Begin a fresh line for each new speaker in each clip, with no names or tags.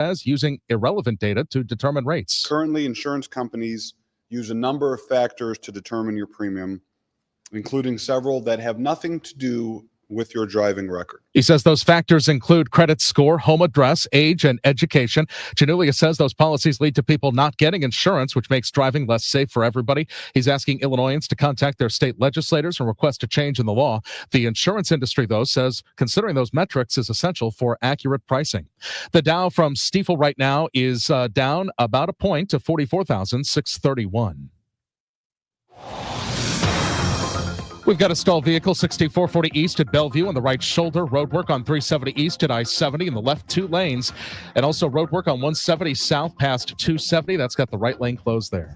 as using irrelevant data to determine rates.
Currently, insurance companies use a number of factors to determine your premium, including several that have nothing to do with your driving record.
He says those factors include credit score, home address, age, and education. Janulia says those policies lead to people not getting insurance, which makes driving less safe for everybody. He's asking Illinoisans to contact their state legislators and request a change in the law. The insurance industry, though, says considering those metrics is essential for accurate pricing. The Dow from Stifel right now is down about a point to 44,631. We've got a stalled vehicle, 6440 east at Bellevue on the right shoulder. Roadwork on 370 east at I-70 in the left 2 lanes. And also roadwork on 170 south past 270. That's got the right lane closed there.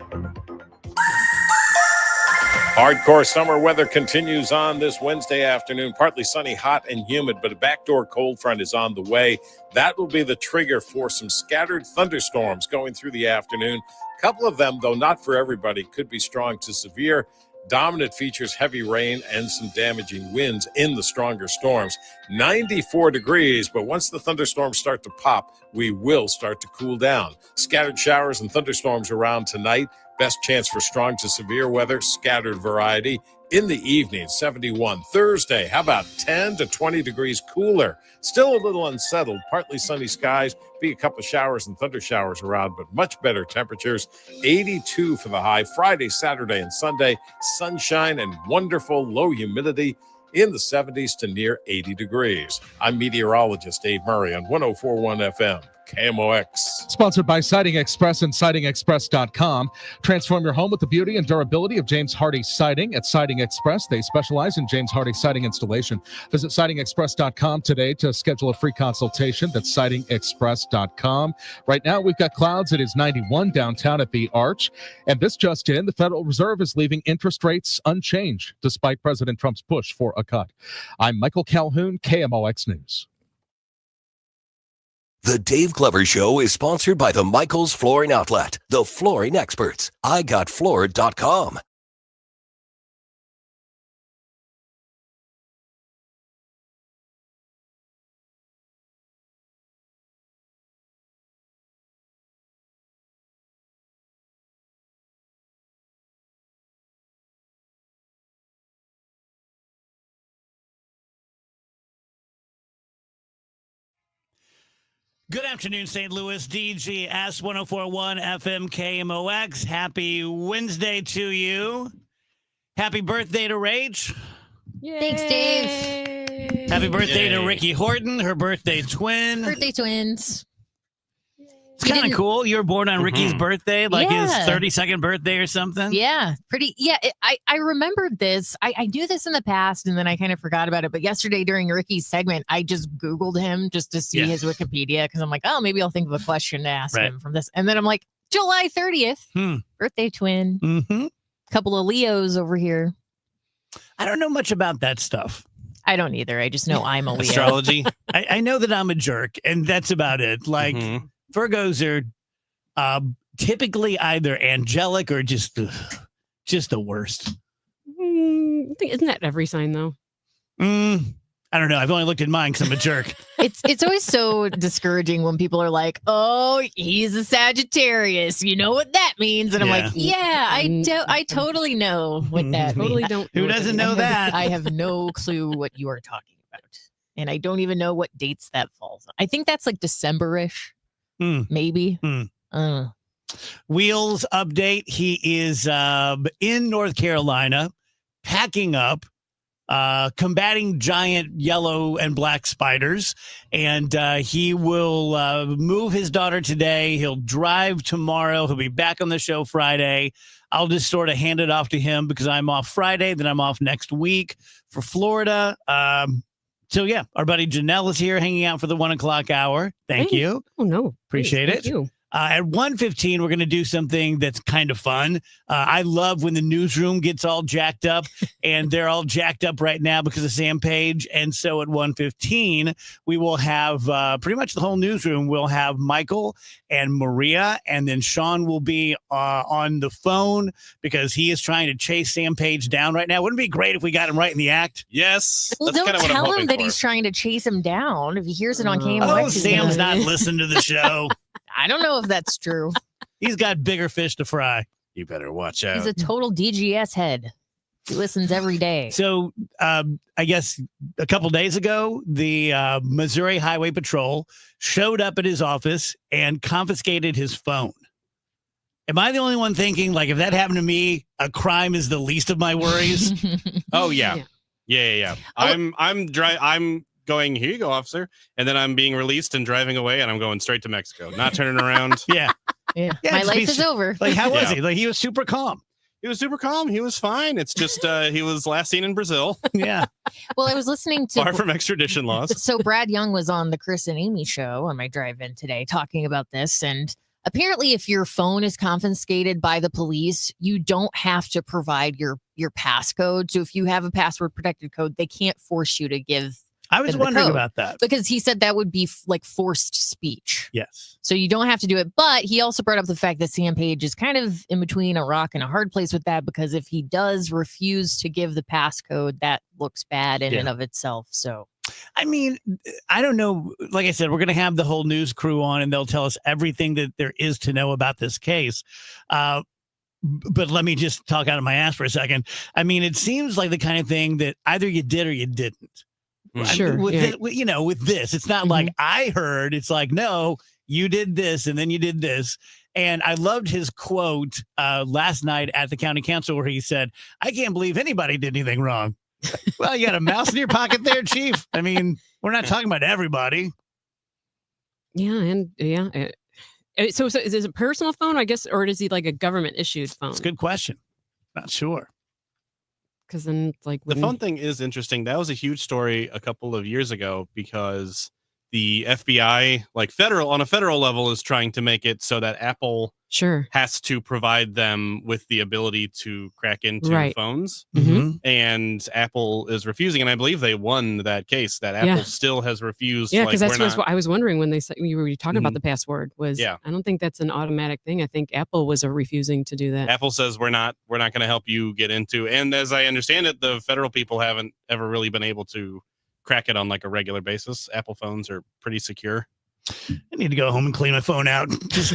Hardcore summer weather continues on this Wednesday afternoon. Partly sunny, hot, and humid, but a backdoor cold front is on the way. That will be the trigger for some scattered thunderstorms going through the afternoon. A couple of them, though not for everybody, could be strong to severe. Dominant features heavy rain and some damaging winds in the stronger storms. 94 degrees, but once the thunderstorms start to pop, we will start to cool down. Scattered showers and thunderstorms around tonight. Best chance for strong to severe weather, scattered variety. In the evening, 71. Thursday, how about 10 to 20 degrees cooler? Still a little unsettled. Partly sunny skies. Be a couple of showers and thunder showers around, but much better temperatures. 82 for the high. Friday, Saturday, and Sunday. Sunshine and wonderful low humidity in the 70s to near 80 degrees. I'm meteorologist Dave Murray on 104.1 FM. KMOX.
Sponsored by Siding Express and SidingExpress.com. Transform your home with the beauty and durability of James Hardie Siding at Siding Express. They specialize in James Hardie siding installation. Visit SidingExpress.com today to schedule a free consultation. That's SidingExpress.com. Right now, we've got clouds. It is 91 downtown at the Arch. And this just in, the Federal Reserve is leaving interest rates unchanged despite President Trump's push for a cut. I'm Michael Calhoun, KMOX News.
The Dave Glover Show is sponsored by the Michaels Flooring Outlet, the flooring experts. IGotFloored.com.
Good afternoon, St. Louis. DGS 104.1 FM KMOX. Happy Wednesday to you. Happy birthday to Rach.
Yay. Thanks, Dave.
Happy birthday to Ricky Horton, her birthday twin.
Birthday twins.
It's kind of cool. You were born on Ricky's birthday, like his 32nd birthday or something.
Yeah, pretty. Yeah, I remembered this. I knew this in the past, and then I kind of forgot about it. But yesterday during Ricky's segment, I just Googled him just to see his Wikipedia because I'm like, oh, maybe I'll think of a question to ask him from this. And then I'm like, July 30th, birthday twin.
Mm-hmm.
Couple of Leos over here.
I don't know much about that stuff.
I don't either. I just know I'm a Leo.
Astrology. I know that I'm a jerk, and that's about it. Like, Virgos are typically either angelic or just the worst.
Isn't that every sign, though?
I don't know. I've only looked at mine because I'm a jerk.
It's always so discouraging when people are like, oh, he's a Sagittarius. You know what that means? And I'm like, yeah, I totally know what that means.
Who doesn't know that?
I have no clue what you are talking about. And I don't even know what dates that falls on. I think that's like December-ish. Maybe.
Wheels update. He is in North Carolina, packing up, combating giant yellow and black spiders. And he will move his daughter today. He'll drive tomorrow. He'll be back on the show Friday. I'll just sort of hand it off to him because I'm off Friday. Then I'm off next week for Florida. So, yeah, our buddy Janelle is here hanging out for the 1 o'clock hour. Thank you.
Oh, no.
Appreciate it.
Thank you.
At 1:15, we're going to do something that's kind of fun. I love when the newsroom gets all jacked up, and they're all jacked up right now because of Sam Page. And so at 1:15, we will have pretty much the whole newsroom. We'll have Michael and Maria, and then Sean will be on the phone because he is trying to chase Sam Page down right now. Wouldn't it be great if we got him right in the act?
Yes.
Well,
that's
don't
kinda what I'm
tell
hoping
him that
for.
he's trying to chase him down. If he hears it on KMOX,
Oh,
he's
Sam's
gonna-
not listening to the show.
I don't know if that's true.
He's got bigger fish to fry.
You better watch out.
He's a total DGS head. He listens every day.
So I guess a couple days ago, the Missouri Highway Patrol showed up at his office and confiscated his phone. Am I the only one thinking, like, if that happened to me, a crime is the least of my worries?
Oh yeah. Yeah. I'm going, here you go, officer. And then I'm being released and driving away, and I'm going straight to Mexico, not turning around.
Yeah.
Yeah.
Yeah,
My
it's
life
be-
is over.
Like, how was
Yeah.
he? Like, he was super calm.
He was super calm. He was fine. It's just he was last seen in Brazil,
Yeah.
Well, I was listening
far
to.
from extradition laws.
So Brad Young was on the Chris and Amy show on my drive-in today talking about this, and apparently, if your phone is confiscated by the police, you don't have to provide your passcode. So if you have a password protected code, they can't force you to give,
I was
The
wondering
code.
about that.
because he said that would be like forced speech.
Yes.
So you don't have to do it. But he also brought up the fact that Sam Page is kind of in between a rock and a hard place with that, because if he does refuse to give the passcode, that looks bad in and of itself. So
I mean, I don't know. Like I said, we're going to have the whole news crew on, and they'll tell us everything that there is to know about this case. But let me just talk out of my ass for a second. I mean, it seems like the kind of thing that either you did or you didn't.
Sure,
With
yeah.
with this, it's not like I heard. It's like, no, you did this and then you did this. And I loved his quote last night at the county council where he said, "I can't believe anybody did anything wrong." Well, you got a mouse in your pocket there, Chief. I mean, we're not talking about everybody.
Yeah, and So is it a personal phone, I guess, or is he like a government issued phone?
It's a good question. Not sure.
Because then it's like
The phone thing is interesting. That was a huge story a couple of years ago because the FBI, like on a federal level, is trying to make it so that Apple
Sure.
has to provide them with the ability to crack into
Right.
phones.
Mhm.
And Apple is refusing. And I believe they won that case, that Apple
Yeah.
still has refused.
Yeah,
like,
because that's
we're
what
not-
I was wondering when they said you were talking about
Mhm.
the password. Was
Yeah.
I don't think that's an automatic thing. I think Apple was refusing to do that.
Apple says we're not going to help you get into. And as I understand it, the federal people haven't ever really been able to crack it on like a regular basis. Apple phones are pretty secure.
I need to go home and clean my phone out. Just,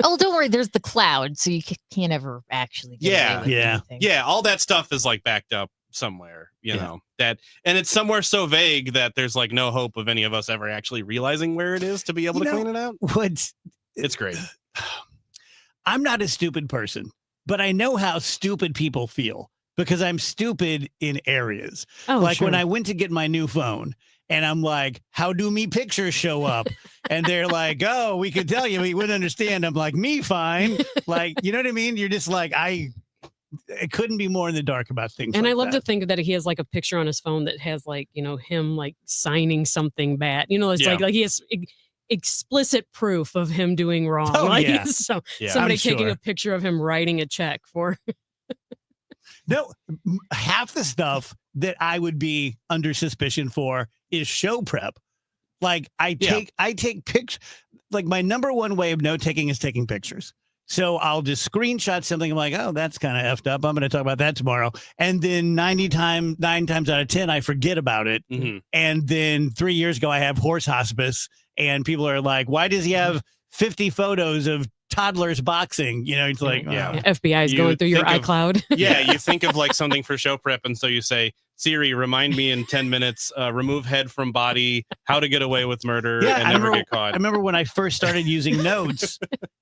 oh, don't worry, there's the cloud, so you can't ever actually get
Yeah.
away with
Yeah.
anything.
Yeah, all that stuff is like backed up somewhere, you know, that, and it's somewhere so vague that there's like no hope of any of us ever actually realizing where it is to be able to clean it out.
What's
It's great.
I'm not a stupid person, but I know how stupid people feel because I'm stupid in areas.
Oh,
Like when
sure.
I went to get my new phone and I'm like, how do me pictures show up? And they're like, oh, we could tell you, we wouldn't understand. I'm like, me fine. Like, you know what I mean? You're just like, I couldn't be more in the dark about things.
And
like
I love
that.
to think that he has like a picture on his phone that has like, him like signing something bad. It's
Yeah.
like he has explicit proof of him doing wrong.
Oh,
like
yeah.
so
Yeah.
somebody
I'm
taking
sure.
a picture of him writing a check for
No, half the stuff that I would be under suspicion for is show prep. Like I take pictures. Like my number one way of note taking is taking pictures. So I'll just screenshot something. I'm like, oh, that's kind of effed up. I'm going to talk about that tomorrow. And then 9 times out of 10, I forget about it.
Mhm.
And then 3 years ago, I have horse hospice, and people are like, why does he have 50 photos of toddlers boxing? It's like,
Yeah.
FBI is
You
going through your
think of-
iCloud.
Yeah, you think of like something for show prep, and so you say, Siri, remind me in 10 minutes, remove head from body, how to get away with murder
Yeah,
and
I
never
remember-
get caught.
I remember when I first started using notes,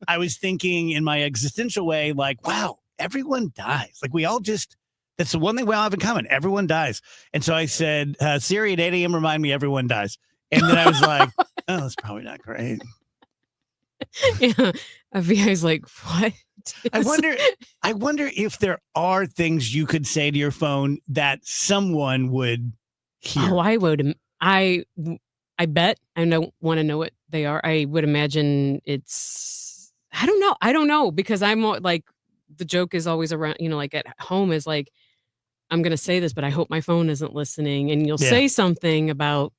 I was thinking in my existential way, like, wow, everyone dies. Like we all just, that's the one thing we all have in common. Everyone dies. And so I said, Siri at 8 a.m., remind me everyone dies. And then I was like, oh, that's probably not great.
Yeah. FBI's like, what?
I wonder if there are things you could say to your phone that someone would hear.
Oh, I would. I bet I don't want to know what they are. I would imagine it's. I don't know because I'm like the joke is always around. Like at home is like, I'm going to say this, but I hope my phone isn't listening. And you'll say something about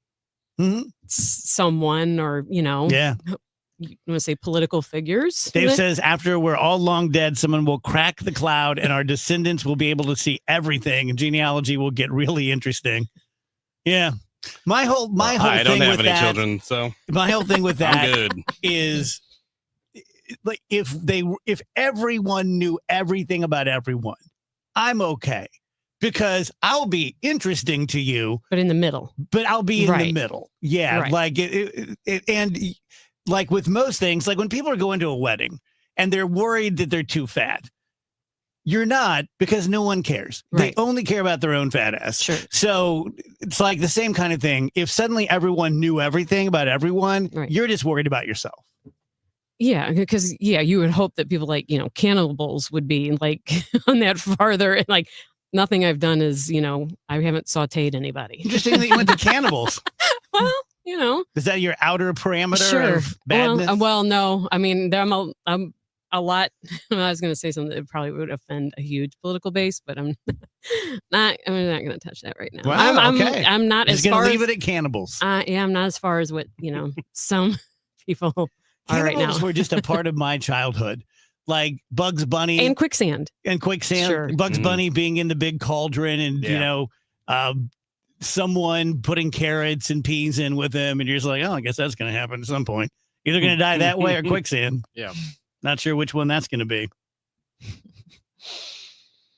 someone or you want to say political figures.
Dave says after we're all long dead, someone will crack the cloud and our descendants will be able to see everything and genealogy will get really interesting. Yeah. My whole
I don't
thing
have
with
any
that,
children, so
my whole thing with that
I'm good.
is like if everyone knew everything about everyone, I'm okay. Because I'll be interesting to you,
but in the middle.
But I'll be in the middle. Yeah,
Right.
like and like with most things, like when people are going to a wedding and they're worried that they're too fat, you're not because no one cares.
Right.
They only care about their own fat ass.
Sure.
So it's like the same kind of thing. If suddenly everyone knew everything about everyone,
Right.
you're just worried about yourself.
Yeah, because you would hope that people like cannibals would be like on that farther and like. Nothing I've done is, I haven't sauteed anybody.
Interesting that you went to cannibals.
Well,
Is that your outer parameter
sure.
of badness?
Well, no. I mean, I'm a lot. I was going to say something that probably would offend a huge political base, but I'm not going to touch that right now.
Wow, okay.
I'm not
Just
as far
gonna leave
as,
it at cannibals.
I'm not as far as what, some people are right now.
Cannibals were just a part of my childhood. Like Bugs Bunny
And quicksand.
Sure. Bugs Bunny being in the big cauldron and, someone putting carrots and peas in with him. And you're just like, oh, I guess that's going to happen at some point. Either going to die that way or quicksand.
Yeah.
Not sure which one that's going to be.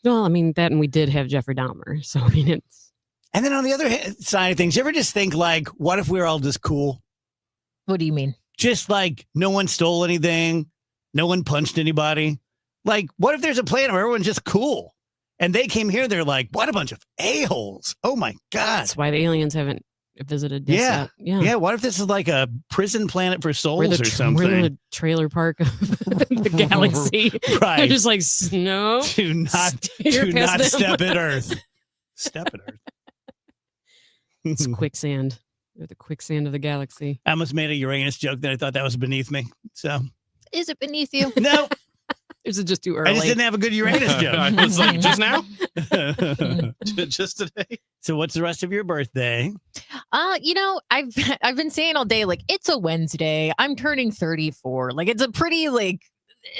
Well, I mean, that and we did have Jeffrey Dahmer. So, I mean, it's.
And then on the other side of things, you ever just think like, what if we were all just cool?
What do you mean?
Just like no one stole anything. No one punched anybody. Like, what if there's a planet where everyone's just cool? And they came here, they're like, what a bunch of a-holes. Oh my God.
That's why the aliens haven't visited this
Yeah.
yet.
Yeah. What if this is like a prison planet for souls
We're
or something?
We're the trailer park of the galaxy.
Right.
They're just like, no.
Do not
Steer past them."
step at Earth. Step at Earth.
It's quicksand. They're the quicksand of the galaxy.
I almost made a Uranus joke that I thought that was beneath me. So
Is it beneath you?
no,
Is it just too early?
I just didn't have a good Uranus
I
joke.
was like, just now? Just today?
So what's the rest of your birthday?
I've been saying all day, like, it's a Wednesday. I'm turning 34. Like, it's a pretty, like,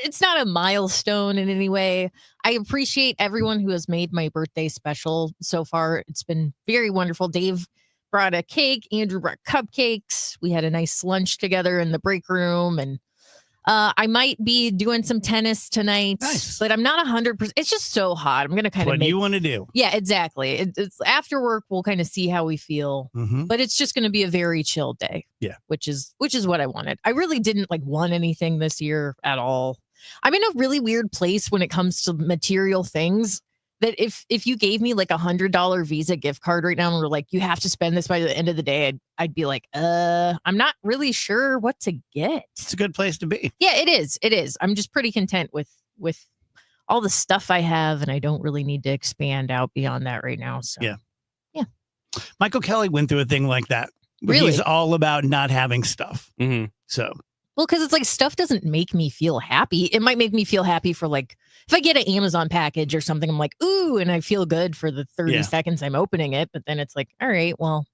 it's not a milestone in any way. I appreciate everyone who has made my birthday special so far. It's been very wonderful. Dave brought a cake. Andrew brought cupcakes. We had a nice lunch together in the break room. And I might be doing some tennis tonight,
Nice.
but I'm not 100%. It's just so hot. I'm going to kind of
What
make.
you want to do?
Yeah, exactly. It's after work. We'll kind of see how we feel.
Mm-hmm.
But it's just going to be a very chill day.
Yeah.
Which is what I wanted. I really didn't want anything this year at all. I'm in a really weird place when it comes to material things that if you gave me like $100 Visa gift card right now and were like, you have to spend this by the end of the day, I'd be like, I'm not really sure what to get.
It's a good place to be.
Yeah, it is. It is. I'm just pretty content with all the stuff I have, and I don't really need to expand out beyond that right now. So
Yeah. Michael Kelly went through a thing like that.
Really?
He's all about not having stuff.
Mm-hmm.
So
Well, because it's like stuff doesn't make me feel happy. It might make me feel happy for like if I get an Amazon package or something, I'm like, ooh, and I feel good for the 30
Yeah.
seconds I'm opening it. But then it's like, all right, well,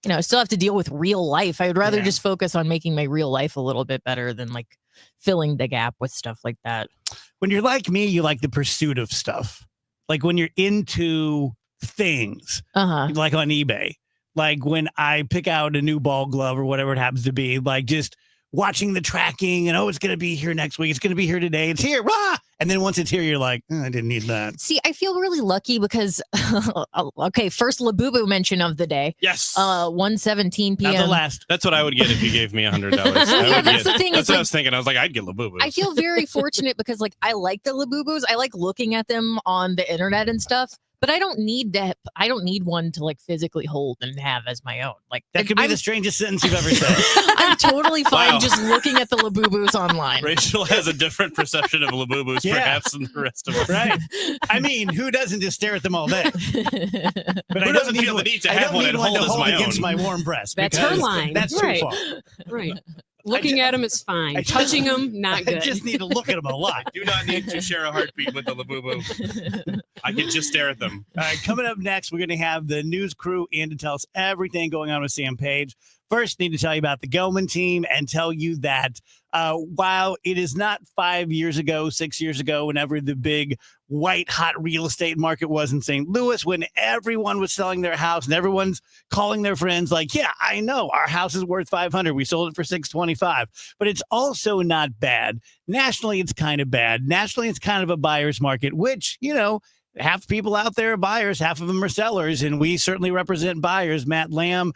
I still have to deal with real life. I would rather
Yeah.
just focus on making my real life a little bit better than like filling the gap with stuff like that.
when you're like me, you like the pursuit of stuff. Like when you're into things, like on eBay, like when I pick out a new ball glove or whatever it happens to be, like just watching the tracking and, it's going to be here next week. It's going to be here today. It's here. Rah! And then once it's here, you're like, I didn't need that.
See, I feel really lucky because, okay, first Labubu mention of the day.
Yes.
1:17 p.m.
Not the last.
That's what I would get if you gave me $100.
Yeah, that's the thing,
That's
it's
what
like-
I was thinking. I was like, I'd get Labubu.
I feel very fortunate because like I like the Labubus. I like looking at them on the internet and stuff, but I don't need one to like physically hold and have as my own. Like
That could be
I'm,
the strangest sentence you've ever said.
I'm totally fine
Wow.
just looking at the Labubus online.
Rachel has a different perception of Labubus,
Yeah.
perhaps, than the rest of us.
Right. I mean, who doesn't just stare at them all day? But
Who doesn't feel the need to have one and hold as my
against
own?
my warm breast.
That's her
because
line.
That's
Right.
too far.
Right. Looking at them is fine. Touching them, not
I
good.
just need to look at them a lot.
Do not need to share a heartbeat with the Labubu. I can just stare at them.
All right, coming up next, we're going to have the news crew in to tell us everything going on with Sam Page. First, need to tell you about the Goldman team and tell you that while it is not 5 years ago, 6 years ago, whenever the big white hot real estate market was in St. Louis, when everyone was selling their house and everyone's calling their friends like, yeah, I know our house is worth 500. We sold it for 625, but it's also not bad. Nationally, it's kind of bad. Nationally, it's kind of a buyer's market, which, you know, half the people out there are buyers, half of them are sellers, and we certainly represent buyers. Matt Lamb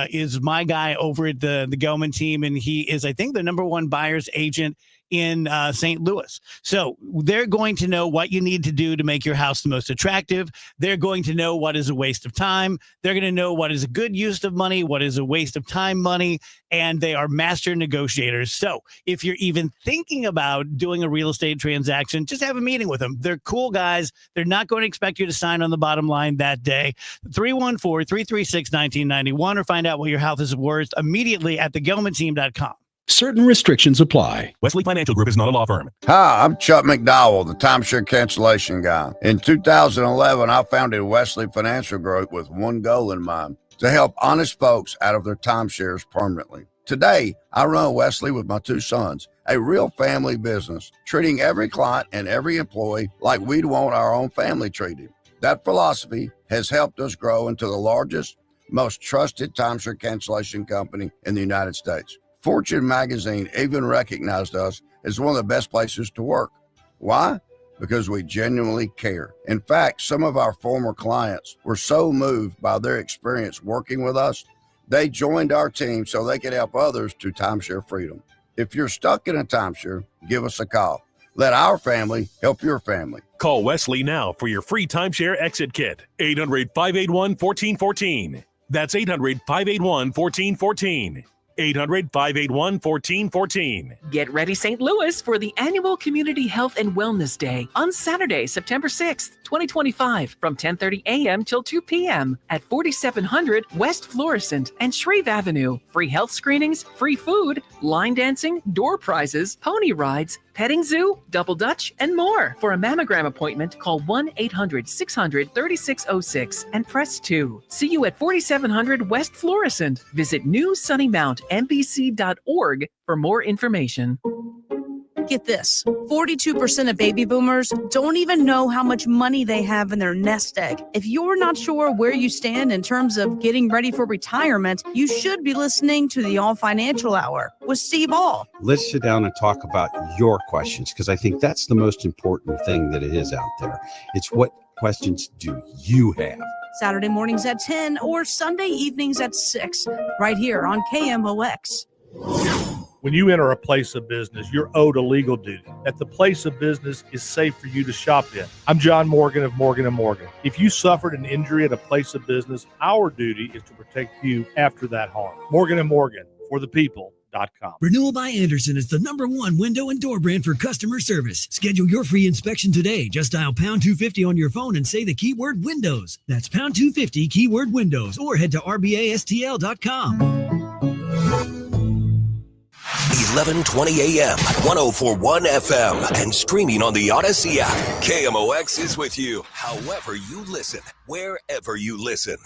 is my guy over at the Goldman team, and he is, I think, the number one buyer's agent in St. Louis. So they're going to know what you need to do to make your house the most attractive. They're going to know what is a waste of time. They're going to know what is a good use of money, what is a waste of time money, and they are master negotiators. So if you're even thinking about doing a real estate transaction, just have a meeting with them. They're cool guys. They're not going to expect you to sign on the bottom line that day. 314-336-1991 or find out what your house is worth immediately at thegoldmanteam.com.
Certain restrictions apply.
Wesley Financial Group is not a law firm.
Hi, I'm Chuck McDowell, the timeshare cancellation guy. In 2011, I founded Wesley Financial Group with one goal in mind: to help honest folks out of their timeshares permanently. Today, I run Wesley with my two sons, a real family business, treating every client and every employee like we'd want our own family treated. That philosophy has helped us grow into the largest, most trusted timeshare cancellation company in the United States. Fortune magazine even recognized us as one of the best places to work. Why? Because we genuinely care. In fact, some of our former clients were so moved by their experience working with us, they joined our team so they could help others to timeshare freedom. If you're stuck in a timeshare, give us a call. Let our family help your family.
Call Wesley now for your free timeshare exit kit. 800-581-1414. That's 800-581-1414. 800-581-1414.
Get ready, St. Louis, for the annual Community Health and Wellness Day on Saturday, September 6th, 2025, from 10:30 a.m. till 2 p.m. at 4700 West Florissant and Shreve Avenue. Free health screenings, free food, line dancing, door prizes, pony rides, petting zoo, double dutch, and more. For a mammogram appointment, call 1-800-600-3606 and press 2. See you at 4700 West Florissant. Visit newsunnymountmbc.org for more information.
Get this, 42% of baby boomers don't even know how much money they have in their nest egg. If you're not sure where you stand in terms of getting ready for retirement, you should be listening to the All Financial Hour with Steve All.
Let's sit down and talk about your questions, because I think that's the most important thing that it is out there. It's what questions do you have?
Saturday mornings at 10 or Sunday evenings at 6, right here on KMOX.
When you enter a place of business, you're owed a legal duty that the place of business is safe for you to shop in. I'm John Morgan of Morgan & Morgan. If you suffered an injury at a place of business, our duty is to protect you after that harm. Morgan & Morgan, for the people.com.
Renewal by Andersen is the #1 window and door brand for customer service. Schedule your free inspection today. Just dial pound 250 on your phone and say the keyword windows. That's pound 250 keyword windows, or head to rbastl.com.
1120 AM, 1041 FM, and streaming on the Odyssey app. KMOX is with you, however you listen, wherever you listen.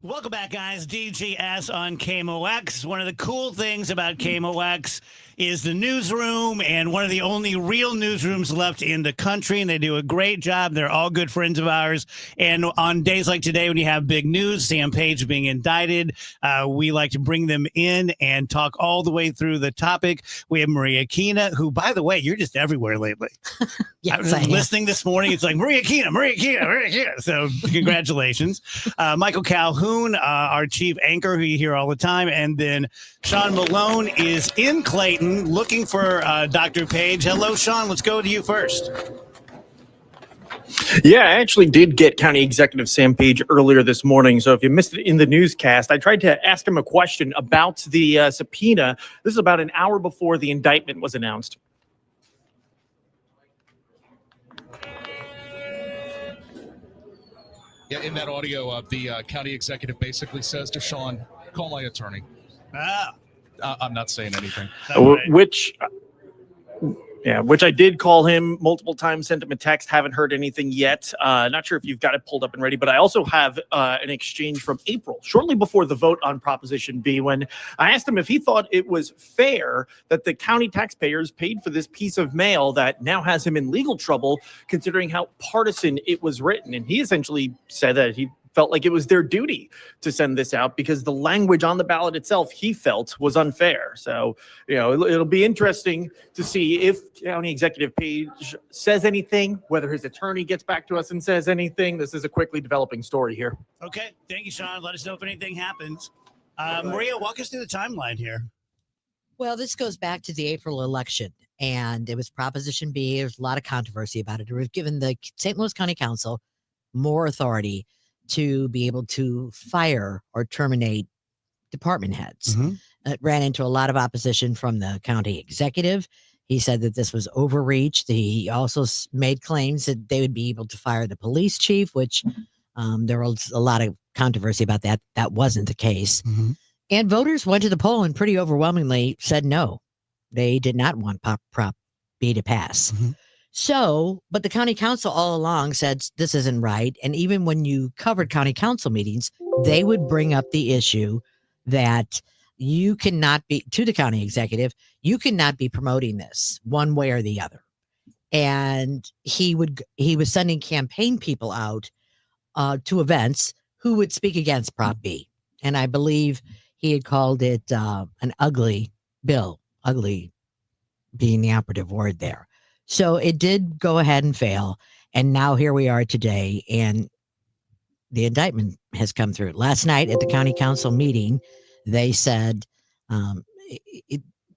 Welcome back, guys. DGS on KMOX. One of the cool things about KMOX is the newsroom, and one of the only real newsrooms left in the country, and they do a great job. They're all good friends of ours. And on days like today, when you have big news, Sam Page being indicted, we like to bring them in and talk all the way through the topic. We have Maria Kina, who, by the way, you're just everywhere lately.
Yes,
I was just listening this morning. It's like, Maria Kina. So congratulations. Michael Calhoun, our chief anchor, who you hear all the time. And then Sean Malone is in Clayton looking for Dr. Page. Hello, Sean. Let's go to you first.
Yeah, I actually did get County Executive Sam Page earlier this morning. So if you missed it in the newscast, I tried to ask him a question about the subpoena. This is about an hour before the indictment was announced.
Yeah, in that audio, the county executive basically says to Sean, call my attorney. I'm not saying anything.
Which I did call him multiple times, sent him a text, haven't heard anything yet. Not sure if you've got it pulled up and ready, but I also have an exchange from April, shortly before the vote on Proposition B, when I asked him if he thought it was fair that the county taxpayers paid for this piece of mail that now has him in legal trouble, considering how partisan it was written. And he essentially said that he felt like it was their duty to send this out because the language on the ballot itself he felt was unfair. So, it'll be interesting to see if County Executive Page says anything, whether his attorney gets back to us and says anything. This is a quickly developing story here.
Okay. Thank you, Sean. Let us know if anything happens. Maria, walk us through the timeline here.
Well, this goes back to the April election, and it was Proposition B. There was a lot of controversy about it. It was given the St. Louis County Council more authority to be able to fire or terminate department heads. It ran into a lot of opposition from the county executive. He said that this was overreach. He also made claims that they would be able to fire the police chief, which there was a lot of controversy about that. That wasn't the case. And voters went to the poll and pretty overwhelmingly said no. They did not want Prop B to pass. So, but the county council all along said this isn't right. And even when you covered county council meetings, they would bring up the issue that you cannot be, to the county executive, you cannot be promoting this one way or the other. And he was sending campaign people out to events who would speak against Prop B. And I believe he had called it an ugly bill, ugly being the operative word there. So it did go ahead and fail. And now here we are today, and the indictment has come through. Last night at the county council meeting, they said a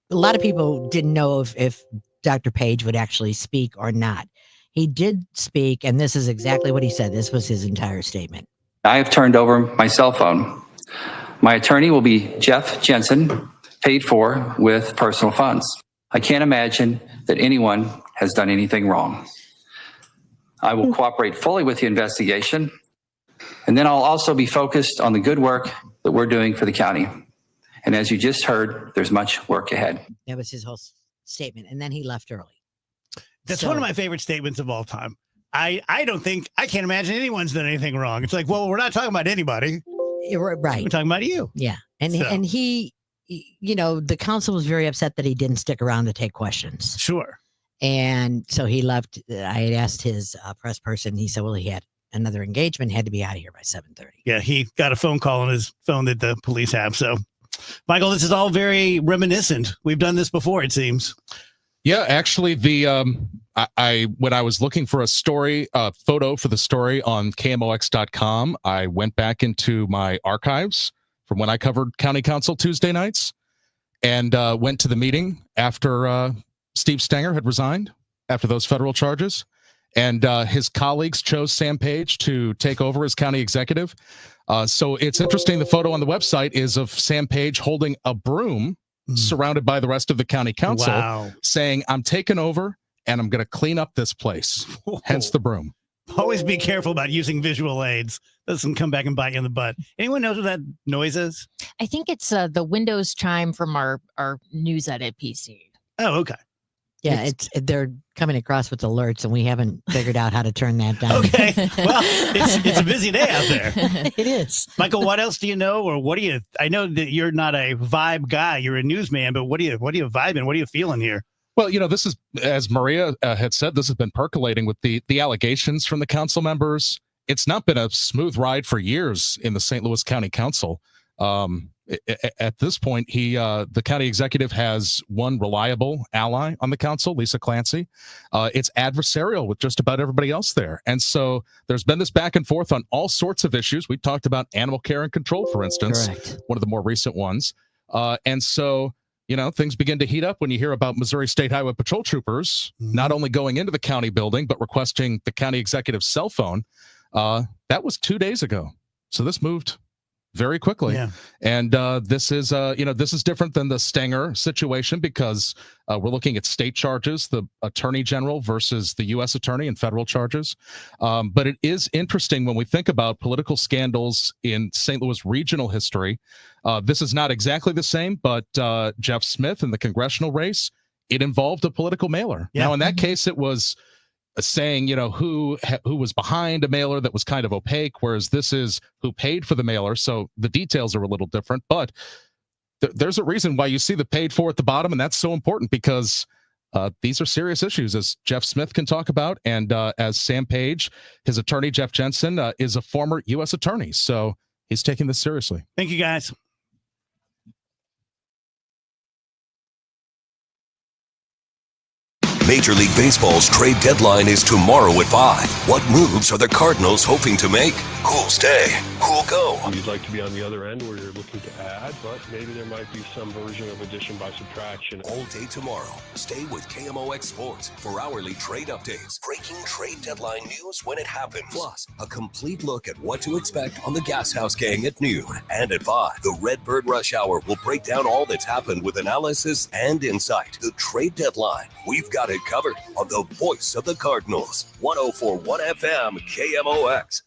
lot of people didn't know if Dr. Page would actually speak or not. He did speak, and this is exactly what he said. This was his entire statement.
I have turned over my cell phone. My attorney will be Jeff Jensen, paid for with personal funds. I can't imagine that anyone has done anything wrong. I will cooperate fully with the investigation, and then I'll also be focused on the good work that we're doing for the county. And as you just heard, there's much work ahead.
That was his whole statement, and then he left early.
That's one of my favorite statements of all time. I can't imagine anyone's done anything wrong. It's like, well, we're not talking about anybody.
You're right.
We're talking about you.
Yeah. And he, the council was very upset that he didn't stick around to take questions.
Sure.
And so he left. I had asked his press person. He said, well, he had another engagement, had to be out of here by 7:30.
Yeah, he got a phone call on his phone that the police have. So, Michael, this is all very reminiscent. We've done this before, it seems.
Yeah, actually, I when I was looking for a story, photo for the story on KMOX.com, I went back into my archives from when I covered county council Tuesday nights, and went to the meeting after Steve Stenger had resigned after those federal charges, and his colleagues chose Sam Page to take over as county executive. So it's interesting. The photo on the website is of Sam Page holding a broom, surrounded by the rest of the county council, saying, "I'm taking over and I'm going to clean up this place." Hence the broom.
Always be careful about using visual aids. Doesn't come back and bite you in the butt. Anyone knows what that noise is?
I think it's the Windows chime from our news edit PC.
Oh, okay.
Yeah, they're coming across with alerts, and we haven't figured out how to turn that down.
Okay. Well, it's a busy day out there.
It is.
Michael, what else do you know, or what do you? I know that you're not a vibe guy. You're a newsman, but what do you vibing? What are you feeling here?
Well, this is, as Maria had said, this has been percolating with the allegations from the council members. It's not been a smooth ride for years in the St. Louis County Council. At this point, the county executive has one reliable ally on the council, Lisa Clancy. It's adversarial with just about everybody else there. And so there's been this back and forth on all sorts of issues. We talked about animal care and control, for instance, one of the more recent ones. And so things begin to heat up when you hear about Missouri State Highway Patrol troopers not only going into the county building, but requesting the county executive's cell phone. That was 2 days ago. So this moved very quickly.
Yeah.
And this is different than the Stenger situation because we're looking at state charges, the attorney general versus the U.S. attorney and federal charges. But it is interesting when we think about political scandals in St. Louis regional history. This is not exactly the same, but Jeff Smith in the congressional race, it involved a political mailer.
Yeah.
Now, in that case, it was saying, who was behind a mailer that was kind of opaque, whereas this is who paid for the mailer. So the details are a little different, but there's a reason why you see the paid for at the bottom. And that's so important because these are serious issues, as Jeff Smith can talk about. And as Sam Page, his attorney, Jeff Jensen, is a former U.S. attorney. So he's taking this seriously.
Thank you, guys.
Major League Baseball's trade deadline is tomorrow at 5. What moves are the Cardinals hoping to make? Who'll stay? Who'll go?
You'd like to be on the other end where you're looking to add, but maybe there might be some version of addition by subtraction.
All day tomorrow, stay with KMOX Sports for hourly trade updates, breaking trade deadline news when it happens, plus a complete look at what to expect on the Gas House Gang at noon. And at 5, the Redbird Rush Hour will break down all that's happened with analysis and insight. The trade deadline, we've got it covered on the voice of the Cardinals. 104.1 FM KMOX.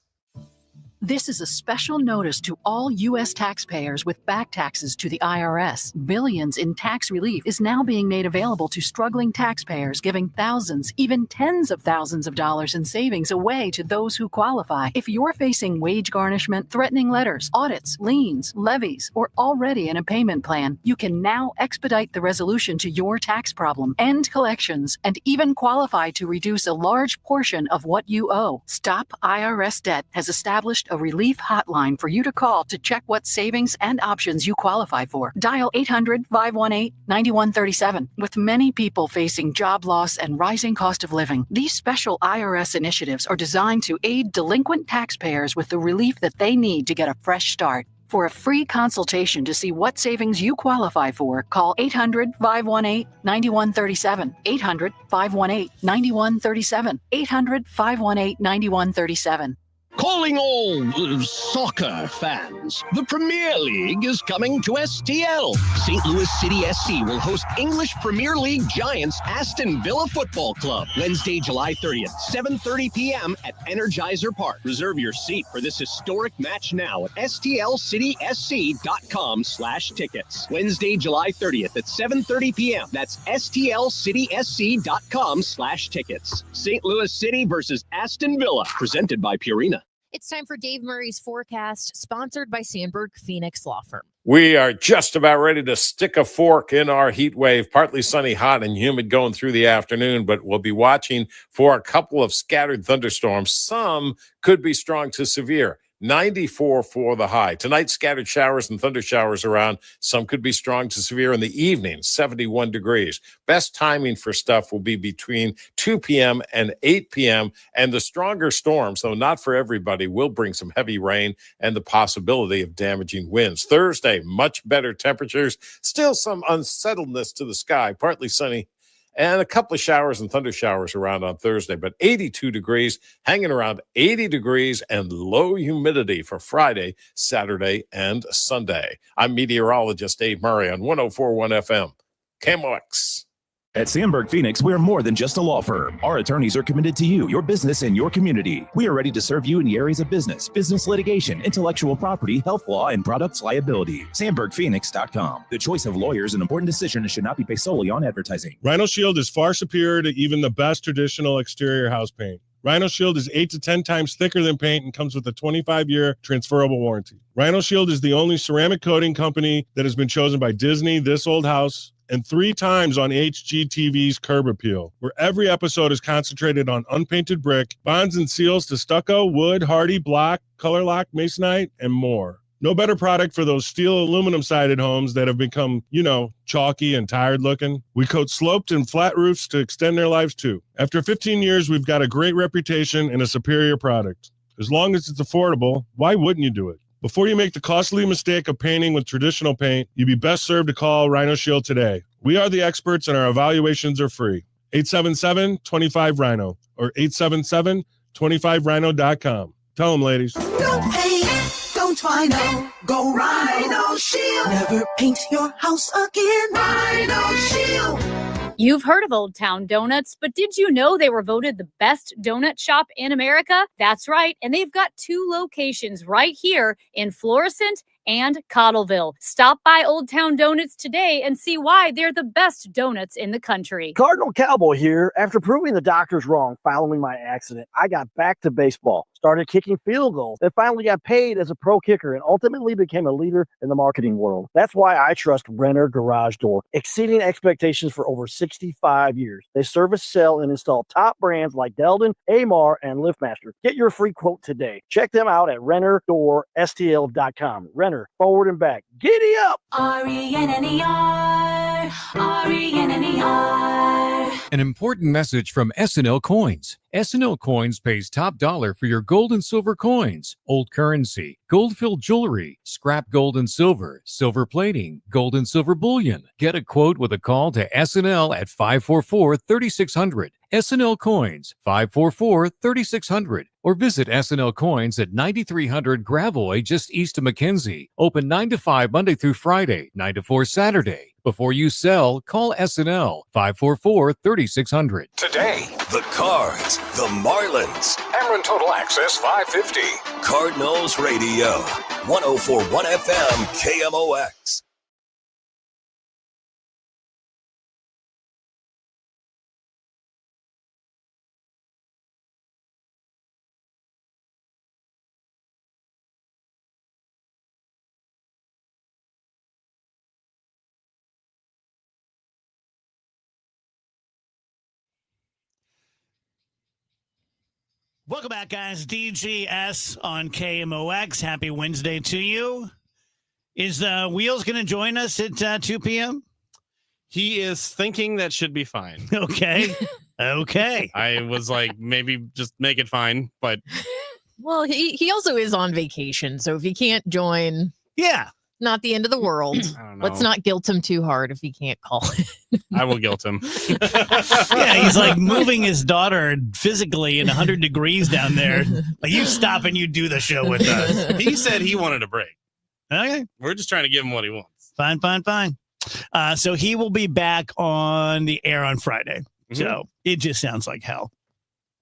This is a special notice to all U.S. taxpayers with back taxes to the IRS. Billions in tax relief is now being made available to struggling taxpayers, giving thousands, even tens of thousands of dollars in savings away to those who qualify. If you're facing wage garnishment, threatening letters, audits, liens, levies, or already in a payment plan, you can now expedite the resolution to your tax problem, end collections, and even qualify to reduce a large portion of what you owe. Stop IRS Debt has established a relief hotline for you to call to check what savings and options you qualify for. Dial 800-518-9137. With many people facing job loss and rising cost of living, these special IRS initiatives are designed to aid delinquent taxpayers with the relief that they need to get a fresh start. For a free consultation to see what savings you qualify for, call 800-518-9137. 800-518-9137. 800-518-9137.
Calling all soccer fans, the Premier League is coming to STL. St. Louis City SC will host English Premier League giants Aston Villa Football Club, Wednesday, July 30th, 7:30 p.m. at Energizer Park. Reserve your seat for this historic match now at stlcitysc.com/tickets. Wednesday, July 30th at 7:30 p.m. That's stlcitysc.com/tickets. St. Louis City versus Aston Villa, presented by Purina.
It's time for Dave Murray's forecast, sponsored by Sandberg Phoenix Law Firm.
We are just about ready to stick a fork in our heat wave. Partly sunny, hot, and humid going through the afternoon, but we'll be watching for a couple of scattered thunderstorms. Some could be strong to severe. 94 for the high. Tonight, scattered showers and thunder showers around. Some could be strong to severe in the evening, 71 degrees. Best timing for stuff will be between 2 p.m. and 8 p.m. And the stronger storms, though not for everybody, will bring some heavy rain and the possibility of damaging winds. Thursday, much better temperatures. Still some unsettledness to the sky. Partly sunny, and a couple of showers and thunder showers around on Thursday, but 82 degrees, hanging around 80 degrees, and low humidity for Friday, Saturday, and Sunday. I'm meteorologist Dave Murray on 104.1 FM, KMOX.
At Sandberg Phoenix, we're more than just a law firm. Our attorneys are committed to you, your business, and your community. We are ready to serve you in the areas of business litigation, intellectual property, health law, and products liability. SandbergPhoenix.com. The choice of lawyers and important decisions should not be based solely on advertising.
Rhino Shield is far superior to even the best traditional exterior house paint. Rhino Shield is 8 to 10 times thicker than paint and comes with a 25-year transferable warranty. Rhino Shield is the only ceramic coating company that has been chosen by Disney, This Old House, and 3 times on HGTV's Curb Appeal, where every episode is concentrated on unpainted brick, bonds and seals to stucco, wood, hardy, block, color lock, masonite, and more. No better product for those steel aluminum-sided homes that have become, chalky and tired looking. We coat sloped and flat roofs to extend their lives too. After 15 years, we've got a great reputation and a superior product. As long as it's affordable, why wouldn't you do it? Before you make the costly mistake of painting with traditional paint, you'd be best served to call Rhino Shield today. We are the experts and our evaluations are free. 877-25-RHINO or 877-25rhino.com. Tell them, ladies.
Don't paint, don't try no. Go Rhino Shield. Never paint your house again. Rhino Shield.
You've heard of Old Town Donuts, but did you know they were voted the best donut shop in America? That's right, and they've got 2 locations right here in Florissant and Cottleville. Stop by Old Town Donuts today and see why they're the best donuts in the country.
Cardinal Cowboy here. After proving the doctors wrong following my accident, I got back to baseball, started kicking field goals, and finally got paid as a pro kicker and ultimately became a leader in the marketing world. That's why I trust Renner Garage Door, exceeding expectations for over 65 years. They service, sell, and install top brands like Delden, Amar, and LiftMaster. Get your free quote today. Check them out at RennerDoorSTL.com. Renner, forward and back. Giddy up!
RENNER, RENNER.
An important message from SNL Coins. SNL Coins pays top dollar for your gold and silver coins, old currency, gold-filled jewelry, scrap gold and silver, silver plating, gold and silver bullion. Get a quote with a call to SNL at 544-3600. SNL Coins, 544-3600. Or visit SNL Coins at 9300 Gravois, just east of McKenzie. Open 9 to 5 Monday through Friday, 9 to 4 Saturday. Before you sell, call SNL 544-3600.
Today, the Cards, the Marlins.
Ameren Total Access 550.
Cardinals Radio, 104.1 FM, KMOX.
Welcome back, guys. DGS on KMOX. Happy Wednesday to you. Is Wheels going to join us at 2 p.m.?
He is thinking that should be fine.
Okay. Okay.
I was like, maybe just make it fine, but
Well, he also is on vacation, so if he can't join,
yeah,
not the end of the world. Let's not guilt him too hard if he can't call.
I will guilt him.
Yeah, he's like moving his daughter physically in 100 degrees down there. Like, you stop and you do the show with us.
He said he wanted a break.
Okay.
We're just trying to give him what he wants.
Fine. So he will be back on the air on Friday.
Mm-hmm.
So it just sounds like hell.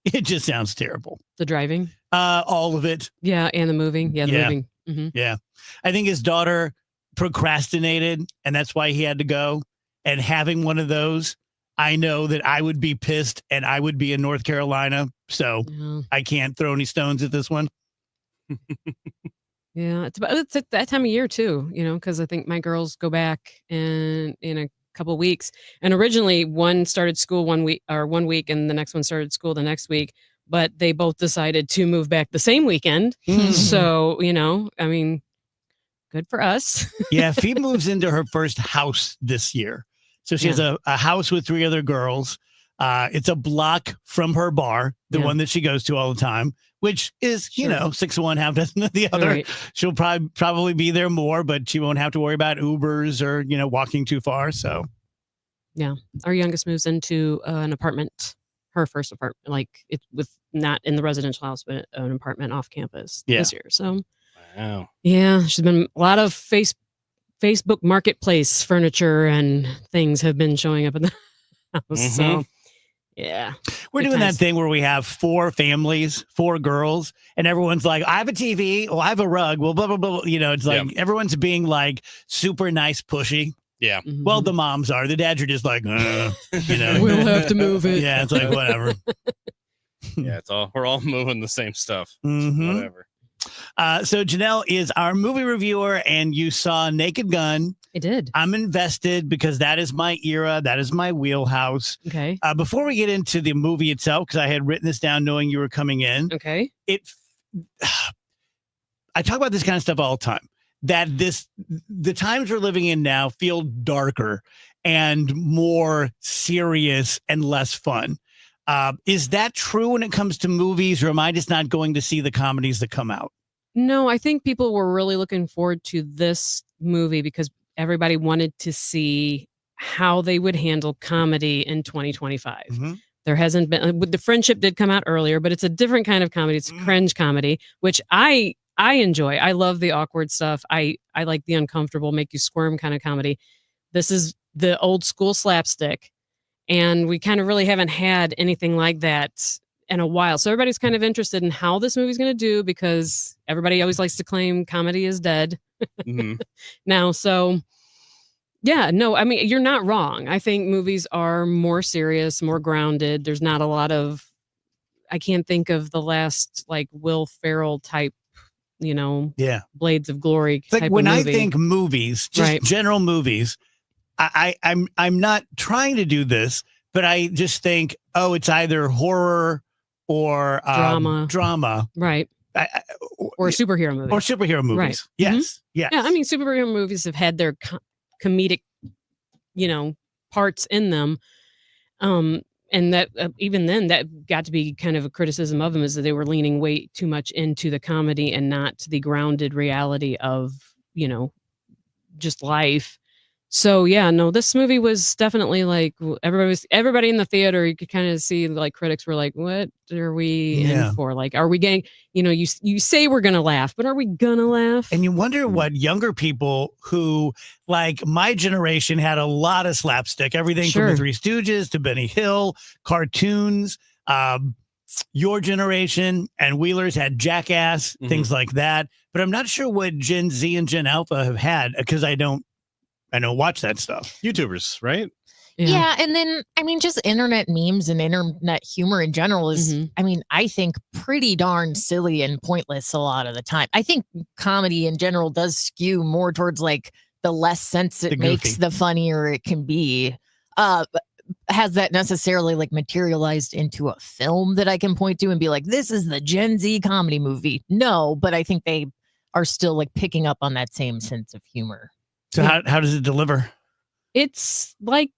It just sounds terrible.
The driving?
All of it.
Yeah, and the moving. Yeah, the moving. Mm-hmm.
Yeah. I think his daughter procrastinated, and that's why he had to go. And having one of those, I know that I would be pissed, and I would be in North Carolina. So I can't throw any stones at this one.
Yeah, it's at that time of year too, because I think my girls go back in a couple weeks. And originally one started school 1 week, and the next one started school the next week. But they both decided to move back the same weekend. So, I mean, good for us.
Yeah, Fee moves into her first house this year. So she has a house with 3 other girls. It's a block from her bar, the one that she goes to all the time, which is, 6 of one, half dozen of the other.
Right.
She'll probably be there more, but she won't have to worry about Ubers or, walking too far. So,
yeah, our youngest moves into an apartment. Her first apartment, like it with not in the residential house, but an apartment off campus this year. So,
wow,
yeah, she's been a lot of Facebook Marketplace furniture and things have been showing up in the house.
Mm-hmm.
So, yeah,
we're doing that thing where we have 4 families, 4 girls, and everyone's like, "I have a TV, well, I have a rug, well, blah blah blah." It's like everyone's being like super nice, pushy.
Yeah.
Mm-hmm.
Well, the moms are. The dads are just like,
we'll have to move it.
Yeah, it's like whatever.
Yeah, we're all moving the same stuff.
Mhm.
Whatever.
So Janelle is our movie reviewer, and you saw Naked Gun.
I did.
I'm invested because that is my era. That is my wheelhouse.
Okay.
Before we get into the movie itself, because I had written this down knowing you were coming in.
Okay.
I talk about this kind of stuff all the time. That the times we're living in now feel darker and more serious and less fun. Is that true when it comes to movies, or am I just not going to see the comedies that come out?
No, I think people were really looking forward to this movie because everybody wanted to see how they would handle comedy in 2025. There hasn't been the Friendship did come out earlier, but it's a different kind of comedy. It's cringe comedy, which I enjoy. I love the awkward stuff. I like the uncomfortable, make you squirm kind of comedy. This is the old school slapstick, and we kind of really haven't had anything like that in a while. So everybody's kind of interested in how this movie's going to do because everybody always likes to claim comedy is dead now. So yeah, no, I mean, you're not wrong. I think movies are more serious, more grounded. There's not a lot of, I can't think of the last like Will Ferrell type, Blades of Glory
It's like
type
when
of
I
movie.
think movies, just general movies, I'm not trying to do this, but I just think, oh, it's either horror or drama.
Right. Or superhero movies.
Or superhero movies.
Right.
Yes. Yes.
Yeah, I mean, superhero movies have had their comedic, parts in them. And that even then, that got to be kind of a criticism of them is that they were leaning way too much into the comedy and not the grounded reality of, just life. So yeah, no, this movie was definitely like everybody in the theater. You could kind of see like critics were like, "What are we in for? Like, are we getting? You say we're gonna laugh, but are we gonna laugh?"
And you wonder what younger people who, like my generation, had a lot of slapstick, everything from the Three Stooges to Benny Hill, cartoons. Your generation and Wheelers had Jackass, things like that. But I'm not sure what Gen Z and Gen Alpha have had because I don't watch that stuff.
YouTubers, right?
Yeah. And then, I mean, just internet memes and internet humor in general is, I mean, I think pretty darn silly and pointless a lot of the time. I think comedy in general does skew more towards like the less sense it makes, the funnier it can be. Has that necessarily like materialized into a film that I can point to and be like, this is the Gen Z comedy movie? No, but I think they are still like picking up on that same sense of humor.
So how does it deliver?
It's like,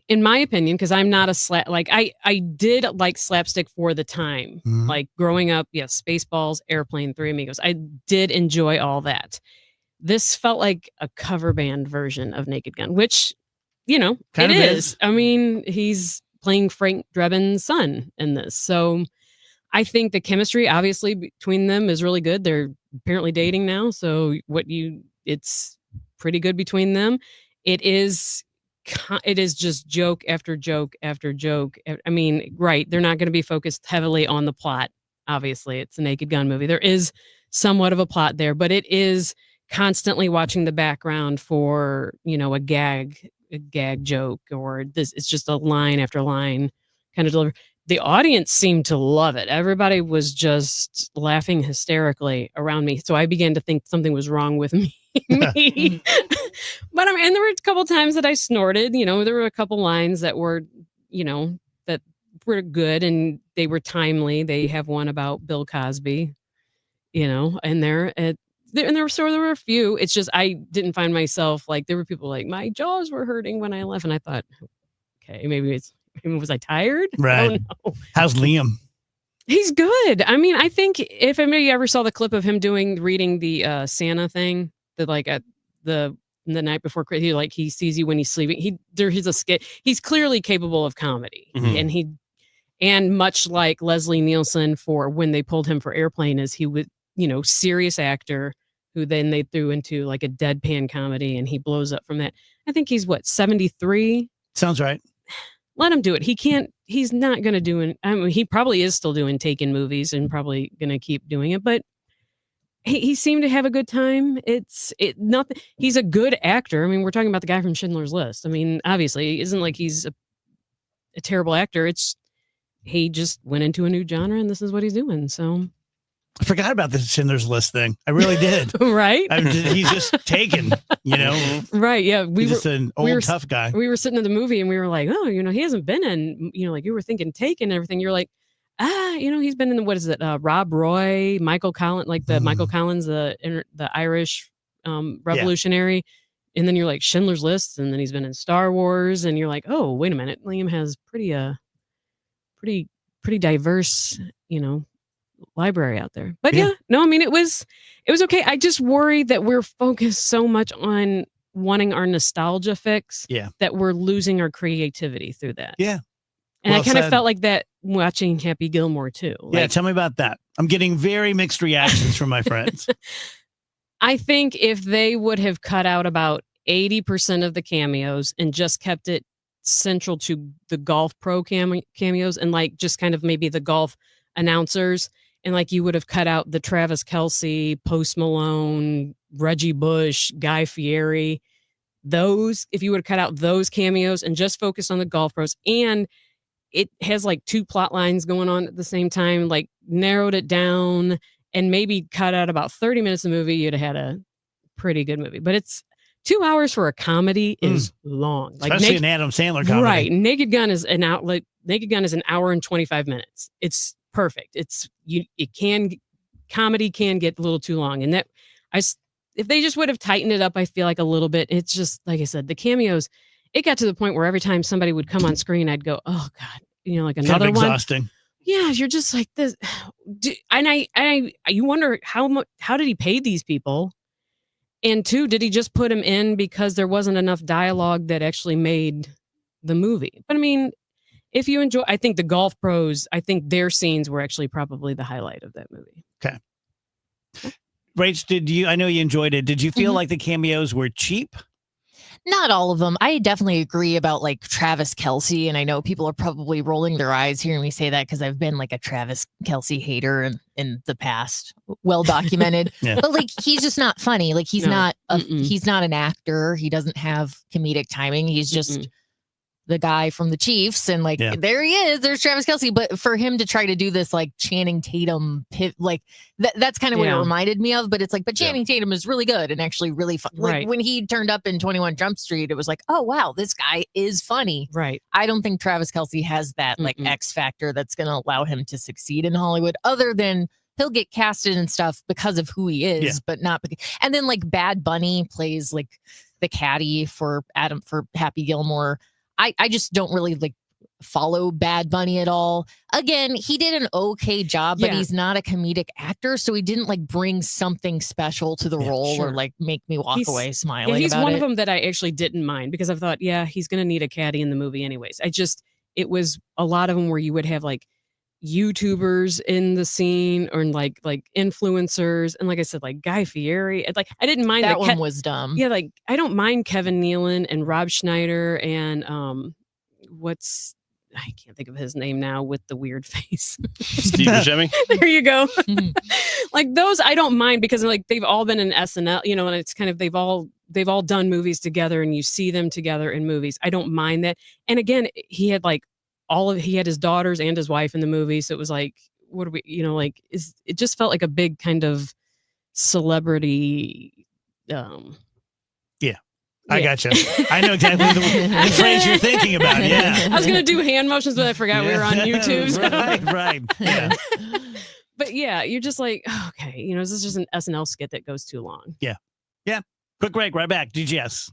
in my opinion, because I'm not a I did like slapstick for the time. Like growing up, yes, Spaceballs, Airplane, Three Amigos. I did enjoy all that. This felt like a cover band version of Naked Gun, which,
Kind
it
of
is. I mean, he's playing Frank Drebin's son in this. So I think the chemistry, obviously, between them is really good. They're apparently dating now. So it's pretty good between them. It is just joke after joke after joke. I mean, right. They're not going to be focused heavily on the plot. Obviously, it's a Naked Gun movie. There is somewhat of a plot there, but it is constantly watching the background for, a gag joke, or this. It's just a line after line kind of deliver. The audience seemed to love it. Everybody was just laughing hysterically around me. So I began to think something was wrong with me. But and there were a couple times that I snorted. There were a couple lines that were, that were good and they were timely. They have one about Bill Cosby, in there. And there were a few. It's just I didn't find myself like there were people like my jaws were hurting when I left, and I thought, okay, maybe was I tired?
Right.
I don't know.
How's Liam?
He's good. I mean, I think if anybody ever saw the clip of him reading the Santa thing, that like at the night before, he sees you when he's sleeping. He's a skit. He's clearly capable of comedy, and much like Leslie Nielsen for when they pulled him for Airplane, is he was serious actor who then they threw into like a deadpan comedy, and he blows up from that. I think he's 73.
Sounds right.
Let him do it. He's not going to do it. I mean, he probably is still doing Taken movies and probably going to keep doing it, but he seemed to have a good time. He's a good actor. I mean, we're talking about the guy from Schindler's List. I mean, obviously it isn't like he's a terrible actor. He just went into a new genre and this is what he's doing. So
I forgot about the Schindler's List thing. I really did.
Right?
He's just taken,
Right. Yeah.
He's just an old tough guy.
We were sitting in the movie and we were like, oh, he hasn't been in, like you were thinking Taken and everything. You're like, he's been in what is it? Rob Roy, Michael Collins, like the Michael Collins, the Irish revolutionary. Yeah. And then you're like Schindler's List. And then he's been in Star Wars. And you're like, oh, wait a minute. Liam has pretty diverse, library out there. But yeah, no, I mean, it was okay. I just worry that we're focused so much on wanting our nostalgia fix that we're losing our creativity through that.
Yeah.
And
Well
I kind of
said.
felt like that watching Happy Gilmore too.
Yeah,
Like,
tell me about that. I'm getting very mixed reactions from my friends.
I think if they would have cut out about 80% of the cameos and just kept it central to the golf pro cameos and like just kind of maybe the golf announcers, and like you would have cut out the Travis Kelce, Post Malone, Reggie Bush, Guy Fieri, those, if you would have cut out those cameos and just focused on the golf pros, and it has like 2 plot lines going on at the same time, like narrowed it down and maybe cut out about 30 minutes of the movie, you'd have had a pretty good movie. But it's 2 hours for a comedy is long. Like
Especially an Adam Sandler comedy.
Right. Naked Gun is an hour and 25 minutes. It's perfect. Comedy can get a little too long. And if they just would have tightened it up, I feel like a little bit, it's just, like I said, the cameos, it got to the point where every time somebody would come on screen, I'd go, oh God, like another
kind of
one.
exhausting.
Yeah, you're just like this. And you wonder how did he pay these people? And 2, did he just put them in because there wasn't enough dialogue that actually made the movie? But I mean, if you enjoy, I think the golf pros, I think their scenes were actually probably the highlight of that movie.
Okay. Rach, I know you enjoyed it. Did you feel like the cameos were cheap?
Not all of them. I definitely agree about like Travis Kelce. And I know people are probably rolling their eyes hearing me say that because I've been like a Travis Kelce hater in the past, well documented.
Yeah.
But like he's just not funny. Like he's not an actor. He doesn't have comedic timing. He's just the guy from the Chiefs. And like there he is. There's Travis Kelce. But for him to try to do this like Channing Tatum like that's kind of what it reminded me of. But it's like, but Channing Tatum is really good and actually really fun. Like
Right.
when he turned up in 21 Jump Street, it was like, oh wow, this guy is funny.
Right.
I don't think Travis Kelce has that like X factor that's going to allow him to succeed in Hollywood, other than he'll get casted and stuff because of who he is, but not. And then like Bad Bunny plays like the caddy for Happy Gilmore. I just don't really like follow Bad Bunny at all. Again, he did an okay job, but he's not a comedic actor, so he didn't like bring something special to the role or like make me walk away smiling.
Yeah, he's
about
one
it.
of them that I actually didn't mind because I thought, he's going to need a caddy in the movie anyways. It was a lot of them where you would have like YouTubers in the scene or like influencers, and like I said, like Guy Fieri. Like I didn't mind
that one was dumb.
Yeah, like I don't mind Kevin Nealon and Rob Schneider and I can't think of his name now with the weird face.
Steve Buscemi.
There you go. Like those I don't mind because like they've all been in SNL, and it's kind of they've all done movies together and you see them together in movies. I don't mind that. And again, he had like he had his daughters and his wife in the movie, so it was like, what are we, it just felt like a big kind of celebrity
I gotcha. I know exactly the phrase you're thinking about. Yeah.
I was going to do hand motions, but I forgot we were on YouTube. So.
Right. Yeah.
But yeah, you're just like, okay, this is just an SNL skit that goes too long.
Yeah. Yeah. Quick break, right back. DGS.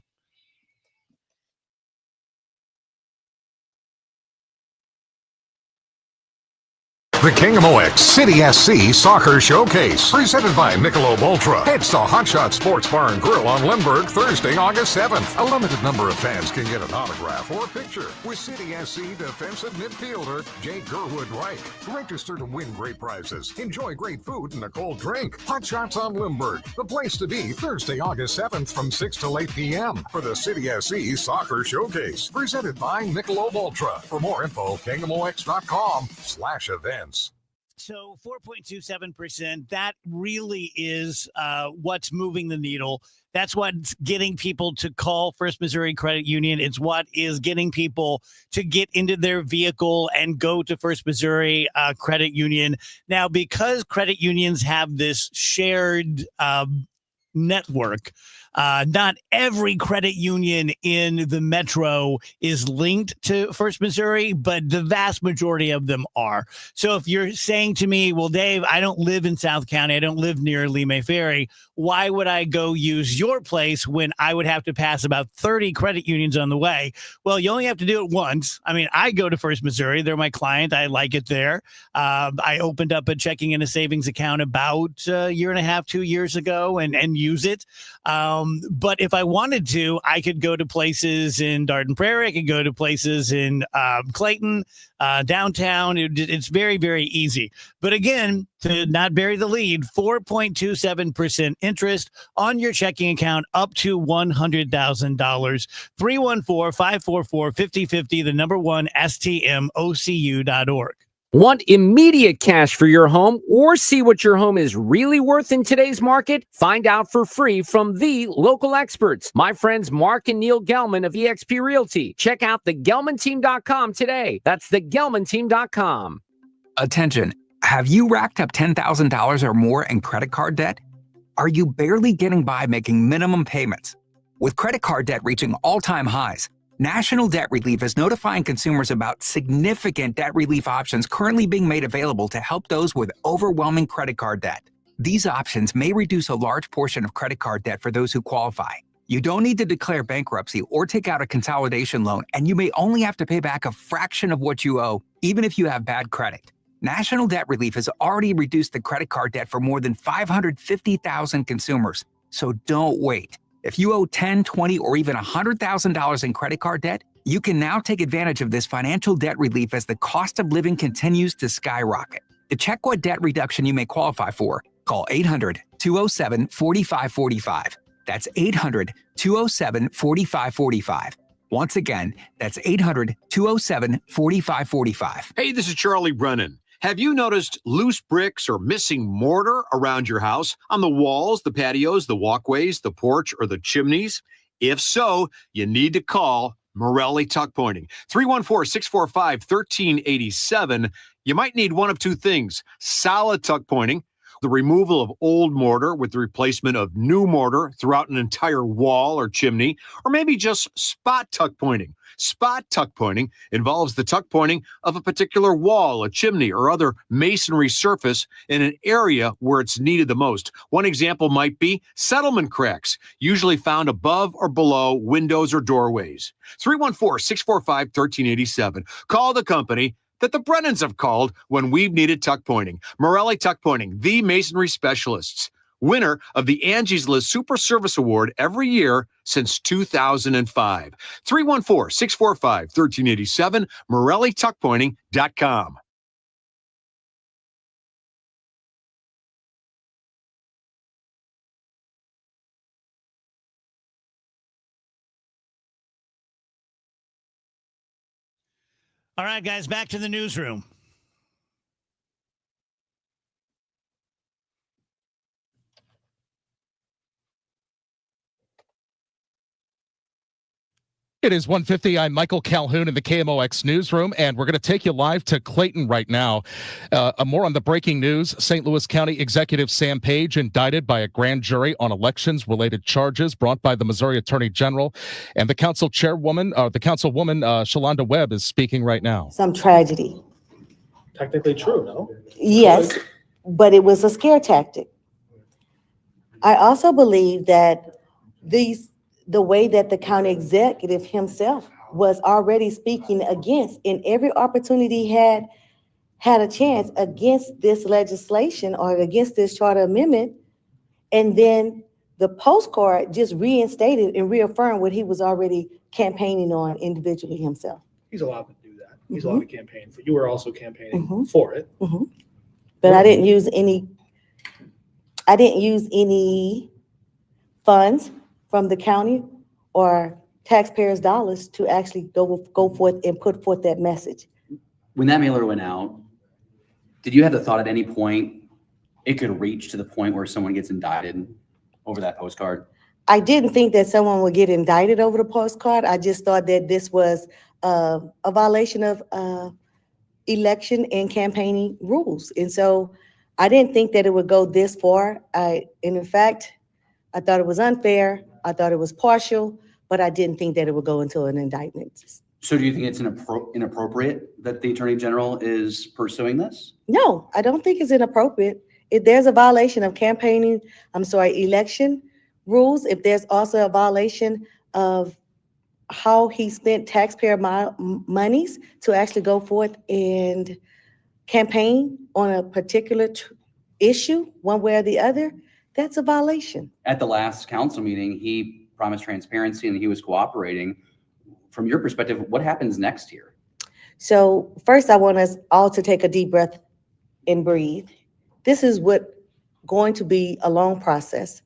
The KMOX City SC Soccer Showcase, presented by Michelob Ultra. Heads to Hot Shot Sports Bar and Grill on Limburg Thursday, August 7th. A limited number of fans can get an autograph or picture with City SC defensive midfielder Jake Gerwood-Reich. Register to win great prizes. Enjoy great food and a cold drink. Hot Shots on Limburg, the place to be Thursday, August 7th from 6 to 8 p.m. for the City SC Soccer Showcase, presented by Michelob Ultra. For more info, KMOX.com/events.
So 4.27%, that really is what's moving the needle. That's what's getting people to call First Missouri Credit Union. It's what is getting people to get into their vehicle and go to First Missouri Credit Union. Now, because credit unions have this shared network, Not every credit union in the metro is linked to First Missouri, but the vast majority of them are. So if you're saying to me, well, Dave, I don't live in South County, I don't live near Lemay Ferry, why would I go use your place when I would have to pass about 30 credit unions on the way? Well, you only have to do it once. I mean, I go to First Missouri. They're my client. I like it there. I opened up a checking and a savings account about a year and a half, 2 years ago and use it. But if I wanted to, I could go to places in Dardenne Prairie. I could go to places in Clayton, downtown. It's very, very easy. But again, to not bury the lead, 4.27% interest on your checking account up to $100,000. 314-544-5050, the number one, STMOCU.org.
Want immediate cash for your home or see what your home is really worth in today's market? Find out for free from the local experts, my friends Mark and Neil Gelman of eXp Realty. Check out thegelmanteam.com today. That's thegelmanteam.com.
Attention. Have you racked up $10,000 or more in credit card debt? Are you barely getting by making minimum payments? With credit card debt reaching all-time highs, National Debt Relief is notifying consumers about significant debt relief options currently being made available to help those with overwhelming credit card debt. These options may reduce a large portion of credit card debt for those who qualify. You don't need to declare bankruptcy or take out a consolidation loan, and you may only have to pay back a fraction of what you owe, even if you have bad credit. National Debt Relief has already reduced the credit card debt for more than 550,000 consumers. So don't wait. If you owe $10,000, $20,000, or even $100,000 in credit card debt, you can now take advantage of this financial debt relief as the cost of living continues to skyrocket. To check what debt reduction you may qualify for, call 800-207-4545. That's 800-207-4545. Once again, that's 800-207-4545.
Hey, this is Charlie Brennan. Have you noticed loose bricks or missing mortar around your house, on the walls, the patios, the walkways, the porch, or the chimneys? If so, you need to call Morelli Tuck Pointing. 314-645-1387. You might need one of two things: solid tuck pointing, the removal of old mortar with the replacement of new mortar throughout an entire wall or chimney, or maybe just spot tuck pointing. Spot tuck pointing involves the tuck pointing of a particular wall, a chimney, or other masonry surface in an area where it's needed the most. One example might be settlement cracks, usually found above or below windows or doorways. 314-645-1387. Call the company that the Brennans have called when we've needed tuck pointing. Morelli Tuck Pointing, the masonry specialists. Winner of the Angie's List Super Service Award every year since 2005. 314-645-1387, MorelliTuckPointing.com.
All right, guys, back to the newsroom.
It is 1:50. I'm Michael Calhoun in the KMOX newsroom, and we're going to take you live to Clayton right now. More on the breaking news. St. Louis County Executive Sam Page indicted by a grand jury on elections-related charges brought by the Missouri Attorney General, and the councilwoman Shalonda Webb is speaking right now.
Some tragedy.
Technically true, no?
Yes, but it was a scare tactic. I also believe that the way that the county executive himself was already speaking against, in every opportunity had a chance against this legislation or against this charter amendment, and then the postcard just reinstated and reaffirmed what he was already campaigning on individually himself.
He's allowed to do that. He's allowed to campaign for. You were also campaigning for it.
But I didn't use any funds from the county or taxpayers' dollars to actually go forth and put forth that message.
When that mailer went out, did you have the thought at any point it could reach to the point where someone gets indicted over that postcard?
I didn't think that someone would get indicted over the postcard. I just thought that this was a violation of election and campaigning rules. And so I didn't think that it would go this far. And in fact, I thought it was unfair. I thought it was partial, but I didn't think that it would go into an indictment.
So do you think it's inappropriate that the Attorney General is pursuing this?
No, I don't think it's inappropriate. If there's a violation of election rules, if there's also a violation of how he spent taxpayer monies to actually go forth and campaign on a particular issue, one way or the other, that's a violation.
At the last council meeting, he promised transparency and he was cooperating. From your perspective, what happens next here?
So first, I want us all to take a deep breath and breathe. This is going to be a long process.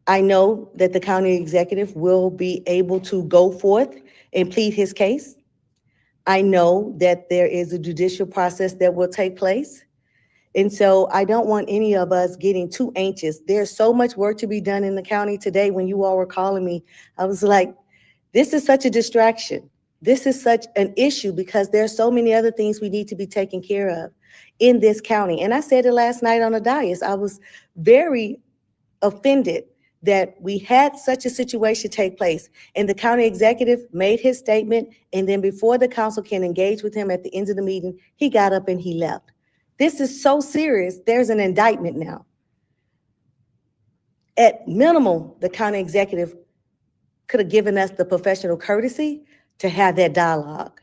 I know that the county executive will be able to go forth and plead his case. I know that there is a judicial process that will take place. And so I don't want any of us getting too anxious. There's so much work to be done in the county today. When you all were calling me, I was like, this is such a distraction. This is such an issue because there's so many other things we need to be taken care of in this county. And I said it last night on the dais. I was very offended that we had such a situation take place and the county executive made his statement. And then before the council can engage with him at the end of the meeting, he got up and he left. This is so serious. There's an indictment now. At minimum, the county executive could have given us the professional courtesy to have that dialogue.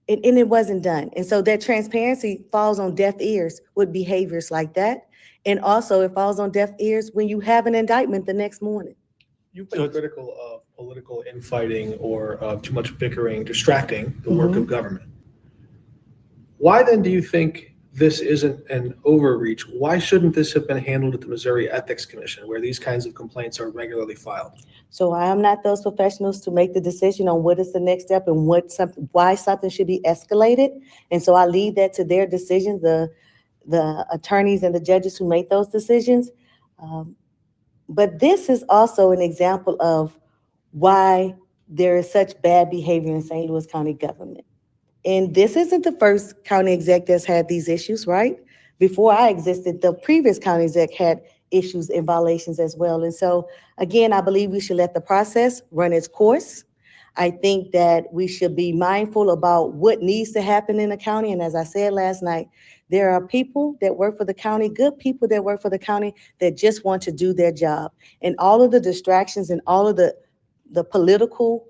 And it wasn't done. And so that transparency falls on deaf ears with behaviors like that. And also it falls on deaf ears when you have an indictment the next morning.
You've been critical of political infighting or of too much bickering, distracting the work of government. Why then do you think this isn't an overreach? Why shouldn't this have been handled at the Missouri Ethics Commission, where these kinds of complaints are regularly filed?
So I am not those professionals to make the decision on what is the next step and why something should be escalated. And so I leave that to their decisions, the attorneys and the judges who make those decisions. But this is also an example of why there is such bad behavior in St. Louis County government. And this isn't the first county exec that's had these issues, right? Before I existed, the previous county exec had issues and violations as well. And so, again, I believe we should let the process run its course. I think that we should be mindful about what needs to happen in the county. And as I said last night, there are people that work for the county, good people that work for the county that just want to do their job. And all of the distractions and all of the political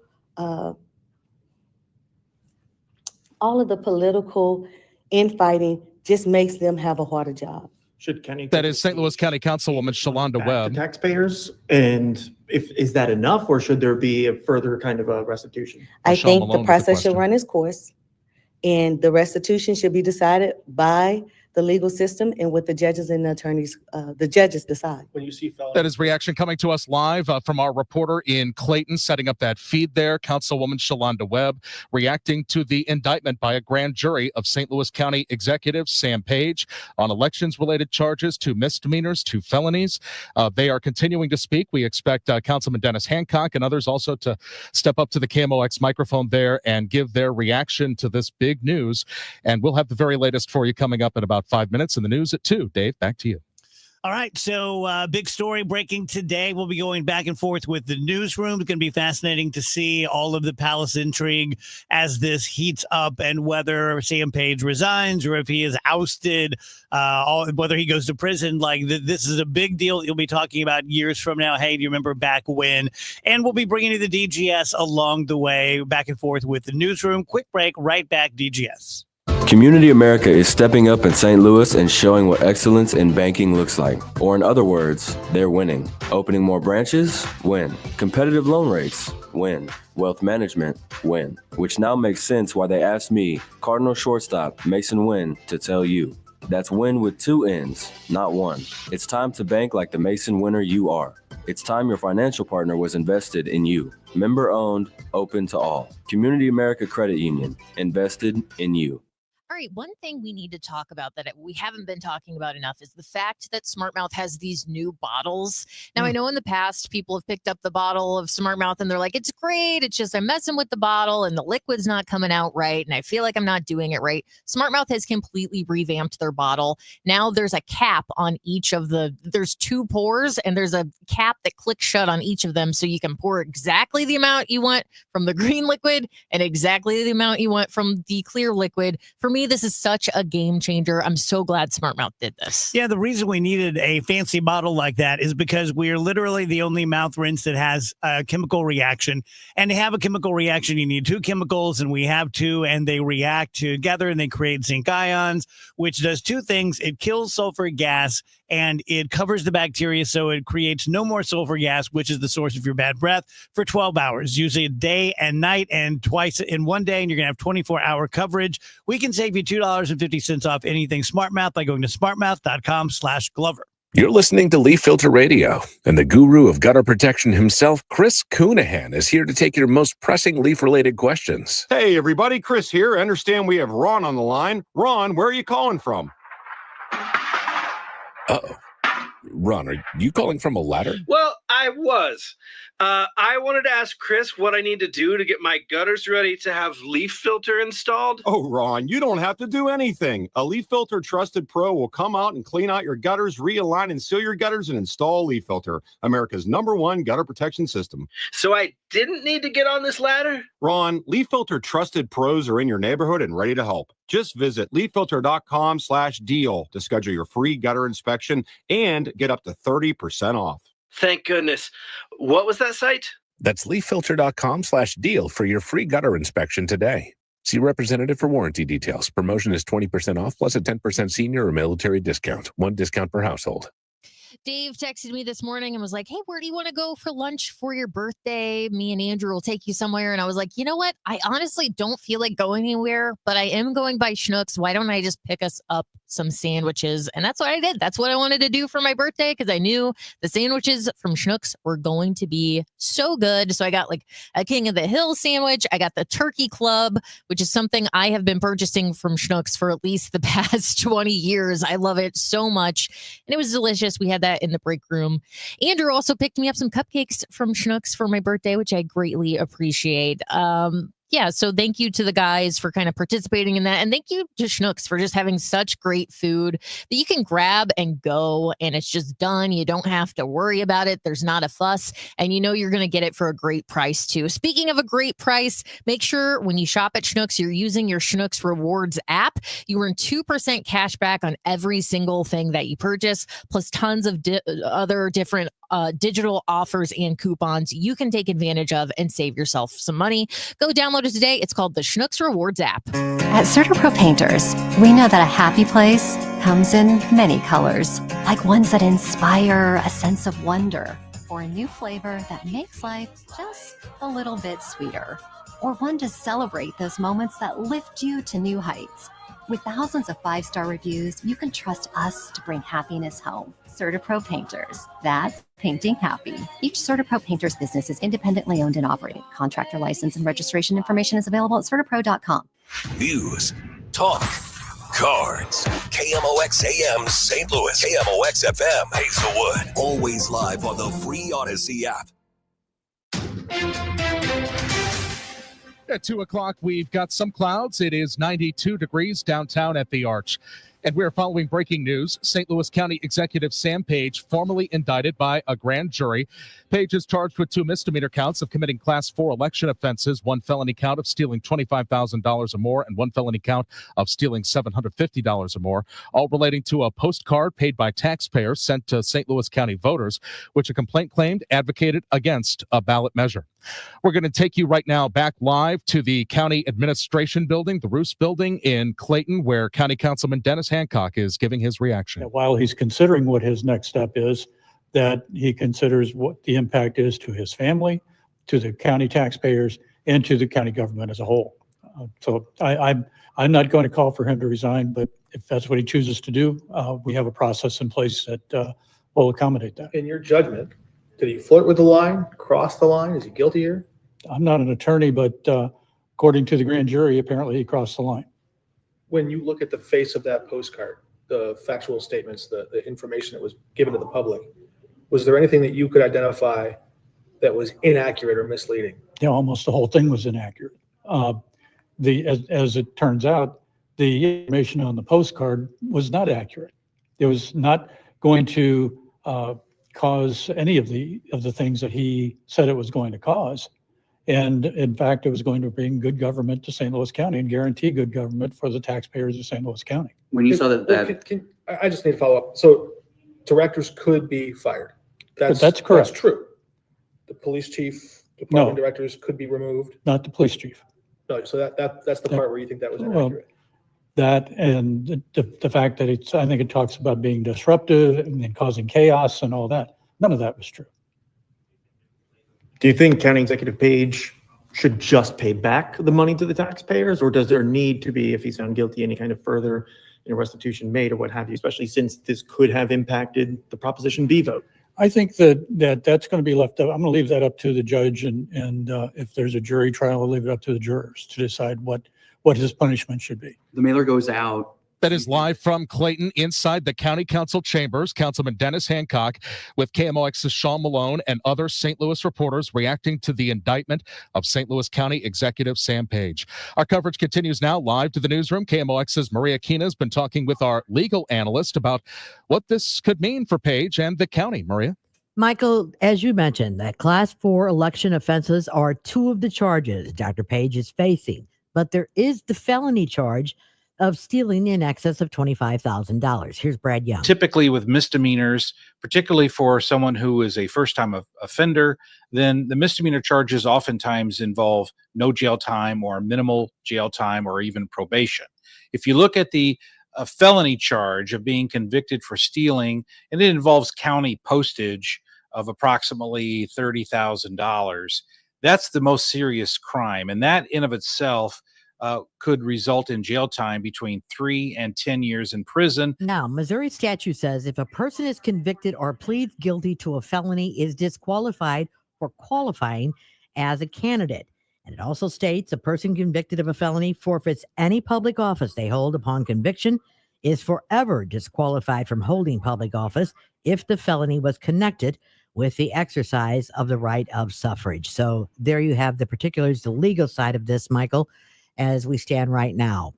infighting just makes them have a harder job.
Should county
That is St. Louis County Councilwoman Shalonda Webb.
taxpayers, and is that enough, or should there be a further kind of a restitution?
I
Michelle
think
Malone
the
with the
process should
question.
run its course, and the restitution should be decided by the legal system and what the judges and the attorneys, the judges decide.
When you see felonies,
That is reaction coming to us live from our reporter in Clayton, setting up that feed there. Councilwoman Shalonda Webb reacting to the indictment by a grand jury of St. Louis County Executive Sam Page on elections-related charges, 2 misdemeanors, 2 felonies. They are continuing to speak. We expect Councilman Dennis Hancock and others also to step up to the KMOX microphone there and give their reaction to this big news. And we'll have the very latest for you coming up in about 5 minutes in the news at 2. Dave, back to you.
All right, so big story breaking today. We'll be going back and forth with the newsroom. It's going to be fascinating to see all of the palace intrigue as this heats up and whether Sam Page resigns or if he is ousted, whether he goes to prison. Like this is a big deal you'll be talking about years from now. Hey, do you remember back when? And we'll be bringing you the DGS along the way, back and forth with the newsroom. Quick break, right back, DGS.
Community America is stepping up in St. Louis and showing what excellence in banking looks like. Or in other words, they're winning. Opening more branches? Win. Competitive loan rates? Win. Wealth management? Win. Which now makes sense why they asked me, Cardinal shortstop Mason Wynn, to tell you. That's win with 2 N's, not 1. It's time to bank like the Mason winner you are. It's time your financial partner was invested in you. Member owned, open to all. Community America Credit Union, invested in you.
All right, one thing we need to talk about that we haven't been talking about enough is the fact that Smart Mouth has these new bottles. Now, I know in the past people have picked up the bottle of Smart Mouth and they're like, it's great. It's just I'm messing with the bottle and the liquid's not coming out right. And I feel like I'm not doing it right. Smart Mouth has completely revamped their bottle. Now there's a cap on each of there's 2 pours and there's a cap that clicks shut on each of them. So you can pour exactly the amount you want from the green liquid and exactly the amount you want from the clear liquid. For me, this is such a game changer. I'm so glad Smart Mouth did this.
Yeah, the reason we needed a fancy bottle like that is because we are literally the only mouth rinse that has a chemical reaction. And to have a chemical reaction, you need 2 chemicals, and we have 2, and they react together and they create zinc ions, which does 2 things. It kills sulfuric gas and it covers the bacteria, so it creates no more sulfur gas, which is the source of your bad breath, for 12 hours. Use it day and night and twice in one day, and you're going to have 24-hour coverage. We can save you $2.50 off anything Smart Mouth by going to smartmouth.com/Glover.
You're listening to Leaf Filter Radio, and the guru of gutter protection himself, Chris Coonahan, is here to take your most pressing leaf-related questions.
Hey, everybody, Chris here. I understand we have Ron on the line. Ron, where are you calling from?
Uh-oh. Ron, are you calling from a ladder?
Well, I was. I wanted to ask Chris what I need to do to get my gutters ready to have leaf filter installed.
Oh, Ron, you don't have to do anything. A Leaf Filter Trusted Pro will come out and clean out your gutters, realign and seal your gutters, and install Leaf Filter, America's #1 gutter protection system.
So I didn't need to get on this ladder?
Ron, Leaf Filter Trusted Pros are in your neighborhood and ready to help. Just visit leaffilter.com/deal to schedule your free gutter inspection and get up to 30% off.
Thank goodness. What was that site?
That's leaffilter.com/deal for your free gutter inspection today. See representative for warranty details. Promotion is 20% off plus a 10% senior or military discount. 1 discount per household.
Dave texted me this morning and was like, hey, where do you want to go for lunch for your birthday? Me and Andrew will take you somewhere. And I was like, you know what? I honestly don't feel like going anywhere, but I am going by Schnucks. Why don't I just pick us up some sandwiches? And that's what I did. That's what I wanted to do for my birthday because I knew the sandwiches from Schnucks were going to be so good. So I got like a King of the Hill sandwich. I got the Turkey Club, which is something I have been purchasing from Schnucks for at least the past 20 years. I love it so much. And it was delicious. We had that in the break room. Andrew also picked me up some cupcakes from Schnucks for my birthday, which I greatly appreciate. Yeah, so thank you to the guys for kind of participating in that. And thank you to Schnucks for just having such great food that you can grab and go and it's just done. You don't have to worry about it. There's not a fuss. And you know you're going to get it for a great price too. Speaking of a great price, make sure when you shop at Schnucks, you're using your Schnucks Rewards app. You earn 2% cash back on every single thing that you purchase, plus tons of other different digital offers and coupons you can take advantage of and save yourself some money. Go download it today. It's called the Schnucks Rewards app.
At CertaPro Painters, we know that a happy place comes in many colors, like ones that inspire a sense of wonder, or a new flavor that makes life just a little bit sweeter, or one to celebrate those moments that lift you to new heights. With thousands of 5-star reviews, you can trust us to bring happiness home. CertaPro Painters. That's painting happy. Each CertaPro Painters business is independently owned and operated. Contractor license and registration information is available at CertaPro.com.
News, talk, cards. KMOX AM St. Louis. KMOX FM Hazelwood. Always live on the free Odyssey app.
At 2 o'clock, we've got some clouds. It is 92 degrees downtown at the Arch. And we're following breaking news. St. Louis County Executive Sam Page formally indicted by a grand jury. Page is charged with 2 misdemeanor counts of committing Class 4 election offenses, 1 felony count of stealing $25,000 or more, and 1 felony count of stealing $750 or more, all relating to a postcard paid by taxpayers sent to St. Louis County voters, which a complaint claimed advocated against a ballot measure. We're going to take you right now back live to the County Administration Building, the Roos Building in Clayton, where County Councilman Dennis Hancock is giving his reaction.
While he's considering what his next step is, that he considers what the impact is to his family, to the county taxpayers, and to the county government as a whole. So I'm not going to call for him to resign, but if that's what he chooses to do, we have a process in place that will accommodate that.
In your judgment, did he flirt with the line, cross the line? Is he guilty here?
I'm not an attorney, but according to the grand jury, apparently he crossed the line.
when you look at the face of that postcard, the factual statements, the information that was given to the public, was there anything that you could identify that was inaccurate or misleading?
Yeah, almost the whole thing was inaccurate. As it turns out, the information on the postcard was not accurate. It was not going to cause any of the things that he said it was going to cause. And in fact, it was going to bring good government to St. Louis County and guarantee good government for the taxpayers of St. Louis County.
When you saw that,
I just need to follow up. So directors could be fired.
That's correct.
That's true. The police chief, department directors could be removed.
Not the police chief.
No, so that's the part where you think that was
Well,
inaccurate.
that and the fact that I think it talks about being disruptive and causing chaos and all that. None of that was true.
Do you think County Executive Page should just pay back the money to the taxpayers, or does there need to be, if he's found guilty, any kind of further restitution made or what have you, especially since this could have impacted the Proposition B vote?
I think that's going to be left up. I'm going to leave that up to the judge, and if there's a jury trial, I'll leave it up to the jurors to decide what his punishment should be.
the mailer goes out.
That is live from Clayton inside the county council chambers. Councilman Dennis Hancock with KMOX's Sean Malone and other St. Louis reporters reacting to the indictment of St. Louis County Executive Sam Page. Our coverage continues now live to the newsroom. KMOX's Maria Kina has been talking with our legal analyst about what this could mean for Page and the county. Maria?
Michael, as you mentioned, that Class 4 election offenses are two of the charges Dr. Page is facing, but there is the felony charge of stealing in excess of $25,000. Here's Brad Young.
Typically with misdemeanors, particularly for someone who is a first-time offender, then the misdemeanor charges oftentimes involve no jail time or minimal jail time or even probation. If you look at the felony charge of being convicted for stealing, and it involves county postage of approximately $30,000, that's the most serious crime. And that in of itself could result in jail time between 3 and 10 years in prison.
Now, Missouri statute says if a person is convicted or pleads guilty to a felony, is disqualified for qualifying as a candidate. And it also states a person convicted of a felony forfeits any public office they hold upon conviction, is forever disqualified from holding public office if the felony was connected with the exercise of the right of suffrage. So there you have the particulars, the legal side of this, Michael, as we stand right now.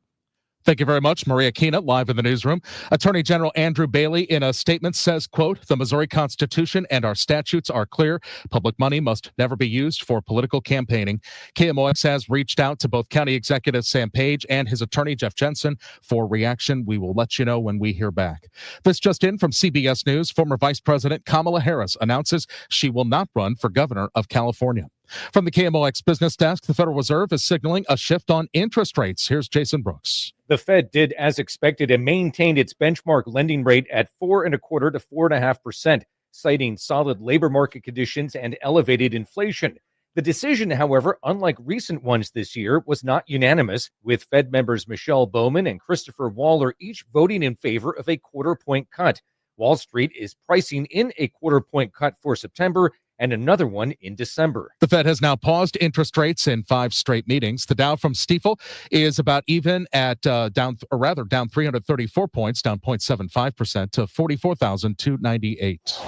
Thank you very much, Maria Kina, live in the newsroom. Attorney General Andrew Bailey in a statement says, quote, the Missouri Constitution and our statutes are clear. Public money must never be used for political campaigning. KMOX has reached out to both County Executive Sam Page and his attorney, Jeff Jensen, for reaction. We will let you know when we hear back. This just in from CBS News, former Vice President Kamala Harris announces she will not run for governor of California. From the KMOX business desk, the Federal Reserve is signaling a shift on interest rates. Here's Jason Brooks.
The Fed did as expected and maintained its benchmark lending rate at 4.25% to 4.5%, citing solid labor market conditions and elevated inflation. The decision, however, unlike recent ones this year, was not unanimous, with Fed members Michelle Bowman and Christopher Waller each voting in favor of a quarter-point cut. Wall Street is pricing in a quarter-point cut for September and another one in December.
The Fed has now paused interest rates in 5 straight meetings. The Dow from Stifel is about even at down 334 points, down 0.75% to 44,298.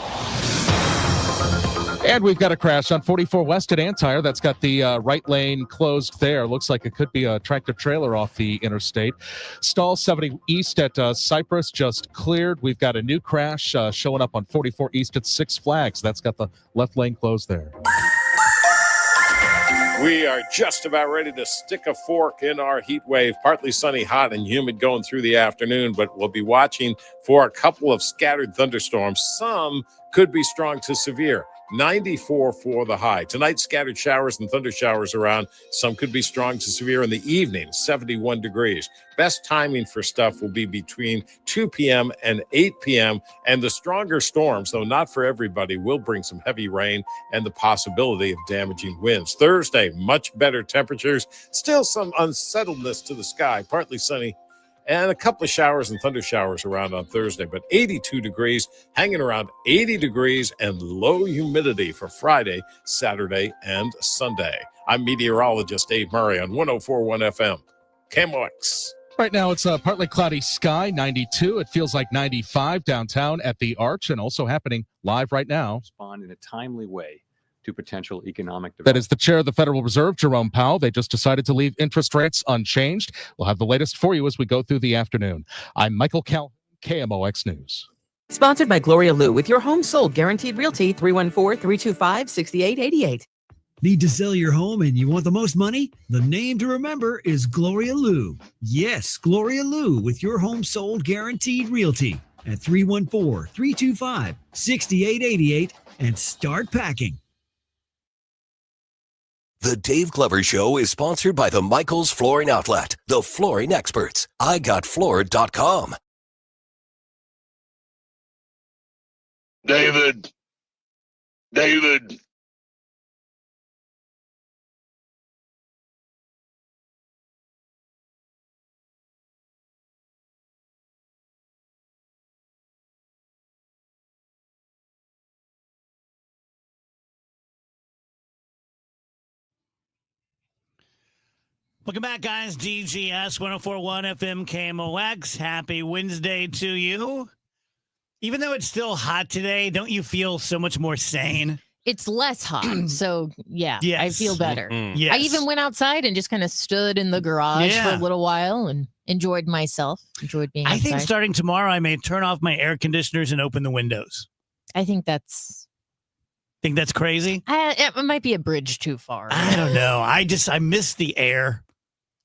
And we've got a crash on 44 West at Antire. That's got the right lane closed there. Looks like it could be a tractor trailer off the interstate. Stall 70 East at Cypress just cleared. We've got a new crash showing up on 44 East at Six Flags. That's got the left lane closed there.
We are just about ready to stick a fork in our heat wave. Partly sunny, hot, and humid going through the afternoon, but we'll be watching for a couple of scattered thunderstorms. Some could be strong to severe. 94 for the high. Tonight, scattered showers and thunder showers around. Some could be strong to severe in the evening, 71 degrees. Best timing for stuff will be between 2 p.m. and 8 p.m. And the stronger storms, though not for everybody, will bring some heavy rain and the possibility of damaging winds. Thursday, much better temperatures. Still some unsettledness to the sky. Partly sunny, and a couple of showers and thunder showers around on Thursday, but 82 degrees, hanging around 80 degrees and low humidity for Friday, Saturday, and Sunday. I'm meteorologist Dave Murray on 104.1 FM, KMOX.
Right now, it's a partly cloudy sky, 92. It feels like 95 downtown at the Arch, and also happening live right now.
Respond in a timely way to potential economic development.
That is the chair of the Federal Reserve, Jerome Powell. They just decided to leave interest rates unchanged. We'll have the latest for you as we go through the afternoon. I'm Michael Calhoun, KMOX News.
Sponsored by Gloria Lou with your home sold guaranteed realty 314-325-6888.
Need to sell your home and you want the most money? The name to remember is Gloria Lou. Yes, Gloria Lou with your home sold guaranteed realty at 314-325-6888 and start packing.
The Dave Glover Show is sponsored by the Michaels Flooring Outlet, the flooring experts. IGotFloored.com.
David.
Welcome back, guys. DGS 1041 FM KMOX. Happy Wednesday to you. Even though it's still hot today, don't you feel so much more sane?
It's less hot, so yeah, I
Yes.
feel better.
Yes.
I even went outside and just kind of stood in the garage for a little while and enjoyed myself, enjoyed being
I
outside.
think starting tomorrow, I may turn off my air conditioners and open the windows.
I think that's
crazy?
it might be a bridge too far.
I don't know. I miss the air.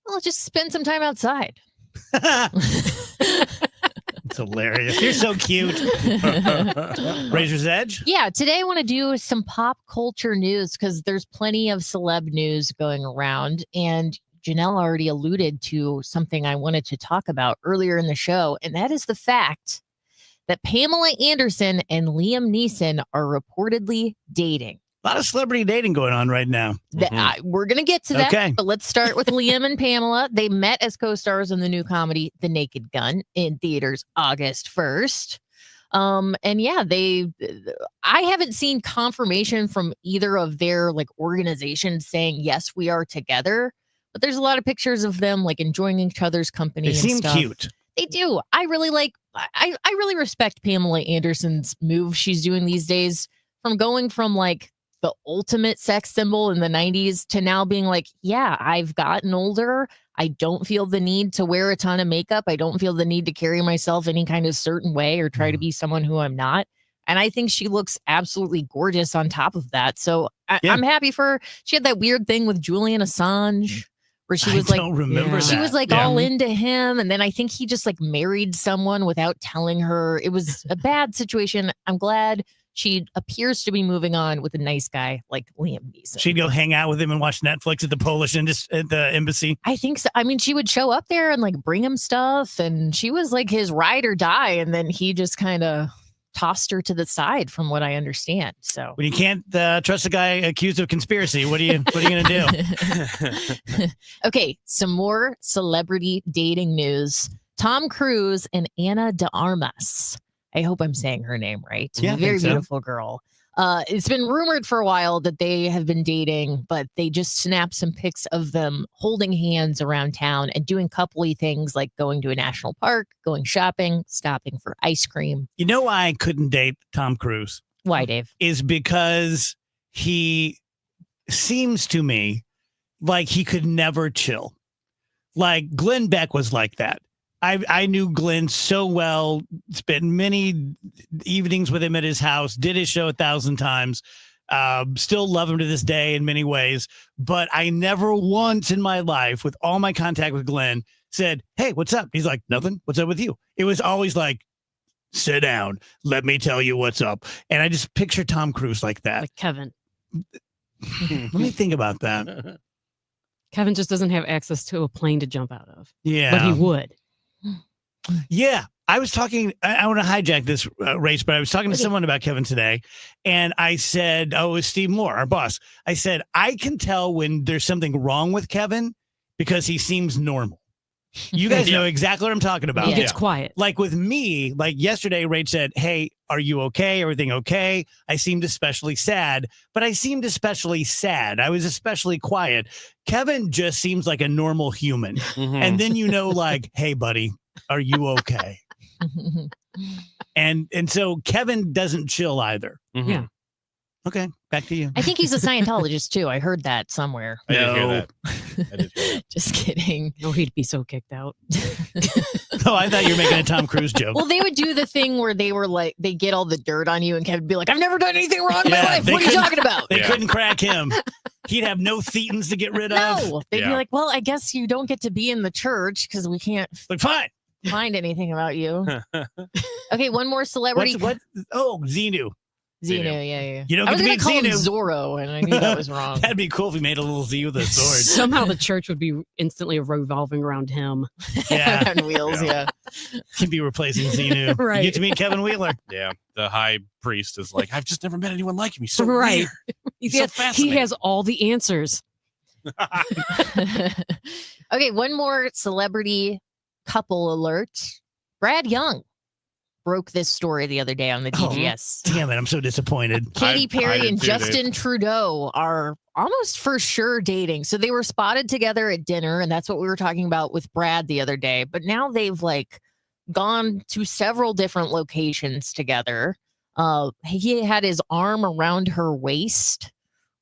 Well, just spend some time outside.
It's hilarious. You're so cute. Razor's Edge?
Yeah, today I want to do some pop culture news because there's plenty of celeb news going around. And Janelle already alluded to something I wanted to talk about earlier in the show, and that is the fact that Pamela Anderson and Liam Neeson are reportedly dating.
A lot of celebrity dating going on right now.
We're going to get to that,
Okay.
but let's start with Liam and Pamela. They met as co-stars in the new comedy The Naked Gun in theaters August 1st. And yeah, I haven't seen confirmation from either of their organizations saying, yes, we are together, but there's a lot of pictures of them enjoying each other's company.
They
and
seem
stuff.
cute.
They do. I really respect Pamela Anderson's move she's doing these days, from going from the ultimate sex symbol in the 90s to now being yeah, I've gotten older. I don't feel the need to wear a ton of makeup. I don't feel the need to carry myself any kind of certain way or try to be someone who I'm not. And I think she looks absolutely gorgeous on top of that. So I'm happy for her. She had that weird thing with Julian Assange where she was
don't remember
she
that.
was all into him. And then I think he just married someone without telling her. It was a bad situation. I'm glad she appears to be moving on with a nice guy like Liam Neeson.
She'd go hang out with him and watch Netflix at the embassy.
I think so. I mean, she would show up there and bring him stuff, and she was his ride or die. And then he just kind of tossed her to the side, from what I understand. So
When you can't trust a guy accused of conspiracy, what are you going to do?
Okay, some more celebrity dating news. Tom Cruise and Ana de Armas. I hope I'm saying her name right.
Yeah, I
Very
think so.
beautiful girl. It's been rumored for a while that they have been dating, but they just snapped some pics of them holding hands around town and doing coupley things like going to a national park, going shopping, stopping for ice cream.
You know why I couldn't date Tom Cruise?
Why, Dave?
Is because he seems to me like he could never chill. Like Glenn Beck was like that. I knew Glenn so well, spent many evenings with him at his house, did his show 1,000 times, still love him to this day in many ways. But I never once in my life, with all my contact with Glenn, said, hey, what's up? He's like, nothing. What's up with you? It was always like, sit down. Let me tell you what's up. And I just picture Tom Cruise like that.
Like Kevin.
Let me think about that.
Kevin just doesn't have access to a plane to jump out of.
Yeah.
But he would.
Yeah. I was talking, I want to hijack this race, but I was talking to someone about Kevin today, and I said, oh, it's Steve Moore, our boss. I said, I can tell when there's something wrong with Kevin because he seems normal. You guys know exactly what I'm talking about.
He gets quiet.
Like with me, like yesterday, Rach said, "Hey, are you okay? Everything okay?" I seemed especially sad, but I seemed especially sad. I was especially quiet. Kevin just seems like a normal human. And then like, "Hey, buddy, are you okay?" and so Kevin doesn't chill either.
Yeah.
Okay, back to you.
I think he's a Scientologist too. I heard that somewhere.
I did hear that.
Just kidding.
Oh, he'd be so kicked out.
Oh, I thought you were making a Tom Cruise joke.
Well, they would do the thing where they were like, they get all the dirt on you, and Kevin would be like, "I've never done anything wrong in my life.
they
What are you
couldn't-
talking about?"
They couldn't crack him. He'd have no thetans to get rid of.
No, they'd be like, "Well, I guess you don't get to be in the church because we can't
like fine
find anything about you." Okay, one more celebrity.
What? Oh, Xenu.
Xenu, yeah.
You don't
I
get
was
to
gonna
meet
call him
Xenu.
Zorro, and I knew that was wrong.
That'd be cool if we made a little Z with a sword.
Somehow the church would be instantly revolving around him.
Yeah.
On wheels, yeah.
He'd be replacing Xenu.
Right.
You get to meet Kevin Wheeler.
Yeah, the high priest is like, I've just never met anyone like him. He's so
Right.
weird.
He
He's so
has, he
fascinating.
has all the answers.
Okay, one more celebrity couple alert. Brad Young broke this story the other day on the DGS.
Damn it, I'm so disappointed.
Katy Perry and Justin Trudeau are almost for sure dating. So they were spotted together at dinner, and that's what we were talking about with Brad the other day. But now they've like gone to several different locations together. He had his arm around her waist.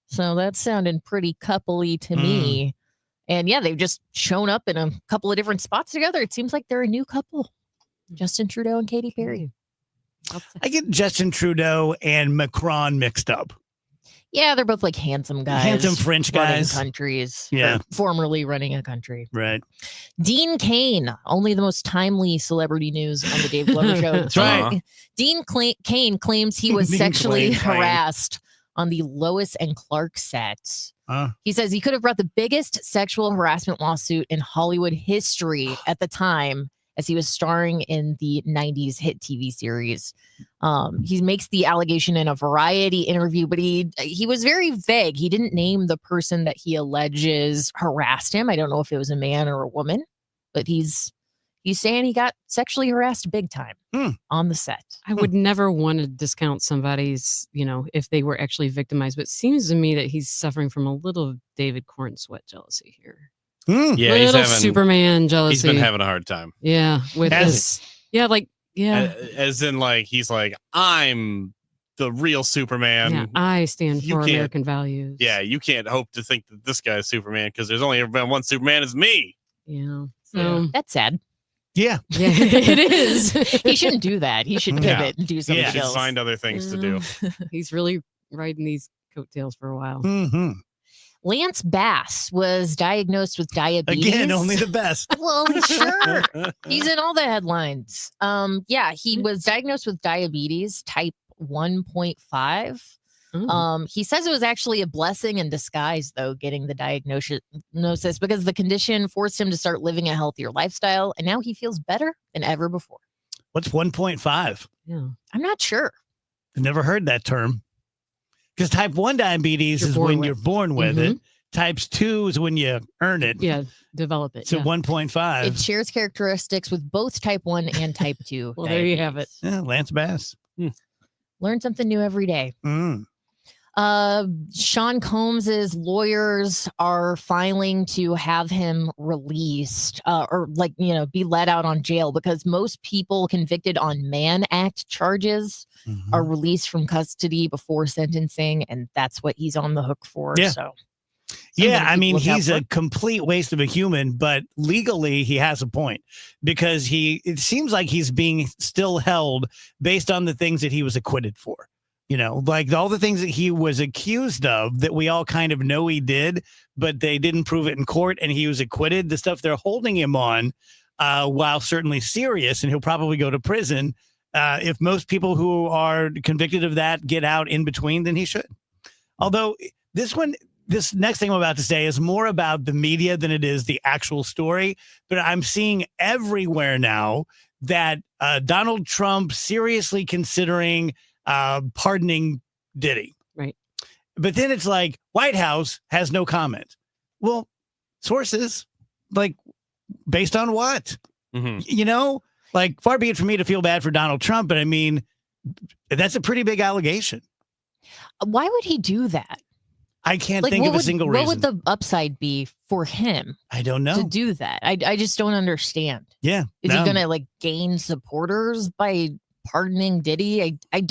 So that sounded pretty coupley to me. And yeah, they've just shown up in a couple of different spots together. It seems like they're a new couple. Justin Trudeau and Katy Perry.
I get Justin Trudeau and Macron mixed up.
Yeah, they're both like handsome guys.
Handsome French
running
guys.
countries.
Yeah.
or formerly running a country.
Right.
Dean Cain, only the most timely celebrity news on the Dave Glover Show.
That's right.
Dean Cain claims he was
Dean
sexually
Cain.
harassed on the Lois and Clark set. He says he could have brought the biggest sexual harassment lawsuit in Hollywood history at the time, as he was starring in the 90s hit TV series. He makes the allegation in a Variety interview, but he was very vague. He didn't name the person that he alleges harassed him. I don't know if it was a man or a woman, but he's saying he got sexually harassed big time on the set.
I would never want to discount somebody's, if they were actually victimized, but it seems to me that he's suffering from a little David Corn sweat jealousy here.
Yeah,
Little Superman jealousy.
He's been having a hard time.
Yeah, with
Has
this.
As in, like, he's like, I'm the real Superman.
Yeah, I stand
You
for
can't-
American values.
Yeah, you can't hope to think that this guy's Superman because there's only ever been one Superman, is me.
Yeah. So
That's sad.
Yeah.
Yeah, it is.
He shouldn't do that. He should
Yeah.
pivot and do something
He should
else.
find other things to do.
He's really riding these coattails for a while.
Mm-hmm.
Lance Bass was diagnosed with diabetes.
Again, only the best.
Well, sure. He's in all the headlines. Yeah, he was diagnosed with diabetes type 1.5. He says it was actually a blessing in disguise, though, getting the diagnosis because the condition forced him to start living a healthier lifestyle, and now he feels better than ever before.
What's 1.5?
Yeah.
I'm not sure.
I've never heard that term. Because type 1 diabetes is when you're born with it. Types 2 is when you earn it.
Yeah, develop it.
So
yeah.
1.5.
It shares characteristics with both type 1 and type 2.
Well, there you have it.
Yeah, Lance Bass.
Learn something new every day. Sean Combs's lawyers are filing to have him released or be let out on jail because most people convicted on Mann Act charges are released from custody before sentencing, and that's what he's on the hook for.
Yeah.
So
Yeah,
something to
I mean,
look out
he's
for.
a complete waste of a human, but legally he has a point because it seems like he's being still held based on the things that he was acquitted for. Like all the things that he was accused of that we all kind of know he did, but they didn't prove it in court and he was acquitted. The stuff they're holding him on, while certainly serious, and he'll probably go to prison. If most people who are convicted of that get out in between, then he should. Although this next thing I'm about to say is more about the media than it is the actual story. But I'm seeing everywhere now that Donald Trump seriously considering pardoning Diddy.
Right.
But then it's like White House has no comment. Well, sources, like, based on what?
Mhm.
You know, like far be it for me to feel bad for Donald Trump, but I mean, that's a pretty big allegation.
Why would he do that?
I can't
Like,
think
what
of a
would-
single
What
reason.
would the upside be for him
I don't know.
to do that? I just don't understand.
Yeah.
Is
no.
he gonna like gain supporters by pardoning Diddy? I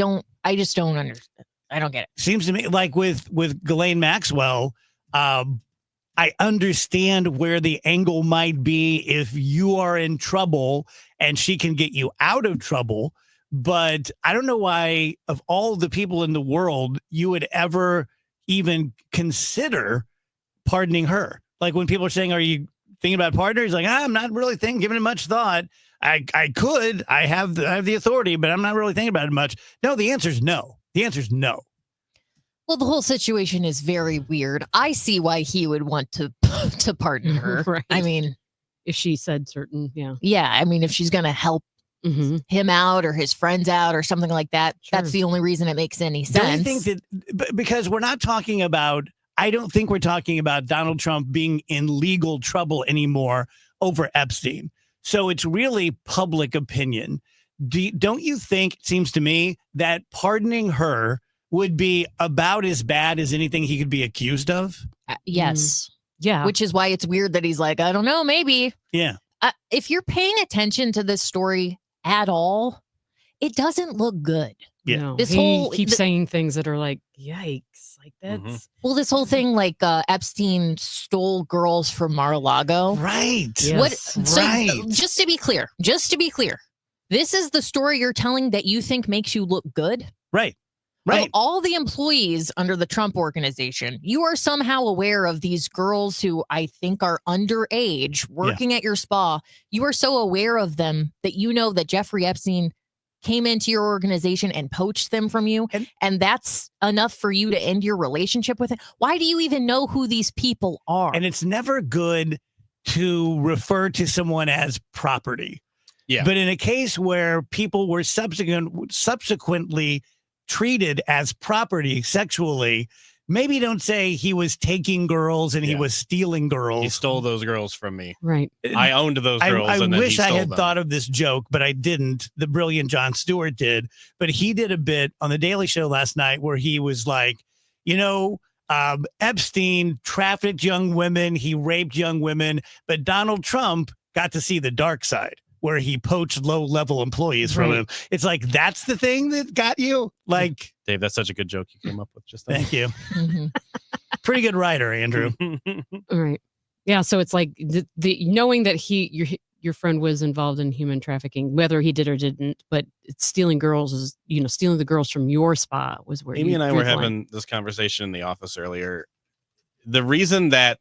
just don't understand. I don't get it.
Seems to me like with Ghislaine Maxwell, I understand where the angle might be if you are in trouble and she can get you out of trouble. But I don't know why, of all the people in the world, you would ever even consider pardoning her. Like when people are saying, "Are you thinking about partner?" He's like, "I'm not really giving it much thought. I could. I have the authority, but I'm not really thinking about it much." No, the answer is no. The answer is no.
Well, the whole situation is very weird. I see why he would want to pardon her.
Right.
I mean,
if she said certain, yeah.
yeah. I mean, if she's gonna help him out or his friends out or something like that, that's the only reason it makes any sense.
Don't you think that because we're not talking about, I don't think we're talking about Donald Trump being in legal trouble anymore over Epstein. So it's really public opinion. Don't you think, it seems to me, that pardoning her would be about as bad as anything he could be accused of?
Yes.
Yeah.
Which is why it's weird that he's like, I don't know, maybe.
Yeah.
If you're paying attention to this story at all, it doesn't look good.
Yeah.
No,
This
he
whole-
keeps
the-
saying things that are like, yikes. Like that's
Well, this whole thing, like Epstein stole girls from Mar-a-Lago.
Right.
What?
Yes.
So
Right.
just to be clear, this is the story you're telling that you think makes you look good.
Right.
Of
Right.
all the employees under the Trump organization, you are somehow aware of these girls who I think are underage working at your spa. You are so aware of them that you know that Jeffrey Epstein came into your organization and poached them from you. And that's enough for you to end your relationship with it. Why do you even know who these people are?
And it's never good to refer to someone as property.
Yeah.
But in a case where people were subsequently treated as property sexually, maybe don't say he was taking girls and he was stealing girls.
He stole those girls from me.
right.
I owned those girls.
I
and then
wish
he
I
stole
had
them.
thought of this joke, but I didn't. The brilliant Jon Stewart did. But he did a bit on The Daily Show last night where he was like, Epstein trafficked young women. He raped young women. But Donald Trump got to see the dark side where he poached low-level employees from
Right.
him. It's like, that's the thing that got you? Like,
Dave, that's such a good joke you came up with just then.
thank you.
Mhm.
Pretty good writer, Andrew.
All right. Yeah. So it's like the knowing that your friend was involved in human trafficking, whether he did or didn't, but stealing girls is, stealing the girls from your spa was where
Amy
you
and I
drew
were
the line.
having this conversation in the office earlier. The reason that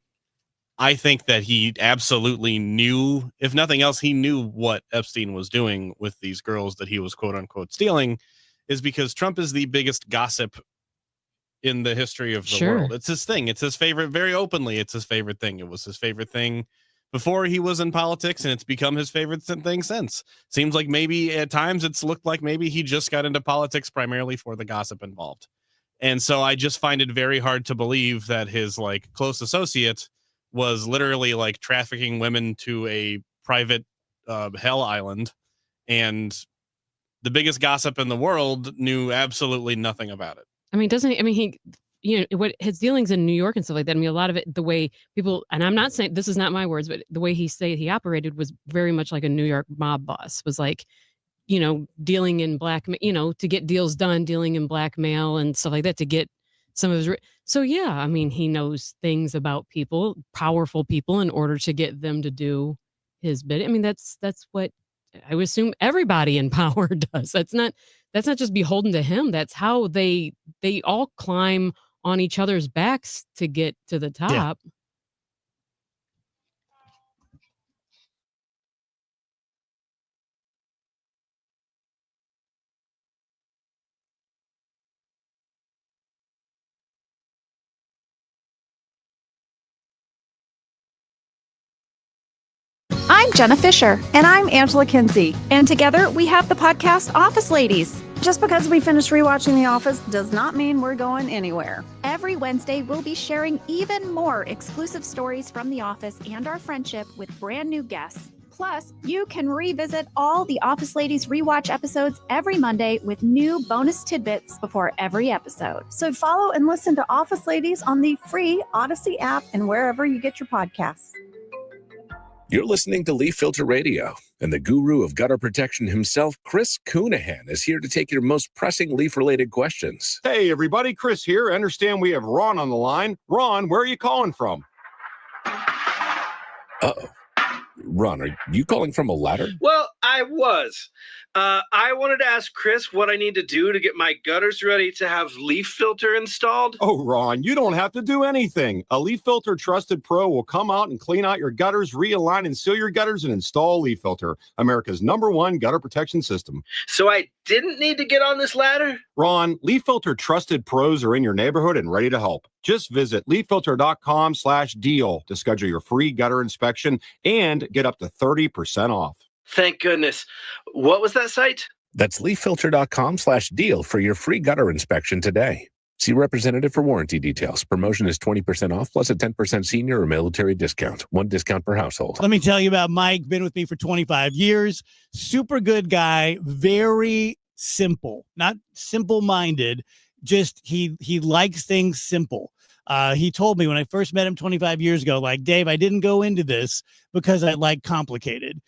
I think that he absolutely knew, if nothing else, he knew what Epstein was doing with these girls that he was quote unquote stealing, is because Trump is the biggest gossip in the history of the
Sure.
world. It's his thing. It's his favorite, very openly. It's his favorite thing. It was his favorite thing before he was in politics, and it's become his favorite thing since. Seems like maybe at times it's looked like maybe he just got into politics primarily for the gossip involved. And so I just find it very hard to believe that his close associate was literally trafficking women to a private hell island, and the biggest gossip in the world knew absolutely nothing about it.
I mean, doesn't he? I mean, what his dealings in New York and stuff like that. I mean, a lot of it, the way people, and I'm not saying this is not my words, but the way he operated was very much like a New York mob boss. Was like, dealing in blackmail, to get deals done, dealing in blackmail and stuff like that to get some of his. So yeah, I mean, he knows things about people, powerful people, in order to get them to do his bid. I mean, that's what I would assume everybody in power does. That's not just beholden to him. That's how they all climb on each other's backs to get to the top.
I'm Jenna Fisher. And I'm Angela Kinsey. And together we have the podcast Office Ladies. Just because we finished rewatching The Office does not mean we're going anywhere. Every Every Wednesday, we'll be sharing even more exclusive stories from The Office and our friendship with brand new guests. Plus, you can revisit all the Office Ladies rewatch episodes every Monday with new bonus tidbits before every episode. So follow and listen to Office Ladies on the free Odyssey app and wherever you get your podcasts.
You're listening to Leaf Filter Radio, and the guru of gutter protection himself, Chris Coonahan, is here to take your most pressing leaf-related questions.
Hey, everybody, Chris here. I understand we have Ron on the line. Ron, where are you calling from?
Uh-oh. Ron, are you calling from a ladder?
Well, I was. I wanted to ask Chris what I need to do to get my gutters ready to have leaf filter installed.
Oh, Ron, you don't have to do anything. A Leaf Filter Trusted Pro will come out and clean out your gutters, realign and seal your gutters, and install Leaf Filter, America's #1 gutter protection system.
So I didn't need to get on this ladder?
Ron, Leaf Filter Trusted Pros are in your neighborhood and ready to help. Just visit leaffilter.com/deal to schedule your free gutter inspection and get up to 30% off.
Thank goodness. What was that site?
That's leaffilter.com/deal for your free gutter inspection today. See representative for warranty details. Promotion is 20% off plus a 10% senior or military discount. One discount per household.
Let me tell you about Mike. Been with me for 25 years. Super good guy. Very simple. Not simple-minded. Just he likes things simple. He told me when I first met him 25 years ago, like, Dave, I didn't go into this because I like complicated.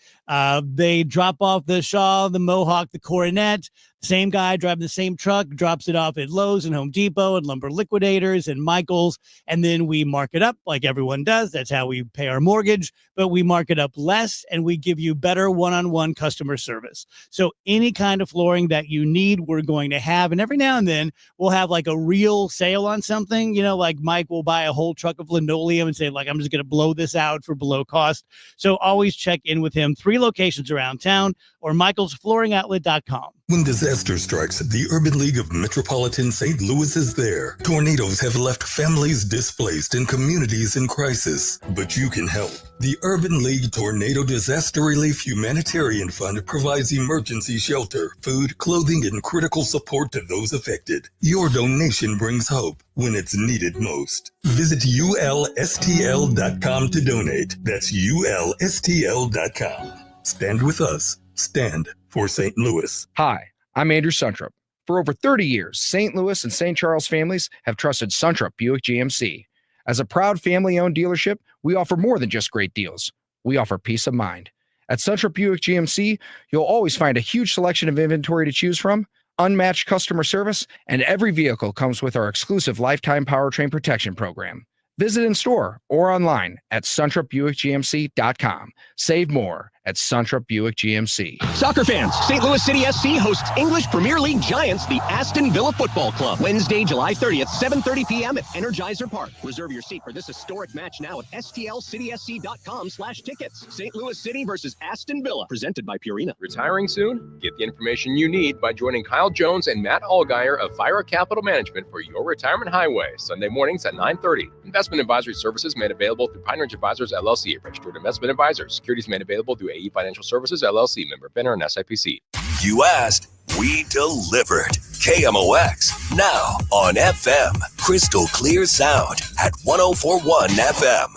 They drop off the Shaw, the Mohawk, the Coronet. Same guy driving the same truck, drops it off at Lowe's and Home Depot and Lumber Liquidators and Michael's. And then we mark it up like everyone does. That's how we pay our mortgage. But we mark it up less and we give you better one-on-one customer service. So any kind of flooring that you need, we're going to have. And every now and then we'll have like a real sale on something. You know, like Mike will buy a whole truck of linoleum and say, like, I'm just going to blow this out for below cost. So always check in with him. 3 locations around town or michaelsflooringoutlet.com.
When disaster strikes, the Urban League of Metropolitan St. Louis is there. Tornadoes have left families displaced and communities in crisis, but you can help. The Urban League Tornado Disaster Relief Humanitarian Fund provides emergency shelter, food, clothing, and critical support to those affected. Your donation brings hope when it's needed most. Visit ulstl.com to donate. That's ulstl.com. Stand with us. Stand for St. Louis.
Hi, I'm Andrew Suntrup. For over 30 years, St. Louis and St. Charles families have trusted Suntrup Buick GMC. As a proud family-owned dealership, we offer more than just great deals. We offer peace of mind. At Suntrup Buick GMC, you'll always find a huge selection of inventory to choose from, unmatched customer service, and every vehicle comes with our exclusive lifetime powertrain protection program. Visit in store or online at suntrupbuickgmc.com. Save more at Suntrup Buick GMC.
Soccer fans, St. Louis City SC hosts English Premier League giants, the Aston Villa Football Club. Wednesday, July 30th, 7:30 p.m. at Energizer Park. Reserve your seat for this historic match now at stlcitysc.com/tickets. St. Louis City versus Aston Villa, presented by Purina.
Retiring soon? Get the information you need by joining Kyle Jones and Matt Allgeier of Fire Capital Management for your retirement highway, Sunday mornings at 9:30. Investment advisory services made available through Pine Ridge Advisors, LLC, registered investment advisors. Securities made available through AE Financial Services, LLC, member FINRA and SIPC.
You asked, we delivered. KMOX, now on FM. Crystal clear sound at 104.1 FM.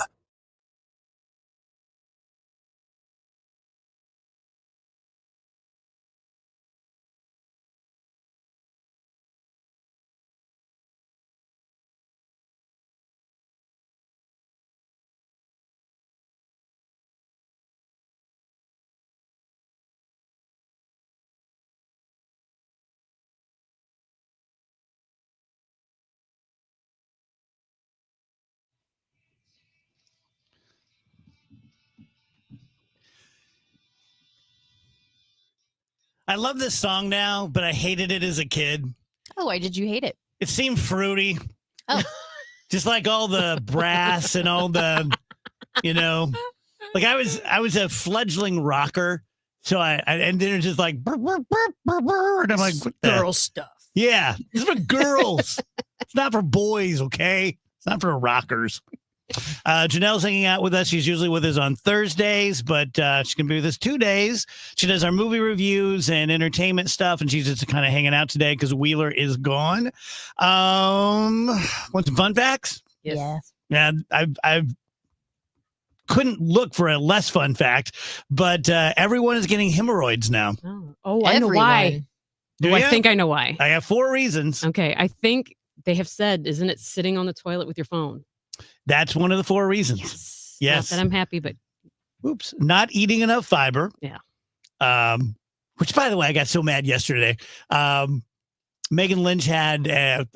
I love this song now, but I hated it as a kid.
Oh, why did you hate it?
It seemed fruity.
Oh.
Just like all the brass and all the, you know, like I was a fledgling rocker. So and then it's just like, burr, burr, burr, burr, burr, and I'm like, what the?
Girl stuff.
Yeah, it's for girls. It's not for boys, okay? It's not for rockers. Janelle's hanging out with us. She's usually with us on Thursdays, but she's going to be with us 2 days. She does our movie reviews and entertainment stuff, and she's just kind of hanging out today because Wheeler is gone. Want some fun facts?
Yes.
Yeah, I couldn't look for a less fun fact, but everyone is getting hemorrhoids now.
Oh, I know why.
Do
I
ya?
think I know why.
I have 4 reasons.
Okay, I think they have said, isn't it sitting on the toilet with your phone?
That's one of the 4 reasons. Yes.
Not that I'm happy, but
Oops. Not eating enough fiber.
Yeah.
Which, by the way, I got so mad yesterday. Megan Lynch had a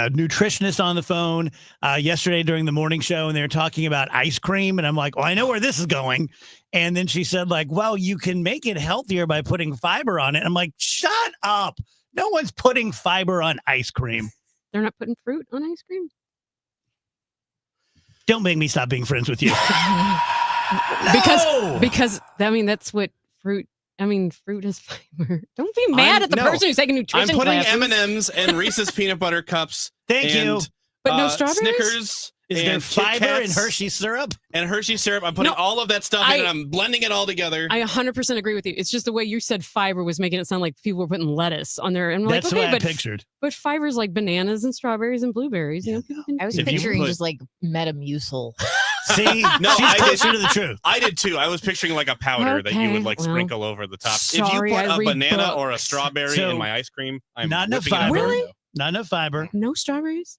nutritionist on the phone yesterday during the morning show, and they were talking about ice cream. And I'm like, well, I know where this is going. And then she said, like, well, you can make it healthier by putting fiber on it. I'm like, shut up. No one's putting fiber on ice cream.
They're not putting fruit on ice cream?
Don't make me stop being friends with you.
Because I mean, that's what fruit. I mean, fruit is fiber. Don't be mad at the person who's taking nutrition
I'm putting
classes.
M&Ms and Reese's peanut butter cups.
Thank you.
But no strawberries?
Snickers.
Is there
and
fiber
Kit
in
Kats
Hershey syrup?
And Hershey syrup. I'm putting
No,
all of that stuff in and I'm blending it all together.
I 100% agree with you. It's just the way you said fiber was making it sound like people were putting lettuce on there. And I'm
That's
like, okay,
what I
but
pictured.
But fiber is like bananas and strawberries and blueberries. You know, people can
I was
If you
picturing
put-
just like Metamucil.
See,
No,
she's
I
closer
did,
to the truth.
I did too. I was picturing like a powder that you
Okay,
would like
well,
sprinkle over the top.
sorry,
if you
I
put a
read
banana or a
books.
strawberry
So,
in my ice cream, I'm
not enough
whipping it out
fiber.
the
Really?
window.
Not enough fiber.
No strawberries?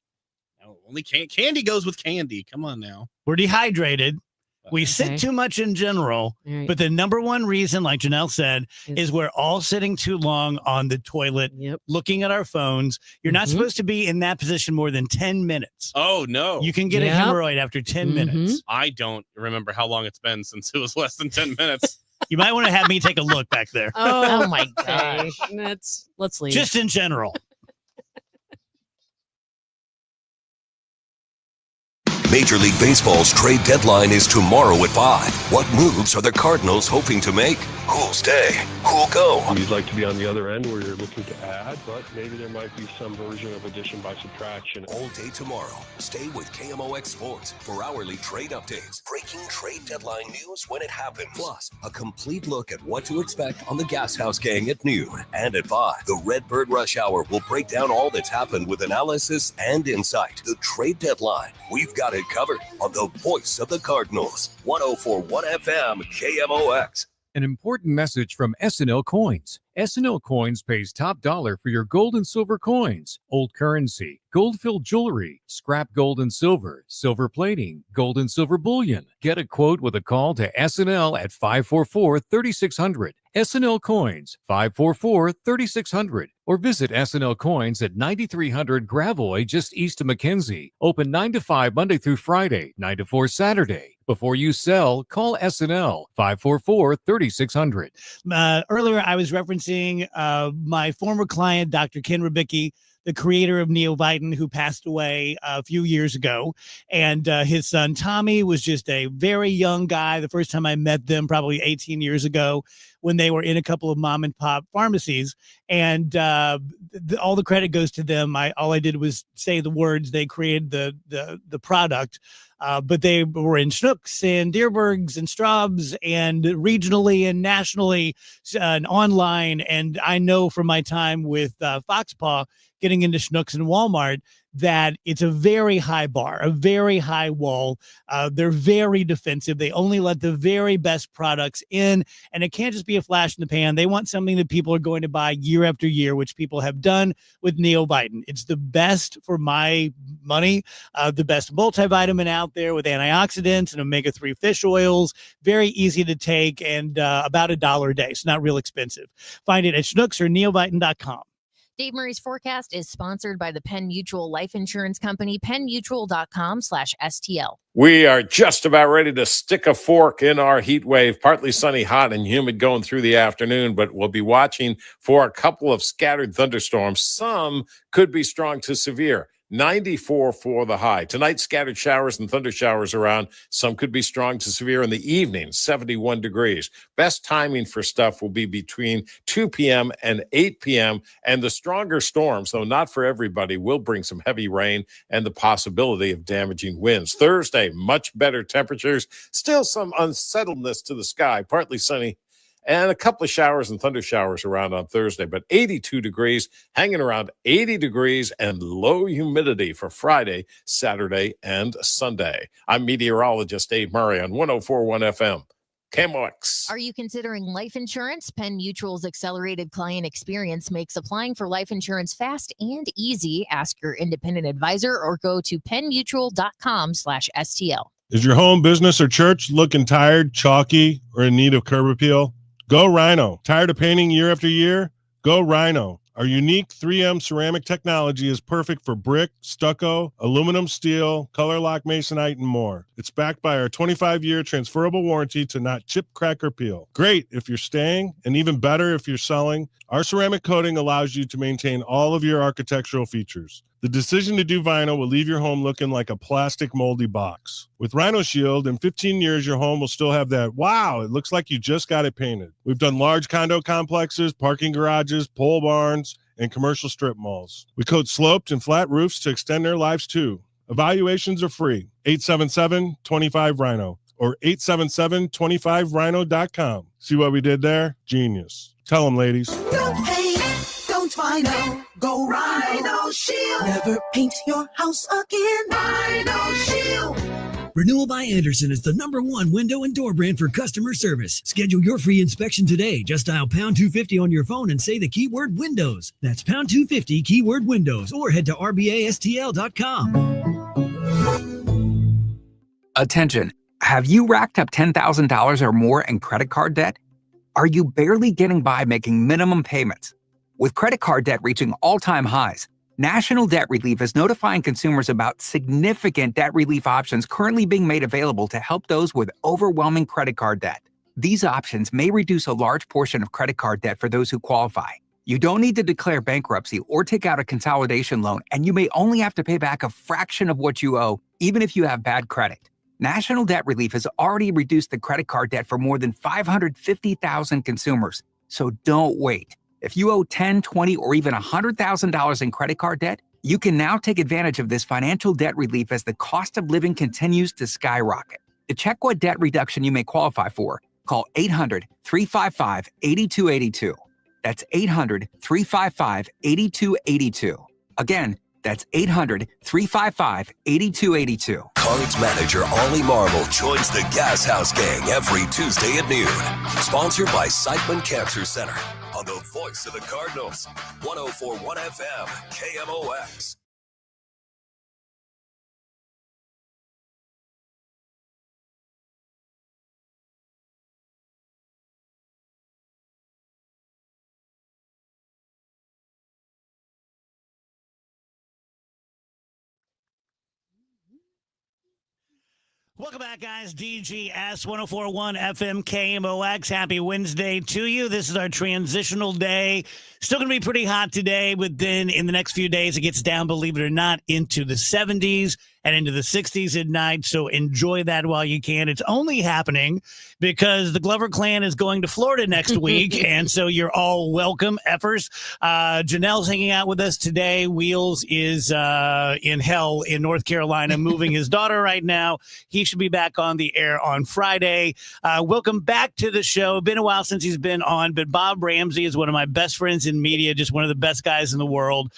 No, only candy goes with candy. Come on now.
We're dehydrated. We
Okay.
sit too much in general.
All right.
But the number one reason, like Janelle said, is we're all sitting too long on the toilet looking at our phones. You're not
Mhm.
supposed to be in that position more than 10 minutes.
Oh no.
You can get a
Yep.
hemorrhoid after 10 minutes.
I don't remember how long it's been since it was less than 10 minutes.
You might want to have me take a look back there.
Oh my
Okay.
gosh.
Let's leave.
Just in general.
Major League Baseball's trade deadline is tomorrow at 5. What moves are the Cardinals hoping to make? Who'll stay? Who'll go?
You'd like to be on the other end where you're looking to add, but maybe there might be some version of addition by subtraction.
All day tomorrow, stay with KMOX Sports for hourly trade updates, breaking trade deadline news when it happens, plus a complete look at what to expect on the Gas House Gang at noon and at 5. The Redbird Rush Hour will break down all that's happened with analysis and insight. The trade deadline, we've got it covered on the voice of the Cardinals, 104.1 FM KMOX.
An important message from SNL Coins. SNL Coins pays top dollar for your gold and silver coins, old currency, gold-filled jewelry, scrap gold and silver, silver plating, gold and silver bullion. Get a quote with a call to SNL at 544-3600. SNL Coins, 544-3600. Or visit SNL Coins at 9300 Gravois, just east of McKenzie. Open 9 to 5 Monday through Friday, 9 to 4 Saturday. Before you sell, call SNL 544-3600.
Earlier, I was referencing my former client, Dr. Ken Rubicki, the creator of Neovitin, who passed away a few years ago. And his son, Tommy, was just a very young guy. The first time I met them, probably 18 years ago, when they were in a couple of mom and pop pharmacies. And all the credit goes to them. All I did was say the words. They created the product. But they were in Schnucks and Deerbergs and Straubs and regionally and nationally and online. And I know from my time with Foxpaw getting into Schnucks and Walmart that it's a very high bar, a very high wall. They're very defensive. They only let the very best products in, and it can't just be a flash in the pan. They want something that people are going to buy year after year, which people have done with Neovitin. It's the best for my money, the best multivitamin out there with antioxidants and omega-3 fish oils. Very easy to take and about $1 a day, so not real expensive. Find it at Schnucks or neovitin.com.
Dave Murray's forecast is sponsored by the Penn Mutual Life Insurance Company, pennmutual.com/STL.
We are just about ready to stick a fork in our heat wave. Partly sunny, hot, and humid going through the afternoon, but we'll be watching for a couple of scattered thunderstorms. Some could be strong to severe. 94 for the high. Tonight, scattered showers and thunder showers around. Some could be strong to severe in the evening, 71 degrees. Best timing for stuff will be between 2 p.m. and 8 p.m. And the stronger storms, though not for everybody, will bring some heavy rain and the possibility of damaging winds. Thursday, much better temperatures. Still some unsettledness to the sky, partly sunny, and a couple of showers and thunder showers around on Thursday, but 82 degrees, hanging around 80 degrees, and low humidity for Friday, Saturday, and Sunday. I'm meteorologist Dave Murray on 104.1 FM. KMOX.
Are you considering life insurance? Penn Mutual's accelerated client experience makes applying for life insurance fast and easy. Ask your independent advisor or go to pennmutual.com/STL.
Is your home, business, or church looking tired, chalky, or in need of curb appeal? Go Rhino. Tired of painting year after year? Go Rhino. Our unique 3M ceramic technology is perfect for brick, stucco, aluminum, steel, color lock masonite, and more. It's backed by our 25-year transferable warranty to not chip, crack, or peel. Great if you're staying, and even better if you're selling. Our ceramic coating allows you to maintain all of your architectural features. The decision to do vinyl will leave your home looking like a plastic moldy box. With Rhino Shield, in 15 years, your home will still have that, wow, it looks like you just got it painted. We've done large condo complexes, parking garages, pole barns, and commercial strip malls. We coat sloped and flat roofs to extend their lives too. Evaluations are free. 877-25-RHINO or 877-25rhino.com. See what we did there? Genius. Tell them, ladies.
Don't paint, don't Rhino, go Rhino Shield. Never paint your house again. Rhino Shield.
Renewal by Andersen is the #1 window and door brand for customer service. Schedule your free inspection today. Just dial pound 250 on your phone and say the keyword windows. That's pound 250 keyword windows, or head to rbastl.com.
Attention. Have you racked up $10,000 or more in credit card debt? Are you barely getting by making minimum payments? With credit card debt reaching all-time highs, National Debt Relief is notifying consumers about significant debt relief options currently being made available to help those with overwhelming credit card debt. These options may reduce a large portion of credit card debt for those who qualify. You don't need to declare bankruptcy or take out a consolidation loan, and you may only have to pay back a fraction of what you owe, even if you have bad credit. National Debt Relief has already reduced the credit card debt for more than 550,000 consumers. So don't wait. If you owe $10,000, $20,000, or even $100,000 in credit card debt, you can now take advantage of this financial debt relief as the cost of living continues to skyrocket. To check what debt reduction you may qualify for, call 800-355-8282. That's 800-355-8282. Again, that's 800-355-8282.
Cards manager Ollie Marmol joins the Gas House Gang every Tuesday at noon. Sponsored by Siteman Cancer Center on the voice of the Cardinals. 104.1 FM, KMOX.
Welcome back, guys. DGS 104.1 FM KMOX. Happy Wednesday to you. This is our transitional day. Still going to be pretty hot today, but then in the next few days, it gets down, believe it or not, into the 70s and into the 60s at night. So enjoy that while you can. It's only happening because the Glover clan is going to Florida next week. And so you're all welcome, effers. Janelle's hanging out with us today. Wheels is in hell in North Carolina, moving his daughter right now. He should be back on the air on Friday. Welcome back to the show. Been a while since he's been on, but Bob Ramsey is one of my best friends in media, just one of the best guys in the world.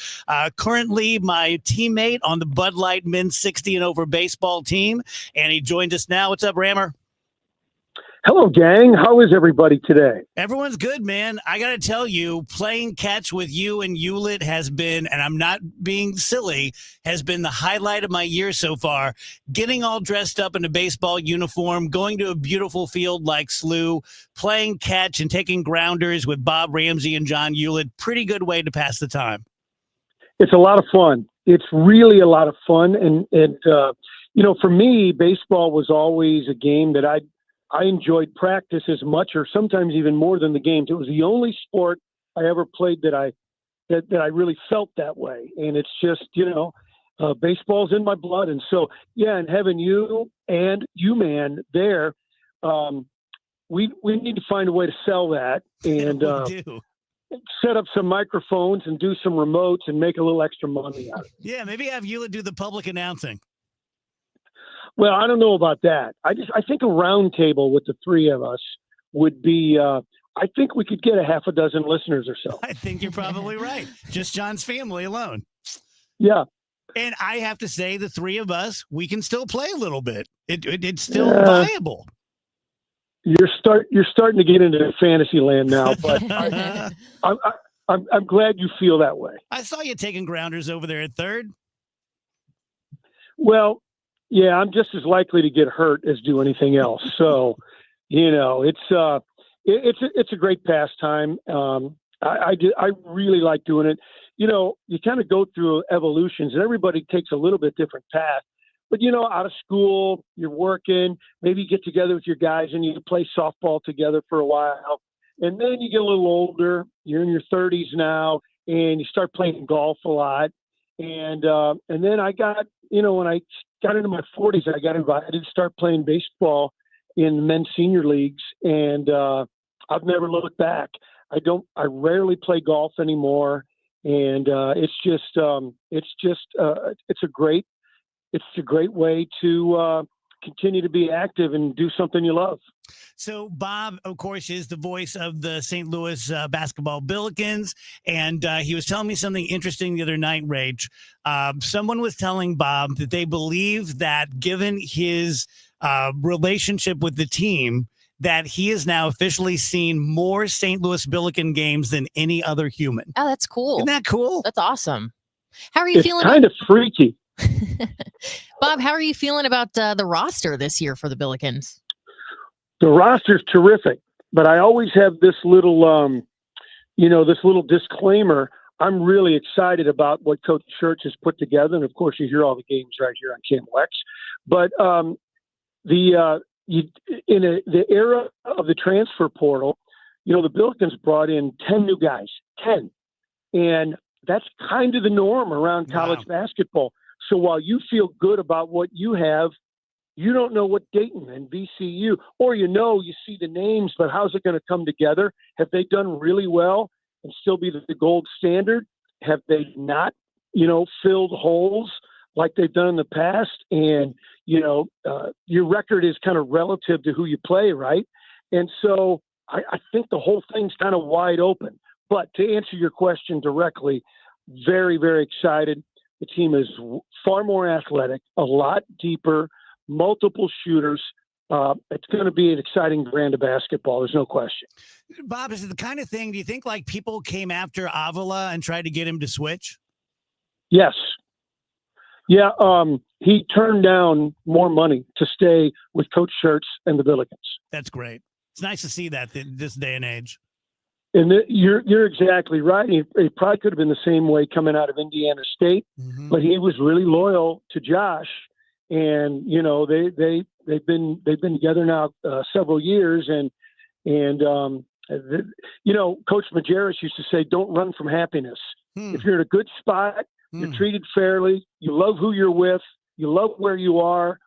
Currently my teammate on the Bud Light men's 60 and over baseball team, and he joined us now. What's up, Rammer?
Hello, gang. How is everybody today?
Everyone's good, man. I got to tell you, playing catch with you and Hewlett has been, and I'm not being silly, has been the highlight of my year so far. Getting all dressed up in a baseball uniform, going to a beautiful field like SLU, playing catch and taking grounders with Bob Ramsey and John Hewlett. Pretty good way to pass the time.
It's a lot of fun. It's really a lot of fun. And you know, for me, baseball was always a game that I enjoyed practice as much or sometimes even more than the games. It was the only sport I ever played that I really felt that way. And it's just, you know, Baseball's in my blood. And so, yeah, and having you and you, man, there, we need to find a way to sell that and set up some microphones and do some remotes and make a little extra money out of it.
Yeah, maybe have you do the public announcing.
Well, I don't know about that. I think a round table with the three of us would be, I think we could get a half a dozen listeners or so.
I think you're probably right. Just John's family alone.
Yeah. And
I have to say, the three of us, we can still play a little bit. It's still viable.
You're starting to get into fantasy land now, but I'm glad you feel that way.
I saw you taking grounders over there at third.
Well, yeah, I'm just as likely to get hurt as do anything else. So, it's a great pastime. I really like doing it. You kind of go through evolutions, and everybody takes a little bit different path. But, out of school, you're working, maybe you get together with your guys and you play softball together for a while. And then you get a little older, you're in your 30s now, and you start playing golf a lot. And then I got, when I got into my 40s, I got invited to start playing baseball in the men's senior leagues. And I've never looked back. I rarely play golf anymore. And it's a great way to continue to be active and do something you love.
So Bob, of course, is the voice of the St. Louis basketball Billikens. And he was telling me something interesting the other night, Rach. Someone was telling Bob that they believe that given his relationship with the team, that he has now officially seen more St. Louis Billiken games than any other human.
Oh, that's cool.
Isn't that cool?
That's awesome. How are you feeling?
It's kind of freaky.
Bob, how are you feeling about the roster this year for the Billikens?
The roster's terrific, but I always have this little, this little disclaimer. I'm really excited about what Coach Church has put together, and of course, you hear all the games right here on KMOX. But the era of the transfer portal, the Billikens brought in 10 new guys, 10, and that's kind of the norm around college basketball. So while you feel good about what you have, you don't know what Dayton and VCU, or you see the names, but how's it going to come together? Have they done really well and still be the gold standard? Have they not, filled holes like they've done in the past? And, your record is kind of relative to who you play, right? And so I think the whole thing's kind of wide open. But to answer your question directly, very, very excited. The team is far more athletic, a lot deeper, multiple shooters. It's going to be an exciting brand of basketball. There's no question.
Bob, is it the kind of thing, do you think like people came after Avila and tried to get him to switch?
Yes. Yeah. He turned down more money to stay with Coach Schertz and the Billikens.
That's great. It's nice to see that this day and age.
And you're exactly right. He probably could have been the same way coming out of Indiana State, but he was really loyal to Josh. And they've been together now several years. And Coach Majerus used to say, "Don't run from happiness. If you're in a good spot, you're treated fairly. You love who you're with. You love where you are.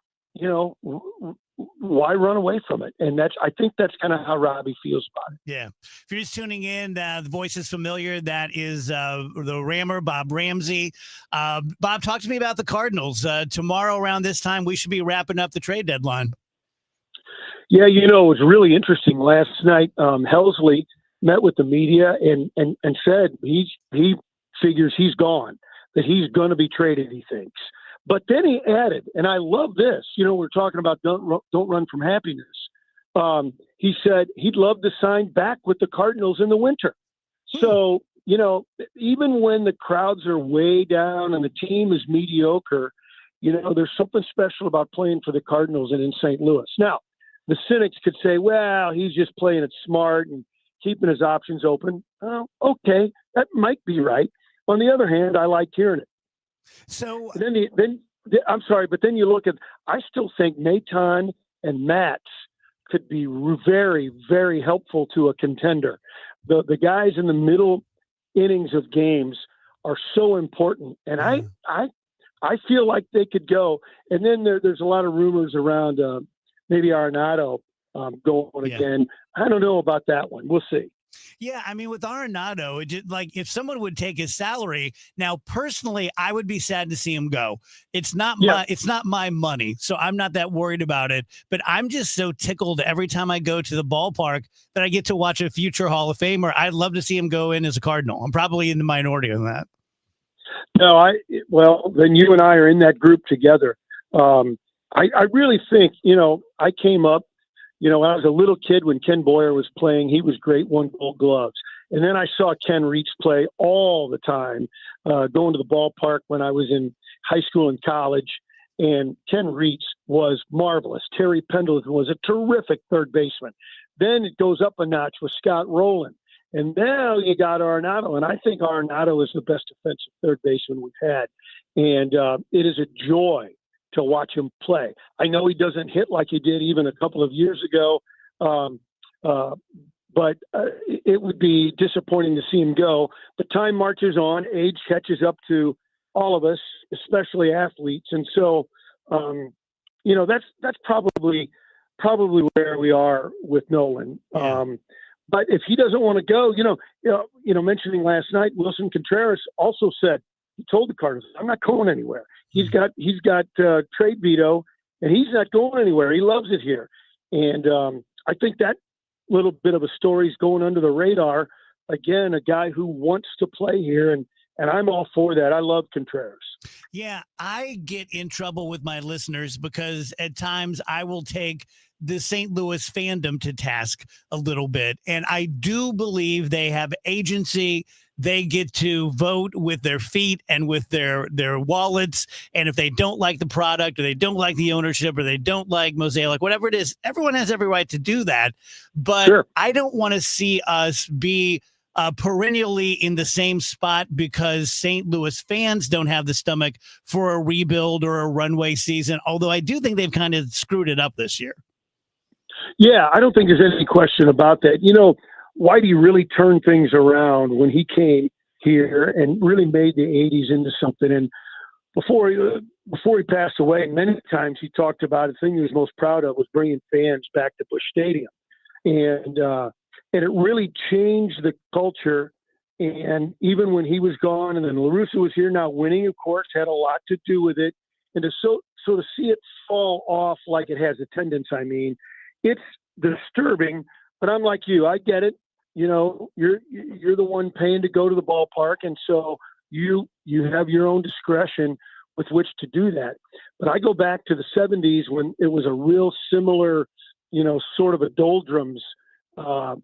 Why run away from it?" And I think that's kind of how Robbie feels about it.
Yeah. If you're just tuning in, the voice is familiar. That is the Rammer, Bob Ramsey. Bob, talk to me about the Cardinals. Tomorrow around this time, we should be wrapping up the trade deadline.
Yeah, it was really interesting. Last night, Helsley met with the media and said he figures he's gone, that he's going to be traded, he thinks. But then he added, and I love this, we're talking about don't run from happiness. He said he'd love to sign back with the Cardinals in the winter. So, even when the crowds are way down and the team is mediocre, there's something special about playing for the Cardinals and in St. Louis. Now, the cynics could say, well, he's just playing it smart and keeping his options open. Okay, that might be right. On the other hand, I like hearing it.
So
I'm sorry, but then you look at, I still think Natan and Matz could be very, very helpful to a contender. The guys in the middle innings of games are so important. And I I feel like they could go. And then there's a lot of rumors around maybe Arenado going again. I don't know about that one. We'll see.
Yeah, I mean, with Arenado, it just, like if someone would take his salary now, personally, I would be sad to see him go. It's not my money, so I'm not that worried about it. But I'm just so tickled every time I go to the ballpark that I get to watch a future Hall of Famer. I'd love to see him go in as a Cardinal. I'm probably in the minority on that.
No, well, then you and I are in that group together. I really think, I came up, when I was a little kid when Ken Boyer was playing, he was great, won Gold Gloves. And then I saw Ken Reitz play all the time, going to the ballpark when I was in high school and college. And Ken Reitz was marvelous. Terry Pendleton was a terrific third baseman. Then it goes up a notch with Scott Rowland. And now you got Arenado, and I think Arenado is the best defensive third baseman we've had. And it is a joy to watch him play. I know he doesn't hit like he did even a couple of years ago, but it would be disappointing to see him go. But time marches on. Age catches up to all of us, especially athletes. And so, that's probably where we are with Nolan.
Yeah.
But if he doesn't want to go, mentioning last night, Wilson Contreras also said, he told the Cardinals, I'm not going anywhere. He's got trade veto, and he's not going anywhere. He loves it here. And I think that little bit of a story is going under the radar. Again, a guy who wants to play here, and I'm all for that. I love Contreras.
Yeah, I get in trouble with my listeners because at times I will take the St. Louis fandom to task a little bit. And I do believe they have agency. They get to vote with their feet and with their wallets. And if they don't like the product, or they don't like the ownership, or they don't like Mosaic, whatever it is, everyone has every right to do that. But
sure.
I don't want to see us be perennially in the same spot because St. Louis fans don't have the stomach for a rebuild or a runway season. Although I do think they've kind of screwed it up this year.
Yeah, I don't think there's any question about that. Whitey really turned things around when he came here and really made the 80s into something. And before he passed away, many times he talked about the thing he was most proud of was bringing fans back to Busch Stadium. And it really changed the culture. And even when he was gone, and then La Russa was here now winning, of course, had a lot to do with it. And to see it fall off like it has attendance, it's disturbing. But I'm like you, I get it. You're the one paying to go to the ballpark, and so you have your own discretion with which to do that. But I go back to the 70s when it was a real similar, sort of a doldrums time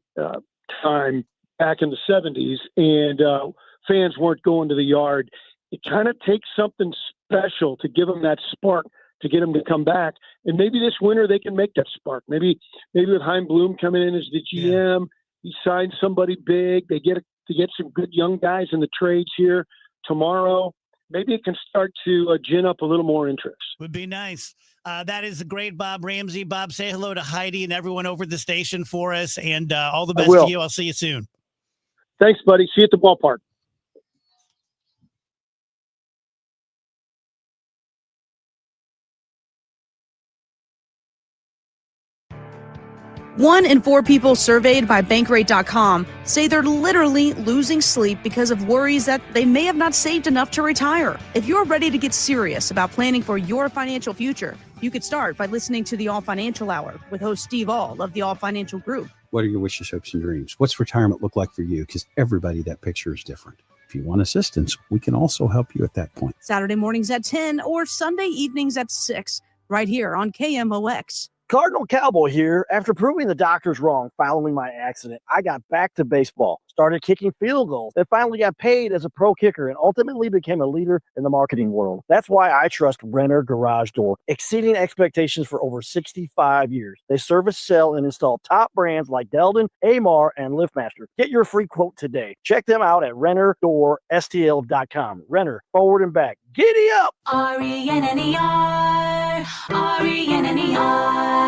back in the 70s, and fans weren't going to the yard. It kind of takes something special to give them that spark, to get them to come back. And maybe this winter they can make that spark. Maybe with Chaim Bloom coming in as the GM, he signs somebody big. They get some good young guys in the trades here tomorrow. Maybe it can start to gin up a little more interest.
Would be nice. That is the great Bob Ramsey. Bob, say hello to Heidi and everyone over at the station for us, and all the best to you. I'll see you soon.
Thanks, buddy. See you at the ballpark.
One in 4 people surveyed by Bankrate.com say they're literally losing sleep because of worries that they may have not saved enough to retire. If you're ready to get serious about planning for your financial future, you could start by listening to the All Financial Hour with host Steve All of the All Financial Group.
What are your wishes, hopes, and dreams? What's retirement look like for you? Because everybody, that picture is different. If you want assistance, we can also help you at that point.
Saturday mornings at 10 or Sunday evenings at 6, right here on KMOX.
Cardinal Cowboy here. After proving the doctors wrong following my accident, I got back to baseball, started kicking field goals, and finally got paid as a pro kicker and ultimately became a leader in the marketing world. That's why I trust Renner Garage Door, exceeding expectations for over 65 years. They service, sell, and install top brands like Delden, Amar, and LiftMaster. Get your free quote today. Check them out at RennerDoorSTL.com. Renner, forward and back. Giddy up!
RENNER, RENNER.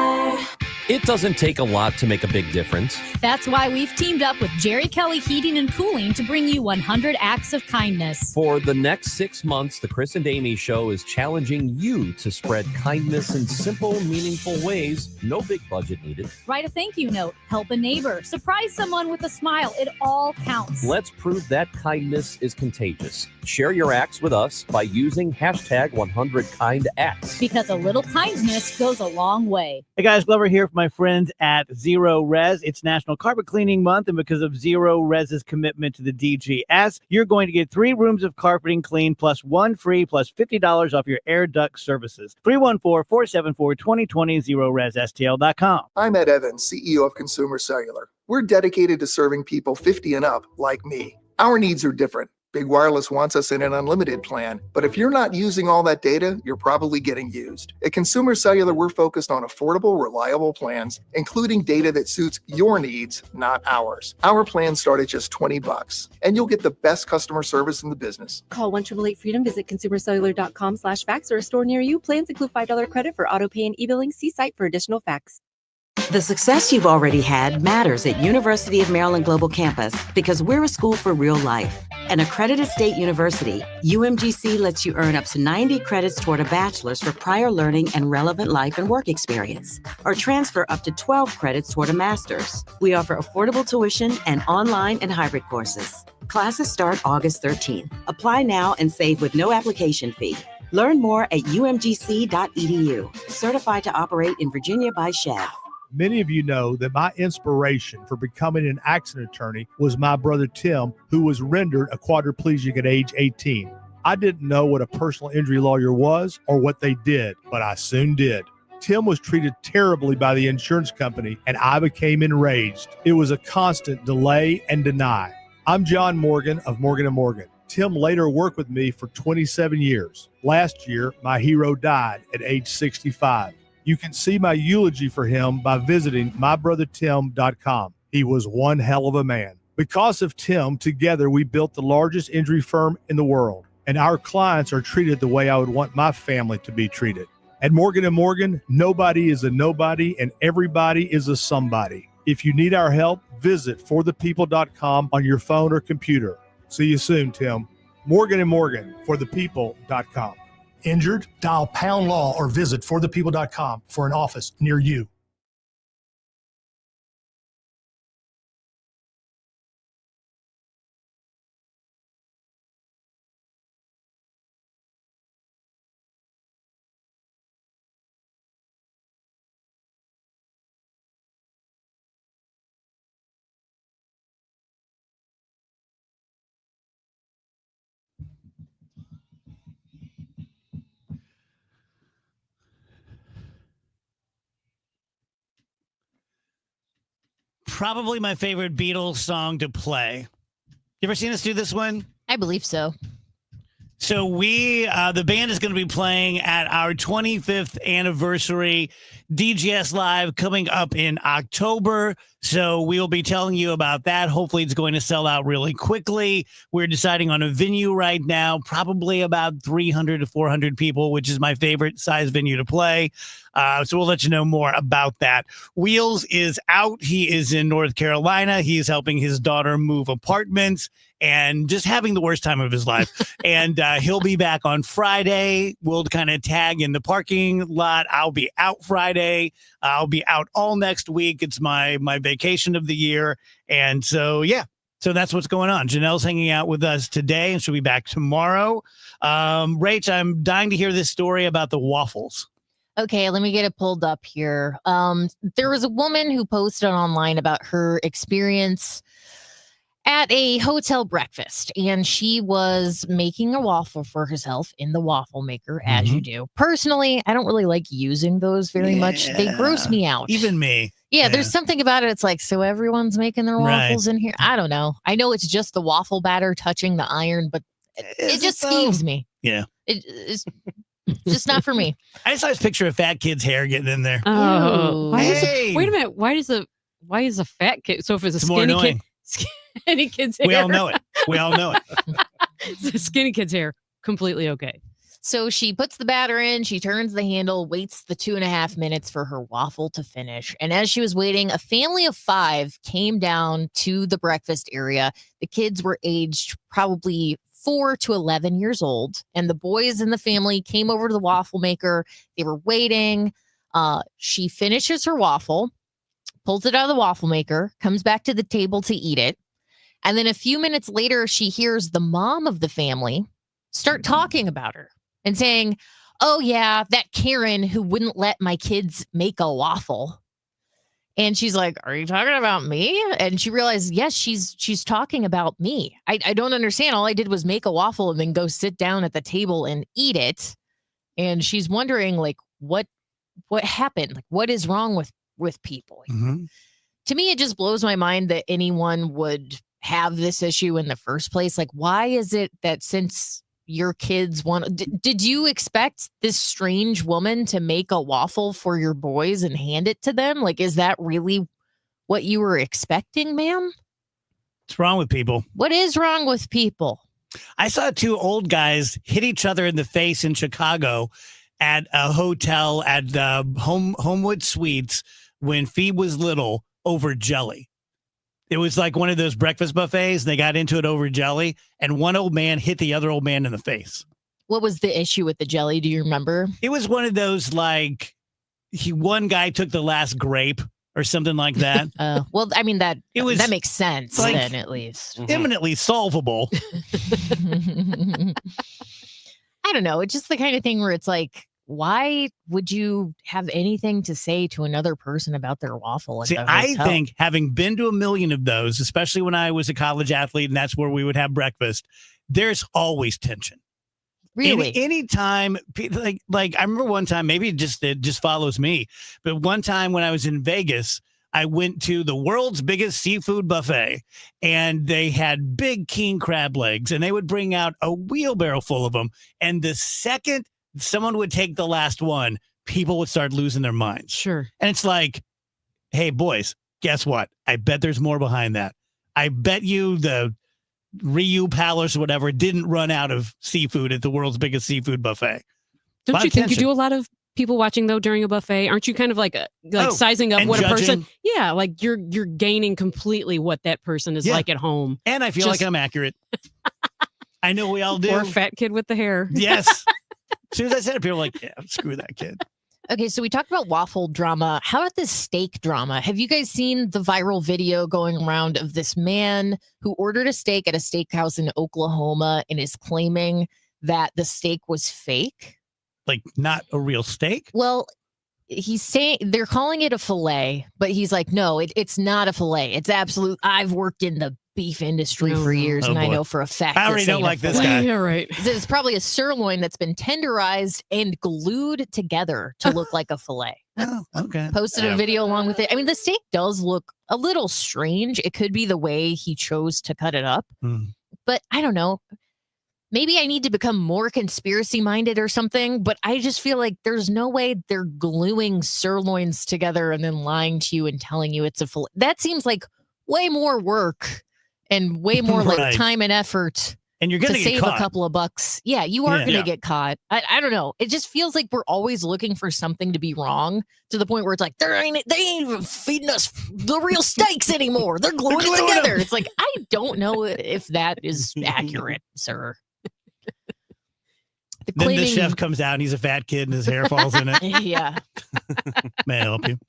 It doesn't take a lot to make a big difference.
That's why we've teamed up with Jerry Kelly Heating and Cooling to bring you 100 acts of kindness.
For the next 6 months, the Chris and Amy Show is challenging you to spread kindness in simple, meaningful ways. No big budget needed.
Write a thank you note, help a neighbor, surprise someone with a smile. It all counts.
Let's prove that kindness is contagious. Share your acts with us by using hashtag 100KindActs.
Because a little kindness goes a long way.
Hey guys, Glover here for my friends at Zero Res. It's National Carpet Cleaning Month, and because of Zero Res's commitment to the DGS, you're going to get 3 rooms of carpeting clean plus 1 free plus $50 off your air duct services. 314-474-2020, ZeroResSTL.com.
I'm Ed Evans, CEO of Consumer Cellular. We're dedicated to serving people 50 and up like me. Our needs are different. Big Wireless wants us in an unlimited plan, but if you're not using all that data, you're probably getting used. At Consumer Cellular, we're focused on affordable, reliable plans, including data that suits your needs, not ours. Our plans start at just $20, and you'll get the best customer service in the business.
Call 1-888-FREEDOM, visit consumercellular.com/facts or a store near you. Plans include $5 credit for auto pay and e-billing. See site for additional facts.
The success you've already had matters at University of Maryland Global Campus because we're a school for real life. An accredited state university, UMGC lets you earn up to 90 credits toward a bachelor's for prior learning and relevant life and work experience, or transfer up to 12 credits toward a master's. We offer affordable tuition and online and hybrid courses. Classes start August 13th. Apply now and save with no application fee. Learn more at umgc.edu. Certified to operate in Virginia by SCHEV.
Many of you know that my inspiration for becoming an accident attorney was my brother Tim, who was rendered a quadriplegic at age 18. I didn't know what a personal injury lawyer was or what they did, but I soon did. Tim was treated terribly by the insurance company, and I became enraged. It was a constant delay and deny. I'm John Morgan of Morgan & Morgan. Tim later worked with me for 27 years. Last year, my hero died at age 65. You can see my eulogy for him by visiting mybrothertim.com. He was one hell of a man. Because of Tim, together we built the largest injury firm in the world, and our clients are treated the way I would want my family to be treated. At Morgan & Morgan, nobody is a nobody and everybody is a somebody. If you need our help, visit forthepeople.com on your phone or computer. See you soon, Tim. Morgan & Morgan, forthepeople.com.
Injured? Dial pound law or visit forthepeople.com for an office near you.
Probably my favorite Beatles song to play. You ever seen us do this one?
I believe so.
So the band is going to be playing at our 25th anniversary DGS Live coming up in October. So we'll be telling you about that. Hopefully it's going to sell out really quickly. We're deciding on a venue right now, probably about 300 to 400 people, which is my favorite size venue to play. So we'll let you know more about that. Wheels is out. He is in North Carolina. He's helping his daughter move apartments and just having the worst time of his life. And he'll be back on Friday. We'll kind of tag in the parking lot. I'll be out Friday. I'll be out all next week. It's my vacation of the year. And so, yeah. So that's what's going on. Janelle's hanging out with us today, and she'll be back tomorrow. Rach, I'm dying to hear this story about the waffles.
Okay, let me get it pulled up here. There was a woman who posted online about her experience at a hotel breakfast, and she was making a waffle for herself in the waffle maker, as you do. Personally, I don't really like using those very much. They gross me out.
Even me.
Yeah, there's something about it. It's like, so everyone's making their waffles in here? I don't know. I know it's just the waffle batter touching the iron, but it just skeeves me.
Yeah.
It's just not for me.
I just saw this picture of fat kid's hair getting in there.
Oh, wait a minute. Why is a fat kid? So if it's a skinny kid, skinny kid's hair.
We all know it. We all know it.
It's a skinny kid's hair, completely okay.
So she puts the batter in, she turns the handle, waits the 2.5 minutes for her waffle to finish. And as she was waiting, a family of 5 came down to the breakfast area. The kids were aged probably 4 to 11 years old. And the boys in the family came over to the waffle maker. They were waiting. She finishes her waffle, pulls it out of the waffle maker, comes back to the table to eat it. And then a few minutes later, she hears the mom of the family start talking about her and saying, oh, yeah, that Karen who wouldn't let my kids make a waffle. And she's like, are you talking about me? And she realized, yes, she's talking about me. I don't understand. All I did was make a waffle and then go sit down at the table and eat it. And she's wondering, like, what happened? Like, what is wrong with people?
Mm-hmm.
To me, it just blows my mind that anyone would have this issue in the first place. Like, why is it that since your kids did you expect this strange woman to make a waffle for your boys and hand it to them? Like, is that really what you were expecting, ma'am?
What's wrong with people?
What is wrong with people?
I saw 2 old guys hit each other in the face in Chicago at a hotel at Homewood Suites when Phoebe was little over jelly. It was like one of those breakfast buffets. And they got into it over jelly, and one old man hit the other old man in the face.
What was the issue with the jelly? Do you remember?
It was one of those, like, one guy took the last grape or something like that.
Well, I mean, that makes sense, like, then, at least.
Imminently solvable.
I don't know. It's just the kind of thing where it's like, why would you have anything to say to another person about their waffle?
See, I think, having been to a million of those, especially when I was a college athlete and that's where we would have breakfast, there's always tension.
Really?
Anytime, like I remember one time, maybe it just follows me, but one time when I was in Vegas, I went to the world's biggest seafood buffet, and they had big king crab legs, and they would bring out a wheelbarrow full of them. And the second someone would take the last one, people would start losing their minds.
Sure.
And it's like, hey, boys, guess what? I bet there's more behind that. I bet you the Ryu Palace or whatever didn't run out of seafood at the world's biggest seafood buffet.
Don't you think you do a lot of people watching, though, during a buffet? Aren't you kind of like sizing up what
judging?
A person? Yeah, like you're gaining completely what that person is like at home.
And I feel like I'm accurate. I know we all do.
Poor fat kid with the hair.
Yes. As soon as I said it, people were like, yeah, screw that kid.
Okay, so we talked about waffle drama. How about this steak drama? Have you guys seen the viral video going around of this man who ordered a steak at a steakhouse in Oklahoma and is claiming that the steak was fake?
Like, not a real steak?
Well, he's saying they're calling it a fillet, but he's like, no, it's not a fillet. It's absolute. I've worked in the beef industry for years, and I know for a fact.
I already don't like this guy.
Yeah, right.
It's probably a sirloin that's been tenderized and glued together to look like a fillet.
Oh, okay.
Posted a video along with it. I mean, the steak does look a little strange. It could be the way he chose to cut it up, but I don't know. Maybe I need to become more conspiracy minded or something, but I just feel like there's no way they're gluing sirloins together and then lying to you and telling you it's a fillet. That seems like way more work and way more like time and effort.
And you're going to
save
caught.
a couple of bucks. Yeah, you are going to get caught. I don't know. It just feels like we're always looking for something to be wrong to the point where it's like, they ain't even feeding us the real steaks anymore. They're gluing it together. It's like, I don't know if that is accurate, sir.
Then the chef comes out and he's a fat kid and his hair falls in it.
Yeah.
May I help you?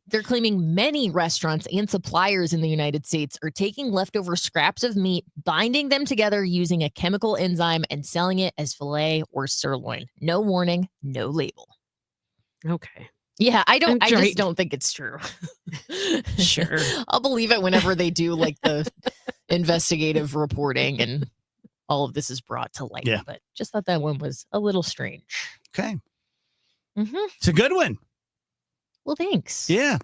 They're claiming many restaurants and suppliers in the United States are taking leftover scraps of meat, binding them together using a chemical enzyme, and selling it as filet or sirloin. No warning, no label.
Okay.
Yeah, I just don't think it's true.
Sure.
I'll believe it whenever they do like the investigative reporting and all of this is brought to light.
Yeah.
But just thought that one was a little strange.
Okay.
Mm-hmm.
It's a good one.
Well, thanks.
Yeah.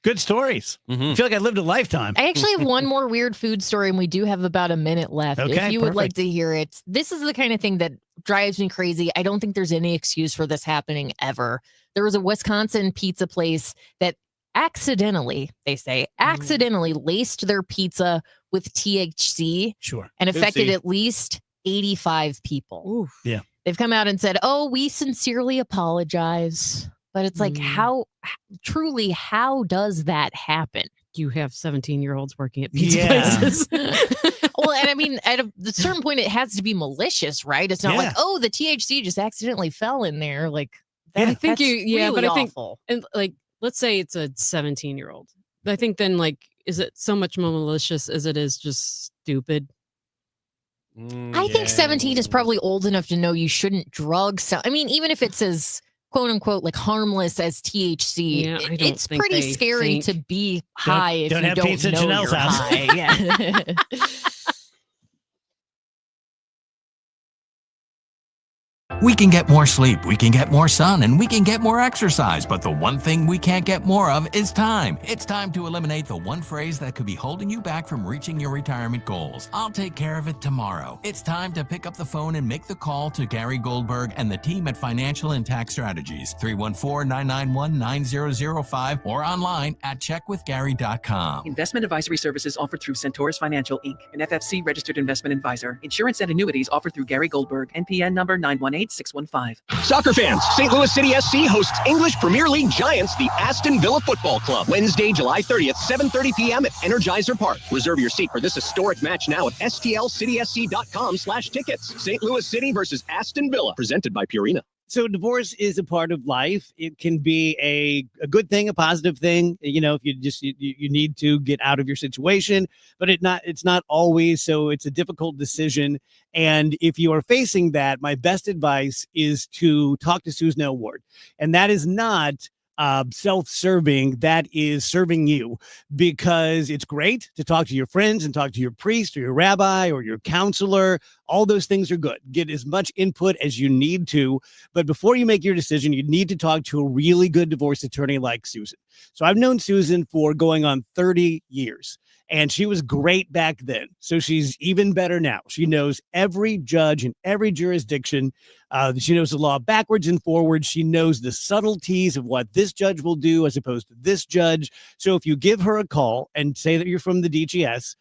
Good stories. I feel like I lived a lifetime.
I actually have one more weird food story, and we do have about a minute left.
Okay,
if you would like to hear it. This is the kind of thing that drives me crazy. I don't think there's any excuse for this happening ever. There was a Wisconsin pizza place that accidentally laced their pizza with THC.
Sure.
And affected at least 85 people.
Yeah.
they've come out and said, "Oh, we sincerely apologize." But it's like, how does that happen?
You have 17-year-olds working at pizza
Yeah.
places.
Well, and I mean, at a certain point, it has to be malicious, right? It's not
Yeah.
like, oh, the THC just accidentally fell in there. Like,
I think
that's
but
really
I think,
awful.
and like, let's say it's a 17-year-old. I think then, like, is it so much more malicious as it is just stupid?
I think 17 is probably old enough to know you shouldn't drug. So, I mean, even if it's as quote unquote like harmless as THC,
Yeah, I don't
it's
think
pretty
they
scary
think-
to be high if
don't
you
have
don't
pizza at
know
Janelle's
you're
house.
high. Yeah.
We can get more sleep, we can get more sun, and we can get more exercise, but the one thing we can't get more of is time. It's time to eliminate the one phrase that could be holding you back from reaching your retirement goals. I'll take care of it tomorrow. It's time to pick up the phone and make the call to Gary Goldberg and the team at Financial and Tax Strategies, 314-991-9005, or online at checkwithgary.com.
Investment advisory services offered through Centaurus Financial, Inc., an FFC registered investment advisor. Insurance and annuities offered through Gary Goldberg, NPN number 918615.
Soccer fans, St. Louis City SC hosts English Premier League giants, the Aston Villa Football Club, Wednesday, July 30th, 7:30 p.m. at Energizer Park. Reserve your seat for this historic match now at stlcitysc.com/tickets. St. Louis City versus Aston Villa, presented by Purina.
So divorce is a part of life. It can be a good thing, a positive thing. You know, if you just you need to get out of your situation, but it's not always. So it's a difficult decision. And if you are facing that, my best advice is to talk to Susan L. Ward. And that is not self-serving, that is serving you, because it's great to talk to your friends and talk to your priest or your rabbi or your counselor. All those things are good. Get as much input as you need to. But before you make your decision, you need to talk to a really good divorce attorney like Susan. So I've known Susan for going on 30 years. And she was great back then. So she's even better now. She knows every judge in every jurisdiction. She knows the law backwards and forwards. She knows the subtleties of what this judge will do as opposed to this judge. So if you give her a call and say that you're from the DGS,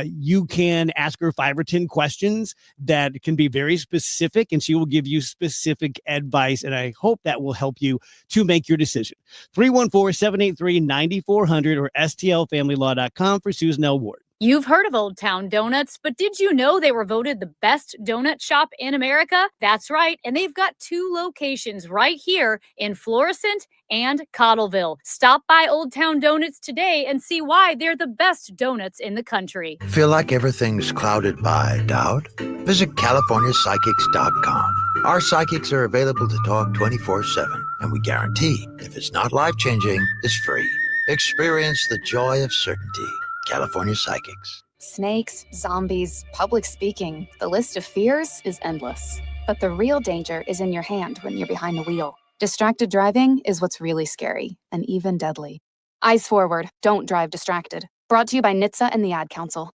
you can ask her 5 or 10 questions that can be very specific, and she will give you specific advice. And I hope that will help you to make your decision. 314-783-9400 or stlfamilylaw.com for Susan L. Ward.
You've heard of Old Town Donuts, but did you know they were voted the best donut shop in America? That's right, and they've got 2 locations right here in Florissant and Cottleville. Stop by Old Town Donuts today and see why they're the best donuts in the country.
Feel like everything's clouded by doubt? Visit CaliforniaPsychics.com. Our psychics are available to talk 24/7, and we guarantee if it's not life-changing, it's free. Experience the joy of certainty. California Psychics.
Snakes, zombies, public speaking. The list of fears is endless. But the real danger is in your hand when you're behind the wheel. Distracted driving is what's really scary and even deadly. Eyes forward. Don't drive distracted. Brought to you by NHTSA and the Ad Council.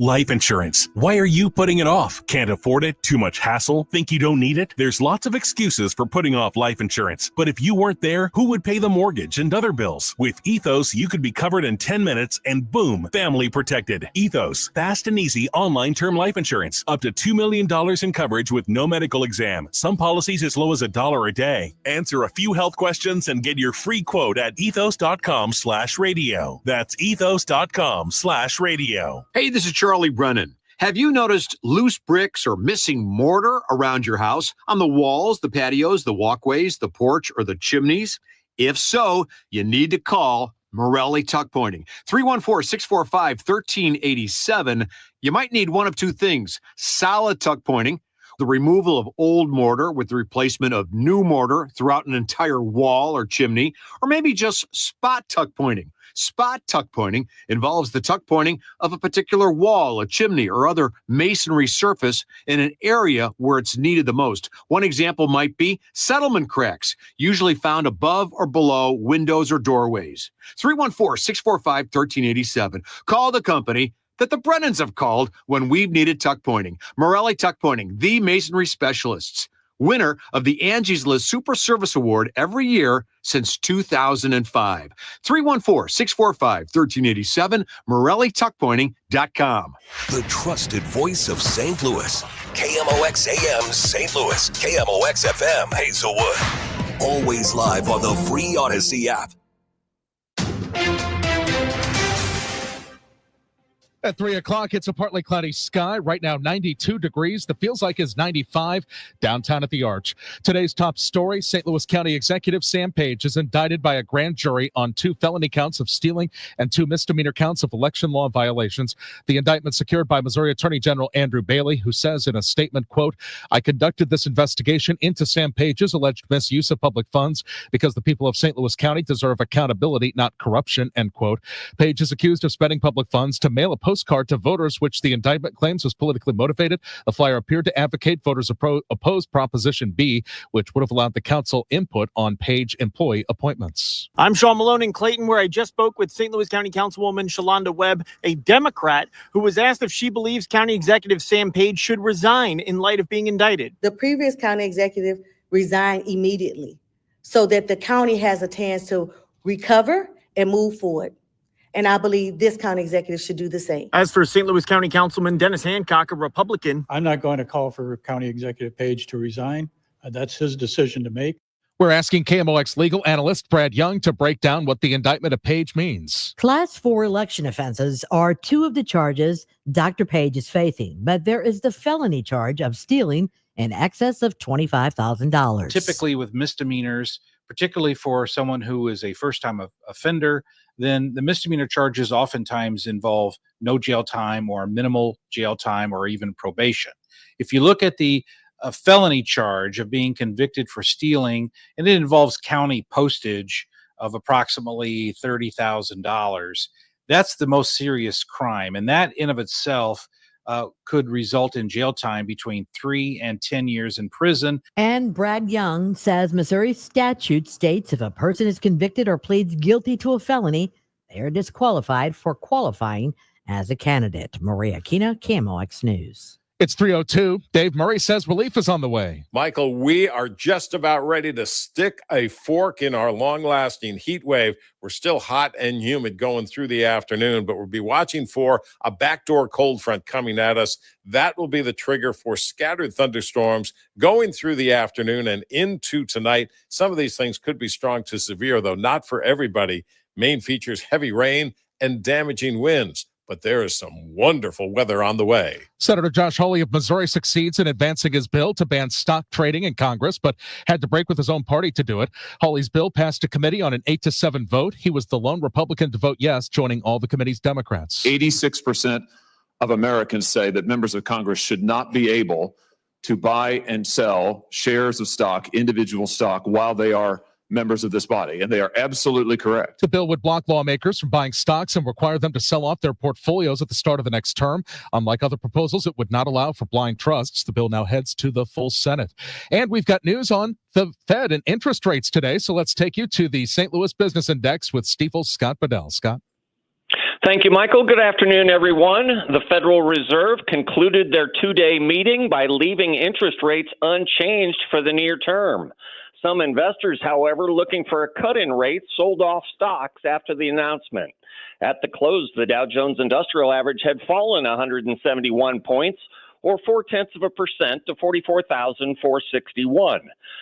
Life insurance. Why are you putting it off? Can't afford it? Too much hassle? Think you don't need it? There's lots of excuses for putting off life insurance. But if you weren't there, who would pay the mortgage and other bills? With Ethos, you could be covered in 10 minutes and boom, family protected. Ethos, fast and easy online term life insurance. Up to $2 million in coverage with no medical exam. Some policies as low as $1 a day. Answer a few health questions and get your free quote at ethos.com/radio. That's ethos.com/radio.
Hey, this is Charlie Brennan. Have you noticed loose bricks or missing mortar around your house, on the walls, the patios, the walkways, the porch, or the chimneys? If so, you need to call Morelli Tuck Pointing. 314-645-1387. You might need one of 2 things: solid tuck pointing, the removal of old mortar with the replacement of new mortar throughout an entire wall or chimney, or maybe just spot tuck pointing. Spot tuck pointing involves the tuck pointing of a particular wall, a chimney, or other masonry surface in an area where it's needed the most. One example might be settlement cracks, usually found above or below windows or doorways. 314-645-1387. Call the company that the Brennans have called when we've needed tuck pointing. Morelli Tuck Pointing, the masonry specialists. Winner of the Angie's List Super Service Award every year since 2005. 314-645-1387, MorelliTuckPointing.com.
The trusted voice of St. Louis. KMOX AM St. Louis, KMOX FM Hazelwood. Always live on the free Odyssey app.
At 3 o'clock, it's a partly cloudy sky. Right now, 92 degrees. The feels like is 95 downtown at the Arch. Today's top story, St. Louis County Executive Sam Page is indicted by a grand jury on 2 felony counts of stealing and 2 misdemeanor counts of election law violations. The indictment secured by Missouri Attorney General Andrew Bailey, who says in a statement, quote, "I conducted this investigation into Sam Page's alleged misuse of public funds because the people of St. Louis County deserve accountability, not corruption," end quote. Page is accused of spending public funds to mail a postcard to voters, which the indictment claims was politically motivated. The flyer appeared to advocate voters oppose Proposition B, which would have allowed the council input on Page employee appointments.
I'm Sean Malone in Clayton, where I just spoke with St. Louis County Councilwoman Shalonda Webb, a Democrat, who was asked if she believes County Executive Sam Page should resign in light of being indicted.
The previous county executive resigned immediately so that the county has a chance to recover and move forward. And I believe this county executive should do the same.
As for St. Louis County Councilman Dennis Hancock, a Republican,
I'm not going to call for County Executive Page to resign. That's his decision to make.
We're asking KMOX legal analyst Brad Young to break down what the indictment of Page means.
Class 4 election offenses are 2 of the charges Dr. Page is facing, but there is the felony charge of stealing in excess of $25,000.
Typically with misdemeanors, particularly for someone who is a first-time offender, then the misdemeanor charges oftentimes involve no jail time or minimal jail time or even probation. If you look at the felony charge of being convicted for stealing, and it involves county postage of approximately $30,000, that's the most serious crime. And that in of itself could result in jail time between 3 and 10 years in prison.
And Brad Young says Missouri statute states if a person is convicted or pleads guilty to a felony, they are disqualified for qualifying as a candidate. Maria Aquina, KMOX News.
It's 3:02. Dave Murray says relief is on the way.
Michael, we are just about ready to stick a fork in our long-lasting heat wave. We're still hot and humid going through the afternoon, but we'll be watching for a backdoor cold front coming at us. That will be the trigger for scattered thunderstorms going through the afternoon and into tonight. Some of these things could be strong to severe, though not for everybody. Maine features heavy rain and damaging winds, but there is some wonderful weather on the way.
Senator Josh Hawley of Missouri succeeds in advancing his bill to ban stock trading in Congress, but had to break with his own party to do it. Hawley's bill passed a committee on an 8-7 vote. He was the lone Republican to vote yes, joining all the committee's Democrats.
86% of Americans say that members of Congress should not be able to buy and sell shares of stock, individual stock, while they are members of this body, and they are absolutely correct.
The bill would block lawmakers from buying stocks and require them to sell off their portfolios at the start of the next term. Unlike other proposals, it would not allow for blind trusts. The bill now heads to the full Senate. And we've got news on the Fed and interest rates today, so let's take you to the St. Louis Business Index with Stifel's Scott Bedell. Scott?
Thank you, Michael. Good afternoon, everyone. The Federal Reserve concluded their two-day meeting by leaving interest rates unchanged for the near term. Some investors, however, looking for a cut in rates, sold off stocks after the announcement. At the close, the Dow Jones Industrial Average had fallen 171 points, or 0.4% to 44,461.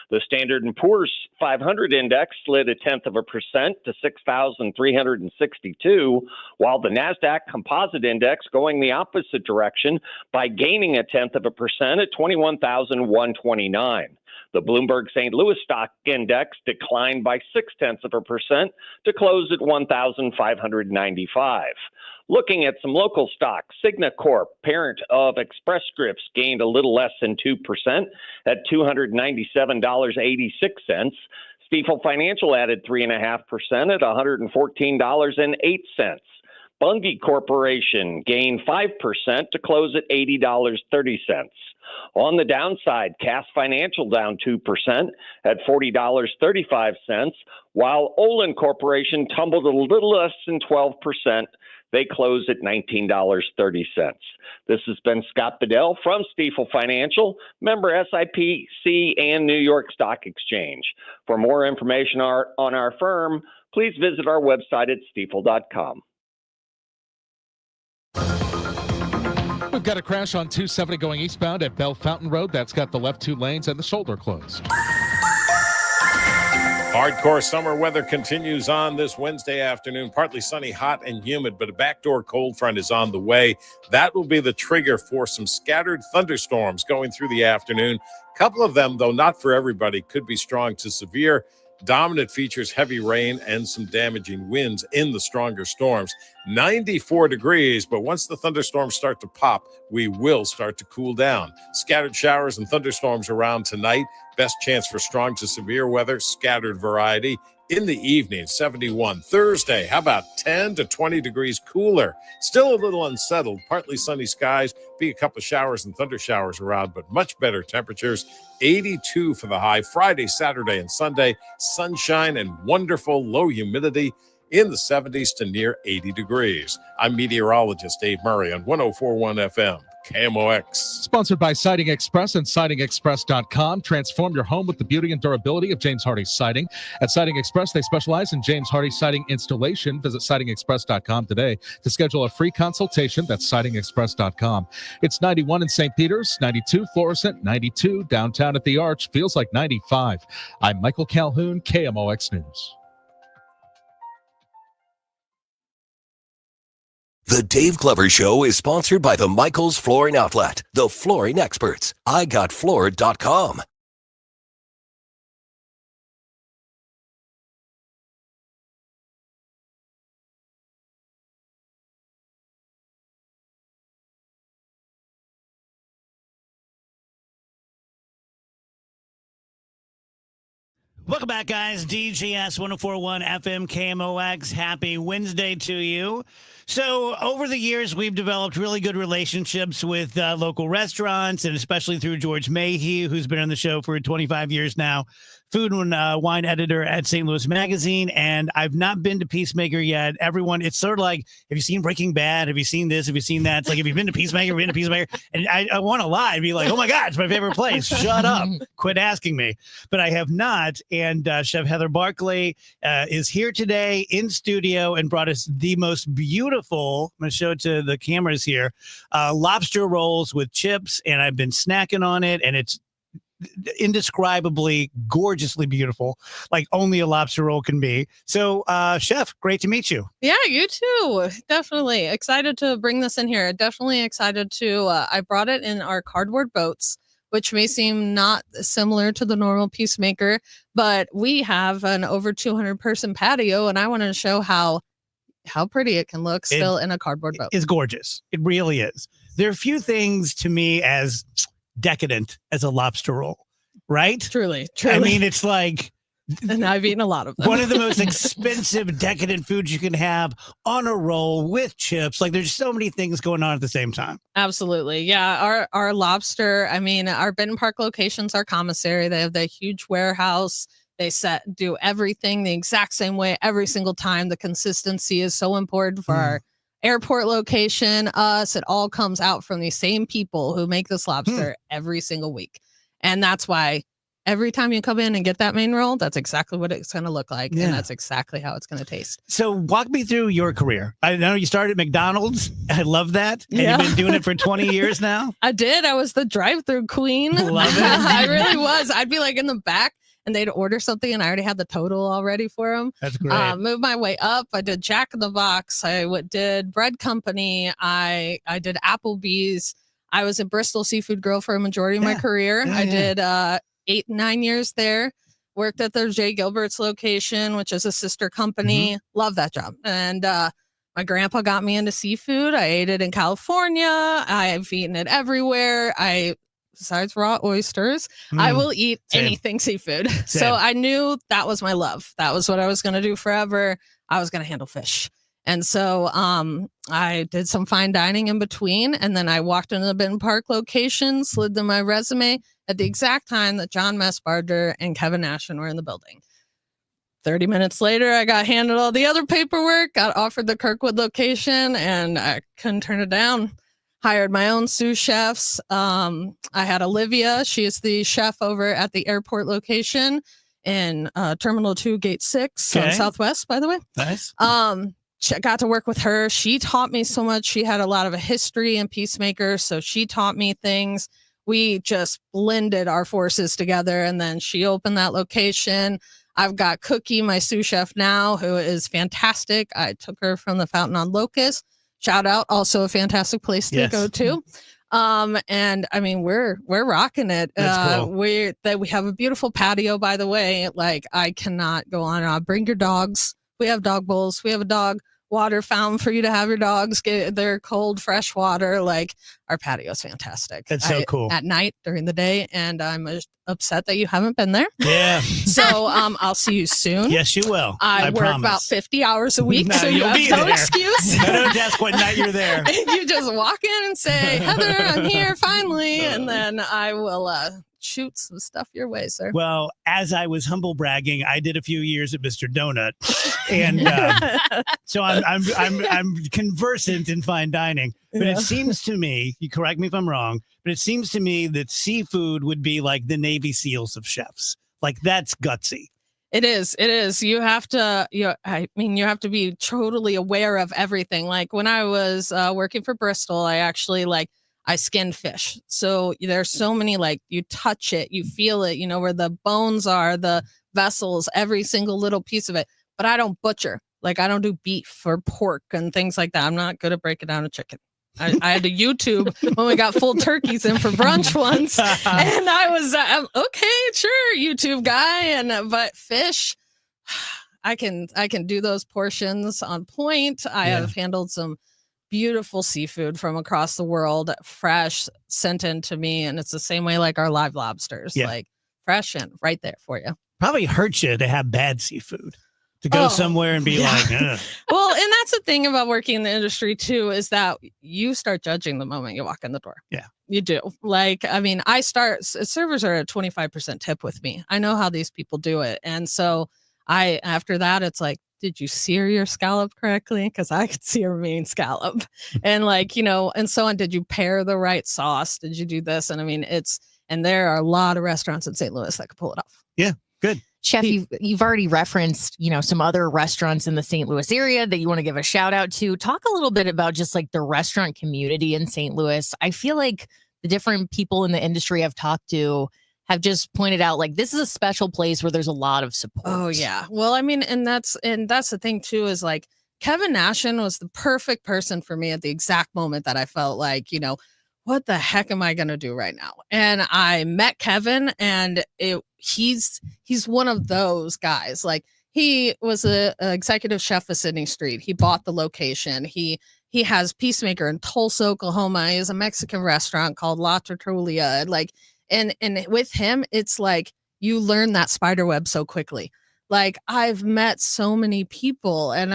The Standard & Poor's 500 index slid 0.1% to 6,362, while the NASDAQ Composite Index going the opposite direction by gaining 0.1% at 21,129. The Bloomberg St. Louis Stock Index declined by 0.6% to close at 1,595. Looking at some local stocks, Cigna Corp, parent of Express Scripts, gained a little less than 2% at $297.86. Stifel Financial added 3.5% at $114.08. Bunge Corporation gained 5% to close at $80.30. On the downside, Cass Financial down 2% at $40.35, while Olin Corporation tumbled a little less than 12%. They closed at $19.30. This has been Scott Bedell from Stifel Financial, member SIPC and New York Stock Exchange. For more information on our firm, please visit our website at stifel.com.
We've got a crash on 270 going eastbound at Bell Fountain Road. That's got the left 2 lanes and the shoulder closed.
Hardcore summer weather continues on this Wednesday afternoon. Partly sunny, hot, and humid, but a backdoor cold front is on the way. That will be the trigger for some scattered thunderstorms going through the afternoon. A couple of them, though not for everybody, could be strong to severe. Dominant features heavy rain and some damaging winds in the stronger storms. 94 degrees, but once the thunderstorms start to pop, we will start to cool down. Scattered showers and thunderstorms around tonight. Best chance for strong to severe weather, scattered variety. In the evening, 71. Thursday, how about 10 to 20 degrees cooler? Still a little unsettled. Partly sunny skies. Be a couple of showers and thunder showers around, but much better temperatures. 82 for the high. Friday, Saturday, and Sunday. Sunshine and wonderful low humidity in the 70s to near 80 degrees. I'm meteorologist Dave Murray on 104.1 FM. KMOX.
Sponsored by Siding Express and SidingExpress.com. Transform your home with the beauty and durability of James Hardie Siding. At Siding Express, they specialize in James Hardie Siding installation. Visit SidingExpress.com today to schedule a free consultation. That's SidingExpress.com. It's 91 in St. Peters, 92 Florissant, 92 downtown at the Arch. Feels like 95. I'm Michael Calhoun, KMOX News.
The Dave Glover Show is sponsored by the Michaels Flooring Outlet, the flooring experts. IGotFloored.com.
Welcome back, guys. DGS 104.1 FM KMOX. Happy Wednesday to you. So over the years, we've developed really good relationships with local restaurants, and especially through George Mayhew, who's been on the show for 25 years now, food and wine editor at St. Louis Magazine. And I've not been to Peacemaker yet. Everyone, it's sort of like, have you seen Breaking Bad? Have you seen this? Have you seen that? It's like, have you been to Peacemaker? Have you been to Peacemaker? And I want to lie and be like, oh my God, it's my favorite place. Shut up. Quit asking me. But I have not. And Chef Heather Barkley is here today in studio and brought us the most beautiful, I'm going to show it to the cameras here, lobster rolls with chips. And I've been snacking on it, and it's indescribably gorgeously beautiful, like only a lobster roll can be. So Chef, great to meet you.
Yeah, you too. Definitely excited to bring this in here. Definitely excited to I brought it in our cardboard boats, which may seem not similar to the normal Peacemaker, but we have an over 200 person patio, and I want to show how pretty it can look still in a cardboard boat.
It's gorgeous. It really is. There are few things to me as decadent as a lobster roll, right?
Truly.
I mean, it's like,
and I've eaten a lot of them.
One of the most expensive decadent foods you can have on a roll with chips. Like, there's so many things going on at the same time.
Absolutely. Yeah. Our lobster, I mean, our Benton Park locations, our commissary, they have the huge warehouse. They do everything the exact same way every single time. The consistency is so important for our airport location, us. It all comes out from the same people who make this lobster every single week. And that's why every time you come in and get that main roll, that's exactly what it's going to look like. Yeah. And that's exactly how it's going to taste.
So walk me through your career. I know you started at McDonald's. I love that. And you've been doing it for 20 years now.
I did. I was the drive-through queen.
Love it.
I really was. I'd be like in the back, and they'd order something, and I already had the total already for them.
That's great.
Moved my way up. I did Jack in the Box. I did Bread Company. I did Applebee's. I was a Bristol Seafood Grill for a majority of my career. I did 8-9 years there. Worked at the J. Gilbert's location, which is a sister company. Love that job. And my grandpa got me into seafood. I ate it in California. I've eaten it everywhere. Besides raw oysters, I will eat anything seafood. So I knew that was my love. That was what I was going to do forever. I was going to handle fish. And so I did some fine dining in between. And then I walked into the Benton Park location, slid in my resume at the exact time that John Messbarger and Kevin Ashton were in the building. 30 minutes later, I got handed all the other paperwork, got offered the Kirkwood location, and I couldn't turn it down. Hired my own sous chefs. I had Olivia. She is the chef over at the airport location in Terminal 2, Gate 6 on Southwest, by the way.
Nice.
got to work with her. She taught me so much. She had a lot of a history in Peacemaker, so she taught me things. We just blended our forces together, and then she opened that location. I've got Cookie, my sous chef now, who is fantastic. I took her from the Fountain on Locust. Shout out, also a fantastic place to go to. And I mean, we're rocking it.
That's cool.
We have a beautiful patio, by the way. Like, I cannot go on and on. Bring your dogs. We have dog bowls. We have a dog water fountain for you to have your dogs get their cold, fresh water. Like, our patio is fantastic.
That's so cool.
At night, during the day, and I'm upset that you haven't been there.
Yeah.
So I'll see you soon.
Yes, you will.
I work
promise.
about 50 hours a week,
No,
so you
you'll
have
be
no
there.
excuse.
I don't ask what night you're there.
You just walk in and say, Heather, I'm here finally, and then I will shoot some stuff your way, sir.
Well, as I was humble bragging, I did a few years at Mr. Donut, and so I'm conversant in fine dining. But
Yeah.
it seems to me, you correct me if I'm wrong, but it seems to me that seafood would be like the Navy SEALs of chefs. Like, that's gutsy.
It is. It is. You have to, you have to be totally aware of everything. Like, when I was working for Bristol, I skinned fish. So there's so many, like, you touch it, you feel it, where the bones are, the vessels, every single little piece of it. But I don't butcher. Like, I don't do beef or pork and things like that. I'm not good at breaking down a chicken. I had to YouTube when we got full turkeys in for brunch once, and I was okay, sure, YouTube guy, but fish, I can do those portions on point. I have handled some beautiful seafood from across the world, fresh, sent in to me, and it's the same way like our live lobsters, like fresh and right there for you.
Probably hurts you to have bad seafood. To go somewhere and be like, ugh.
Well, and that's the thing about working in the industry too, is that you start judging the moment you walk in the door.
Yeah.
You do. Like, I mean, servers are at 25% tip with me. I know how these people do it. And so after that, it's like, did you sear your scallop correctly? Because I could sear a mean scallop. And and so on. Did you pair the right sauce? Did you do this? And I mean, and there are a lot of restaurants in St. Louis that could pull it off.
Yeah. Good.
Chef, you've already referenced, some other restaurants in the St. Louis area that you want to give a shout out to. Talk a little bit about just like the restaurant community in St. Louis. I feel like the different people in the industry I've talked to have just pointed out, like, this is a special place where there's a lot of support.
Oh yeah. Well, I mean, and that's the thing too, is like Kevin Nashin was the perfect person for me at the exact moment that I felt like, what the heck am I going to do right now? And I met Kevin, and he's one of those guys. Like, he was a executive chef of Sydney Street. He bought the location. He has Peacemaker in Tulsa, Oklahoma. He has a Mexican restaurant called La Tertulia. Like, and with him, it's like you learn that spider web so quickly. Like, I've met so many people, and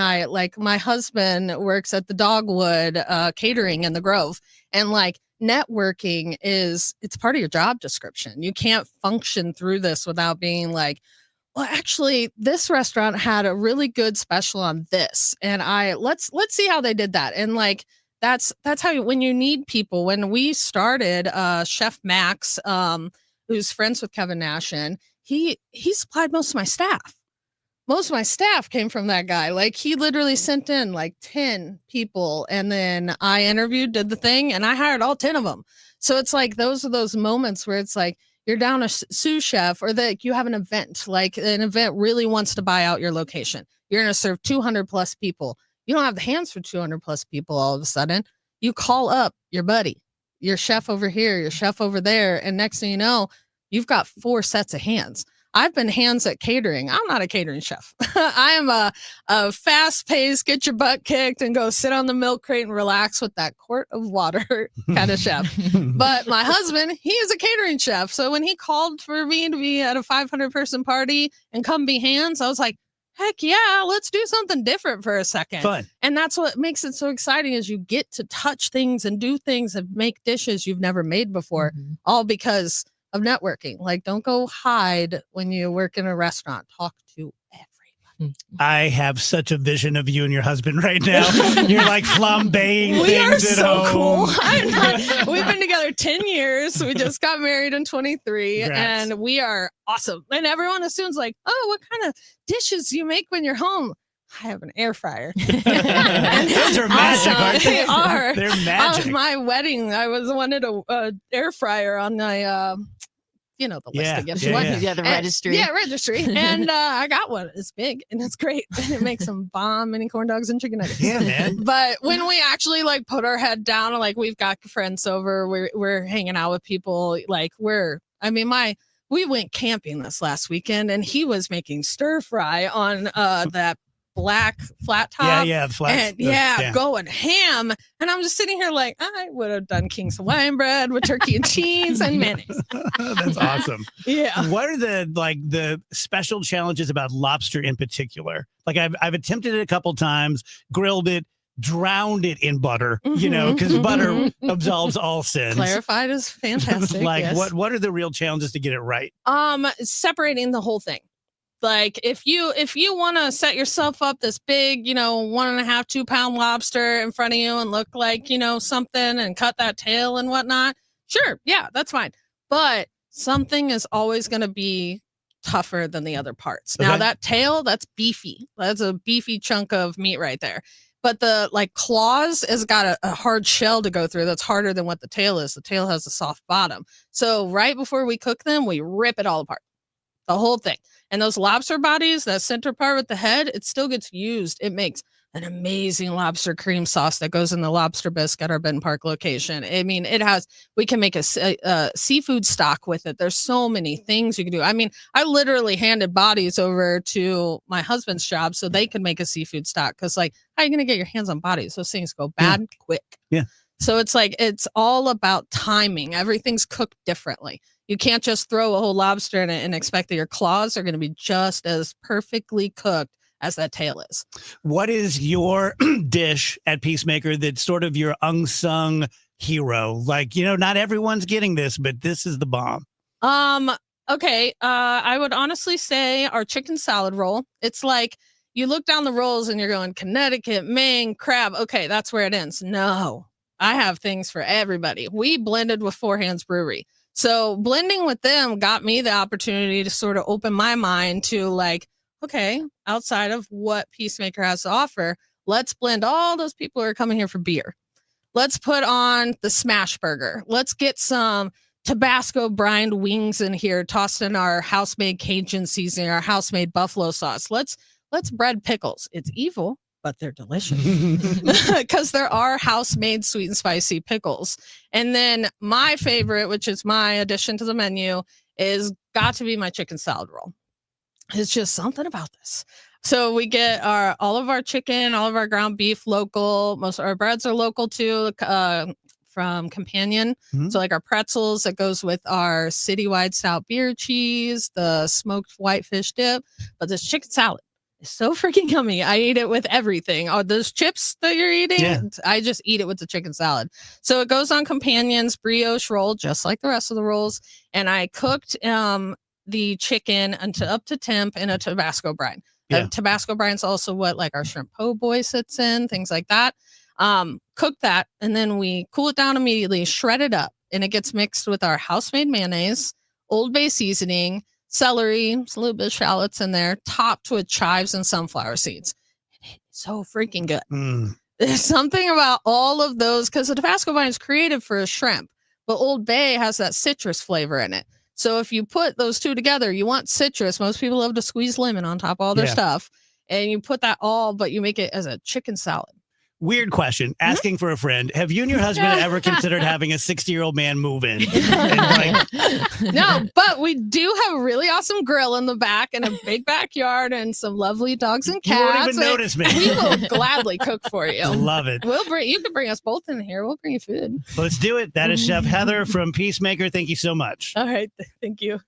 my husband works at the Dogwood Catering in the Grove, and like, networking it's part of your job description. You can't function through this without being like, well, actually, this restaurant had a really good special on this, and let's see how they did that. And like, that's how when you need people. When we started, Chef Max, who's friends with Kevin Nashin, he supplied most of my staff. Most of my staff came from that guy. Like, he literally sent in like 10 people, and then I interviewed, did the thing, and I hired all 10 of them. So it's like, those are those moments where it's like, you're down a sous chef, or that you have an event, like an event really wants to buy out your location. You're going to serve 200 plus people. You don't have the hands for 200 plus people all of a sudden. You call up your buddy, your chef over here, your chef over there, and next thing you know, you've got 4 sets of hands. I've been hands at catering. I'm not a catering chef. I am a fast-paced, get your butt kicked and go sit on the milk crate and relax with that quart of water kind of chef. But my husband, he is a catering chef. So when he called for me to be at a 500-person party and come be hands, I was like, heck yeah, let's do something different for a second.
Fun.
And that's what makes it so exciting, is you get to touch things and do things and make dishes you've never made before, all because of networking. Like, don't go hide when you work in a restaurant. Talk to everybody.
I have such a vision of you and your husband right now. You're like flambeing
We are
things at
so
home.
cool. We've been together 10 years. We just got married in 23,
Congrats.
and we are awesome. And everyone assumes like, oh, what kind of dishes do you make when you're home? I have an air fryer.
Those are magic, aren't they?
They are.
They're magic.
On my wedding, I wanted a air fryer on my the list of gifts.
The registry.
Yeah, registry. And I got one. It's big and it's great. And it makes some bomb mini corn dogs and chicken nuggets.
Yeah, man.
But when we actually like put our head down, like we've got friends over, we're hanging out with people. Like we went camping this last weekend and he was making stir fry on that black flat top.
Yeah, flat.
And going ham. And I'm just sitting here like, I would have done King's Hawaiian bread with turkey and cheese and mayonnaise.
That's awesome.
Yeah.
What are the special challenges about lobster in particular? Like I've attempted it a couple times, grilled it, drowned it in butter, because butter absolves all sins.
Clarified is fantastic.
Yes. What are the real challenges to get it right?
Separating the whole thing. Like if you want to set yourself up this big, 1.5, 2 pound lobster in front of you and look like, something and cut that tail and whatnot. Sure. Yeah, that's fine. But something is always going to be tougher than the other parts.
Okay.
Now that tail, that's beefy. That's a beefy chunk of meat right there. But the claws has got a hard shell to go through. That's harder than what the tail is. The tail has a soft bottom. So right before we cook them, we rip it all apart. The whole thing. And those lobster bodies, that center part with the head, it still gets used. It makes an amazing lobster cream sauce that goes in the lobster bisque at our Benton Park location. I mean, we can make a seafood stock with it. There's so many things you can do. I mean, I literally handed bodies over to my husband's job so they could make a seafood stock. Cause how are you going to get your hands on bodies? Those things go bad quick.
Yeah.
So it's all about timing. Everything's cooked differently. You can't just throw a whole lobster in it and expect that your claws are going to be just as perfectly cooked as that tail is.
What is your dish at Peacemaker that's sort of your unsung hero? Not everyone's getting this, but this is the bomb.
Okay. I would honestly say our chicken salad roll. It's like you look down the rolls and you're going Connecticut, Maine, crab. Okay, that's where it ends. No, I have things for everybody. We blended with Four Hands Brewery. So blending with them got me the opportunity to sort of open my mind to okay, outside of what Peacemaker has to offer, let's blend all those people who are coming here for beer. Let's put on the smash burger. Let's get some Tabasco brined wings in here, tossed in our house-made Cajun seasoning, our house-made buffalo sauce. Let's bread pickles. It's evil, but they're delicious because there are house-made sweet and spicy pickles. And then my favorite, which is my addition to the menu, is got to be my chicken salad roll. It's just something about this. So we get all of our chicken, all of our ground beef local. Most of our breads are local too, from Companion.
Mm-hmm.
So our pretzels that goes with our citywide stout beer cheese, the smoked whitefish dip. But this chicken salad is so freaking yummy. I eat it with everything. Those chips that you're eating, I just eat it with the chicken salad. So it goes on Companion's brioche roll, just like the rest of the rolls. And I cooked the chicken up to temp in a Tabasco brine. Tabasco brine is also what our shrimp po' boy sits in, things like that. Cook that, and then we cool it down immediately, shred it up, and it gets mixed with our house-made mayonnaise, Old Bay seasoning, celery, a little bit of shallots in there, topped with chives and sunflower seeds. It's so freaking good. There's something about all of those, because the Tabasco vine is created for a shrimp, but Old Bay has that citrus flavor in it. So if you put those two together, you want citrus. Most people love to squeeze lemon on top of all their stuff. And you put that but you make it as a chicken salad.
Weird question. Asking for a friend. Have you and your husband ever considered having a 60-year-old man move in?
No, but we do have a really awesome grill in the back and a big backyard and some lovely dogs and cats.
You won't even notice me.
We will gladly cook for you.
Love it.
You can bring us both in here. We'll bring you food.
Let's do it. That is Chef Heather from Peacemaker. Thank you so much.
All right. Thank you.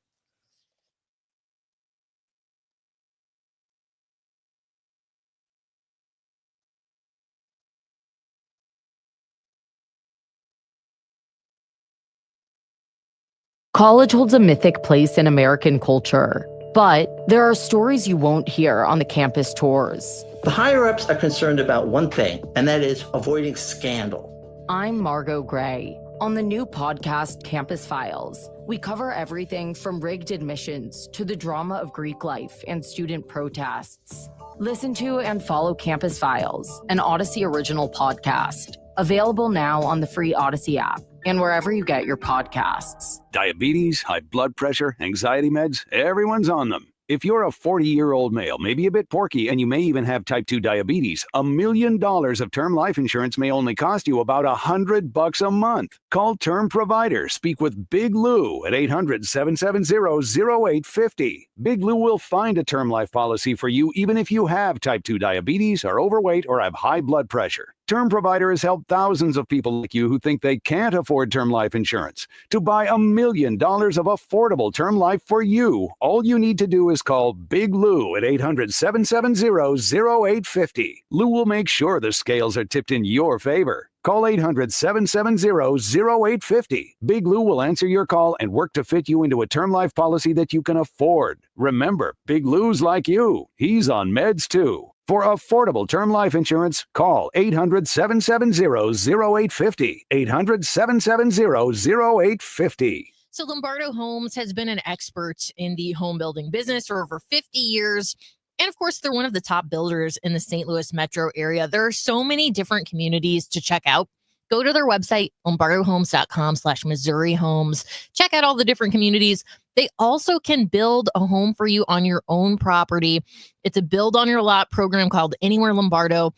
College holds a mythic place in American culture, but there are stories you won't hear on the campus tours.
The higher-ups are concerned about one thing, and that is avoiding scandal.
I'm Margot Gray. On the new podcast, Campus Files, we cover everything from rigged admissions to the drama of Greek life and student protests. Listen to and follow Campus Files, an Odyssey original podcast. Available now on the free Odyssey app and wherever you get your podcasts.
Diabetes, high blood pressure, anxiety meds, everyone's on them. If you're a 40-year-old male, maybe a bit porky, and you may even have type 2 diabetes, $1 million of term life insurance may only cost you about $100 a month. Call Term Provider. Speak with Big Lou at 800-770-0850. Big Lou will find a term life policy for you even if you have type 2 diabetes, are overweight, or have high blood pressure. Term Provider has helped thousands of people like you who think they can't afford term life insurance to buy $1 million of affordable term life for you. All you need to do is call Big Lou at 800-770-0850. Lou will make sure the scales are tipped in your favor. Call 800-770-0850. Big Lou will answer your call and work to fit you into a term life policy that you can afford. Remember, Big Lou's like you. He's on meds too. For affordable term life insurance, call 800-770-0850. 800-770-0850.
So Lombardo Homes has been an expert in the home building business for over 50 years. And of course, they're one of the top builders in the St. Louis metro area. There are so many different communities to check out. Go to their website, lombardohomes.com/Missouri Homes. Check out all the different communities. They also can build a home for you on your own property. It's a build on your lot program called Anywhere Lombardo.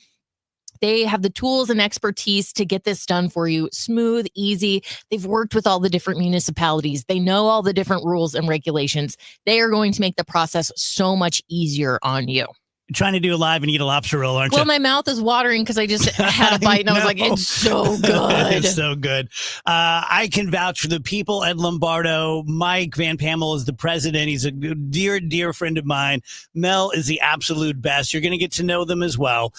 They have the tools and expertise to get this done for you. Smooth, easy. They've worked with all the different municipalities. They know all the different rules and regulations. They are going to make the process so much easier on you.
Trying to do a live and eat a lobster roll, aren't you?
Well, my mouth is watering because I just had a bite and I was like, it's so good.
It's so good. I can vouch for the people at Lombardo. Mike Van Pamel is the president. He's a dear, dear friend of mine. Mel is the absolute best. You're going to get to know them as well.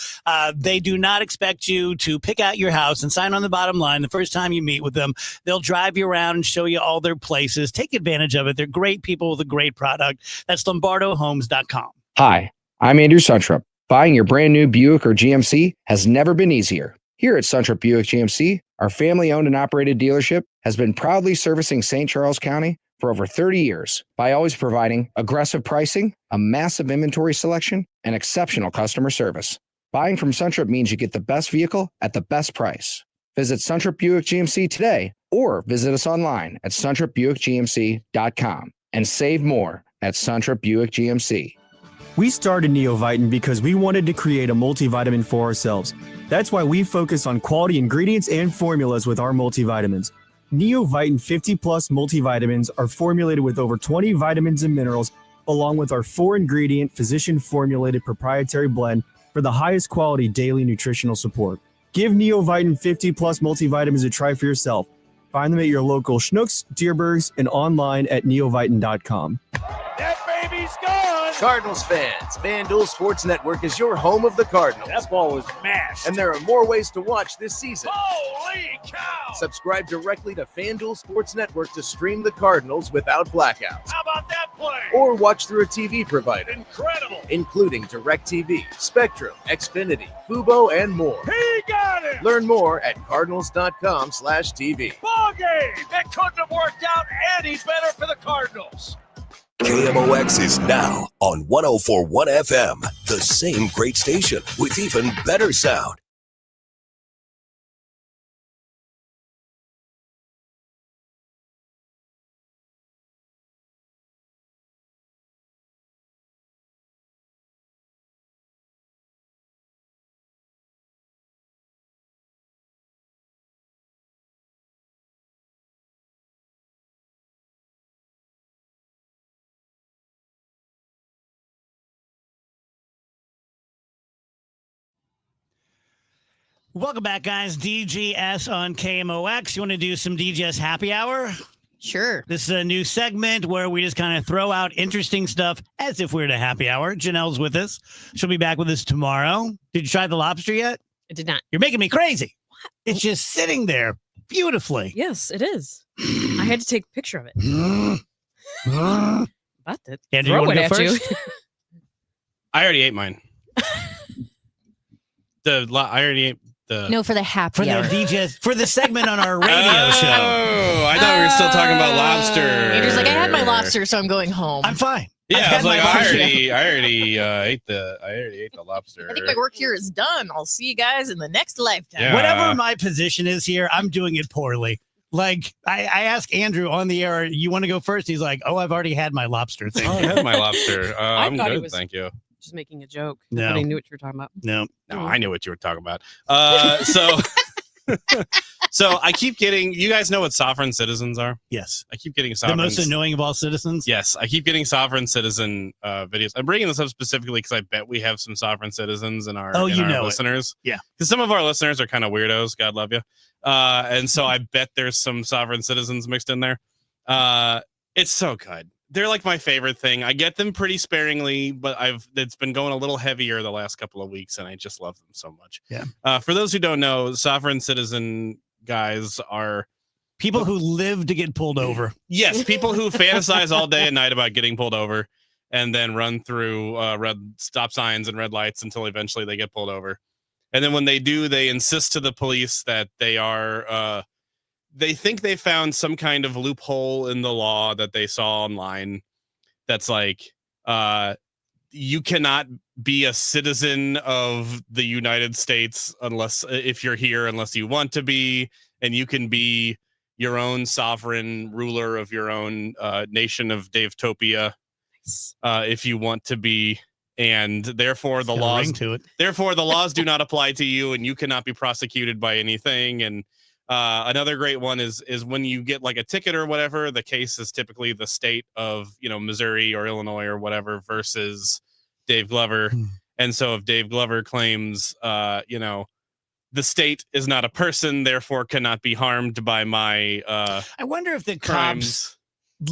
They do not expect you to pick out your house and sign on the bottom line the first time you meet with them. They'll drive you around and show you all their places. Take advantage of it. They're great people with a great product. That's LombardoHomes.com.
Hi. I'm Andrew Suntrup. Buying your brand new Buick or GMC has never been easier. Here at Suntrup Buick GMC, our family-owned and operated dealership has been proudly servicing St. Charles County for over 30 years by always providing aggressive pricing, a massive inventory selection, and exceptional customer service. Buying from Suntrup means you get the best vehicle at the best price. Visit Suntrup Buick GMC today or visit us online at suntrupbuickgmc.com and save more at Suntrup Buick GMC.
We started Neovitin because we wanted to create a multivitamin for ourselves. That's why we focus on quality ingredients and formulas with our multivitamins. Neovitin 50 Plus multivitamins are formulated with over 20 vitamins and minerals, along with our 4-ingredient physician-formulated proprietary blend for the highest quality daily nutritional support. Give Neovitin 50 Plus multivitamins a try for yourself. Find them at your local Schnucks, Deerbergs, and online at neovitin.com.
That baby's gone! Cardinals fans, FanDuel Sports Network is your home of the Cardinals. That ball was mashed. And there are more ways to watch this season. Holy cow! Subscribe directly to FanDuel Sports Network to stream the Cardinals without blackouts. How about that play? Or watch through a TV provider. Incredible! Including DirecTV, Spectrum, Xfinity, Fubo, and more. He got it! Learn more at cardinals.com/TV. Ball game! That couldn't have worked out any better for the Cardinals.
KMOX is now on 104.1 FM, the same great station with even better sound.
Welcome back, guys. DGS on KMOX. You want to do some DGS happy hour?
Sure.
This is a new segment where we just kind of throw out interesting stuff as if we're at a happy hour. Janelle's with us. She'll be back with us tomorrow. Did you try the lobster yet?
I did not.
You're making me crazy. What? It's just sitting there beautifully.
Yes, it is. I had to take a picture of it. About to
Andrew,
throw
you
it
wanna go
at you.
first?
I already ate mine. I already ate
No, for the happy
For
hour.
the DJs, for the segment on our radio show.
Oh, I thought we were still talking about lobster.
Andrew's like, I had my lobster, so I'm going home.
I'm fine.
Yeah, I was like,
my
I already ate the lobster.
I think my work here is done. I'll see you guys in the next lifetime.
Yeah.
Whatever my position is here, I'm doing it poorly. Like I asked Andrew on the air, you want to go first? He's like, oh, I've already had my lobster thing.
Oh, I had my lobster. I'm
thought it
good,
was-
thank you.
Just making a joke.
No.
Nobody knew what you were talking about.
No,
I knew what you were talking about. So I keep getting. You guys know what sovereign citizens are?
Yes.
I keep getting
The
sovereign.
most annoying of all citizens.
Yes, I keep getting sovereign citizen videos. I'm bringing this up specifically because I bet we have some sovereign citizens in our, listeners.
Yeah.
Because some of our listeners are kind of weirdos. God love you. And so I bet there's some sovereign citizens mixed in there. It's so good. They're like my favorite thing. I get them pretty sparingly, but it's been going a little heavier the last couple of weeks, and I just love them so much.
Yeah.
For those who don't know, sovereign citizen guys are
people who live to get pulled over.
Yes, people who fantasize all day and night about getting pulled over and then run through red stop signs and red lights until eventually they get pulled over. And then when they do, they insist to the police that they are they think they found some kind of loophole in the law that they saw online that's like you cannot be a citizen of the United States if you're here unless you want to be, and you can be your own sovereign ruler of your own nation of Davetopia if you want to be, and therefore the laws do not apply to you, and you cannot be prosecuted by anything. And another great one is when you get like a ticket or whatever, the case is typically the state of Missouri or Illinois or whatever versus Dave Glover. And so if Dave Glover claims the state is not a person, therefore cannot be harmed by my
I wonder if the
crimes.
cops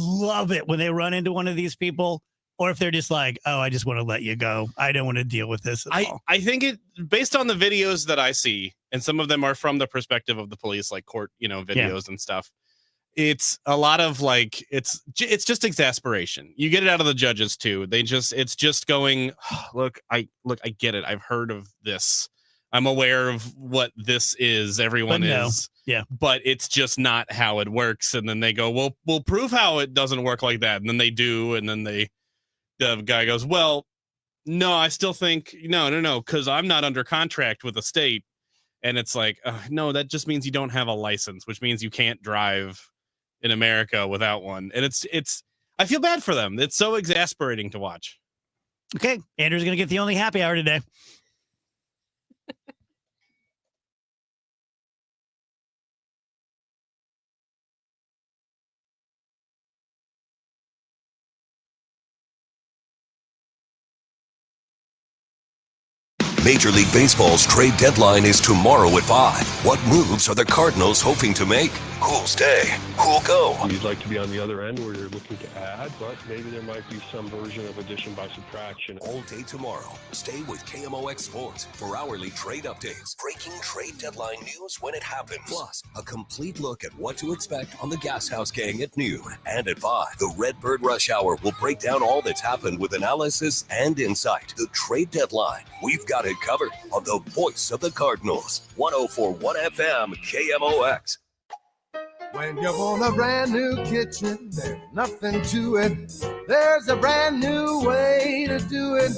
love it when they run into one of these people, or if they're just like, oh, I just want to let you go. I don't want to deal with this at all.
I think it, based on the videos that I see, and some of them are from the perspective of the police, like court, videos and stuff. It's a lot of like, it's just exasperation. You get it out of the judges too. It's just going, look, I get it. I've heard of this. I'm aware of what this is. Everyone is.
Yeah.
But it's just not how it works. And then they go, well, we'll prove how it doesn't work like that. And then they do. And then the guy goes, well, no, I still think, no, because I'm not under contract with the state. And it's like, no, that just means you don't have a license, which means you can't drive in America without one. And it's I feel bad for them. It's so exasperating to watch.
Okay. Andrew's going to get the only happy hour today.
Major League Baseball's trade deadline is tomorrow at 5. What moves are the Cardinals hoping to make? Who'll stay? Who'll go?
You'd like to be on the other end where you're looking to add, but maybe there might be some version of addition by subtraction.
All day tomorrow, stay with KMOX Sports for hourly trade updates, breaking trade deadline news when it happens, plus a complete look at what to expect on the Gas House Gang at noon. And at 5, the Redbird Rush Hour will break down all that's happened with analysis and insight. The trade deadline, we've got it covered on the voice of the Cardinals. 104.1 FM KMOX.
When you want a brand new kitchen, there's nothing to it. There's a brand new way to do it.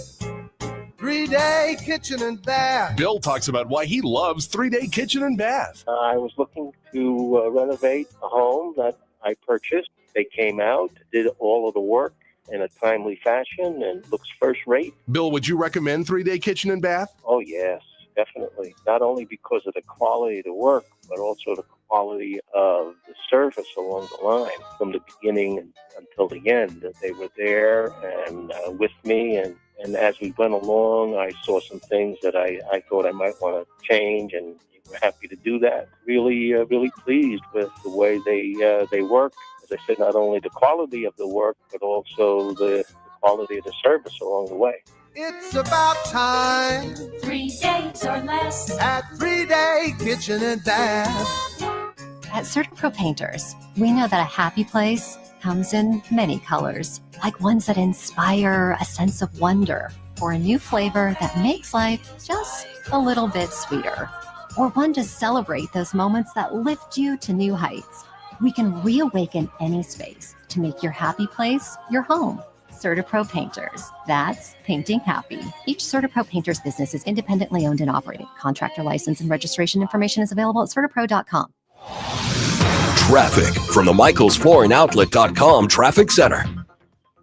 3-day kitchen and bath.
Bill talks about why he loves 3-day kitchen and bath.
I was looking to renovate a home that I purchased. They came out, did all of the work in a timely fashion, and looks first rate.
Bill, would you recommend 3-day kitchen and bath?
Oh, yes, definitely. Not only because of the quality of the work, but also the quality of the service along the line from the beginning until the end. They were there and with me, and as we went along, I saw some things that I thought I might want to change, and we're happy to do that. Really pleased with the way they work. As I said, not only the quality of the work, but also the quality of the service along the way.
It's about time.
3 days or less.
At 3-day kitchen and bath.
At CertaPro Painters, we know that a happy place comes in many colors, like ones that inspire a sense of wonder or a new flavor that makes life just a little bit sweeter. or one to celebrate those moments that lift you to new heights. We can reawaken any space to make your happy place your home. CertaPro Painters. That's painting happy. Each CertaPro Painters business is independently owned and operated. Contractor license and registration information is available at CertaPro.com.
Traffic from the MichaelsFlooringOutlet.com Traffic Center.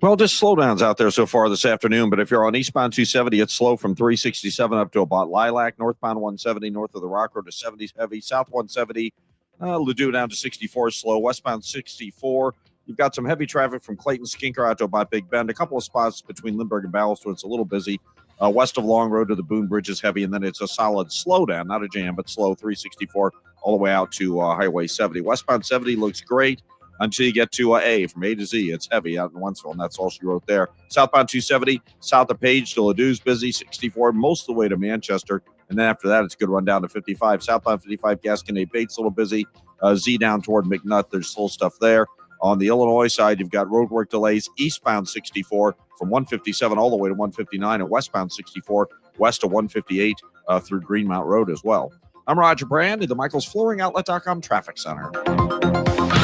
Well, just slowdowns out there so far this afternoon, but if you're on eastbound 270, it's slow from 367 up to about Lilac. Northbound 170 north of the Rock Road to 70 heavy. South 170, Ladue down to 64 slow. Westbound 64, you've got some heavy traffic from Clayton Skinker out to about Big Bend. A couple of spots between Lindbergh and Ballast where it's a little busy. West of Long Road to the Boone Bridge is heavy, and then it's a solid slowdown, not a jam, but slow, 364 all the way out to Highway 70. Westbound 70 looks great until you get to A. From A to Z, it's heavy out in Wentzville, and that's all she wrote there. Southbound 270, south of Page to Ladue's busy, 64 most of the way to Manchester, and then after that, it's a good run down to 55. Southbound 55, Gasconade Bates a little busy. Z down toward McNutt, there's still stuff there. On the Illinois side, you've got roadwork delays eastbound 64 from 157 all the way to 159, and westbound 64 west of 158 through Greenmount Road as well. I'm Roger Brand at the MichaelsFlooringOutlet.com Traffic Center.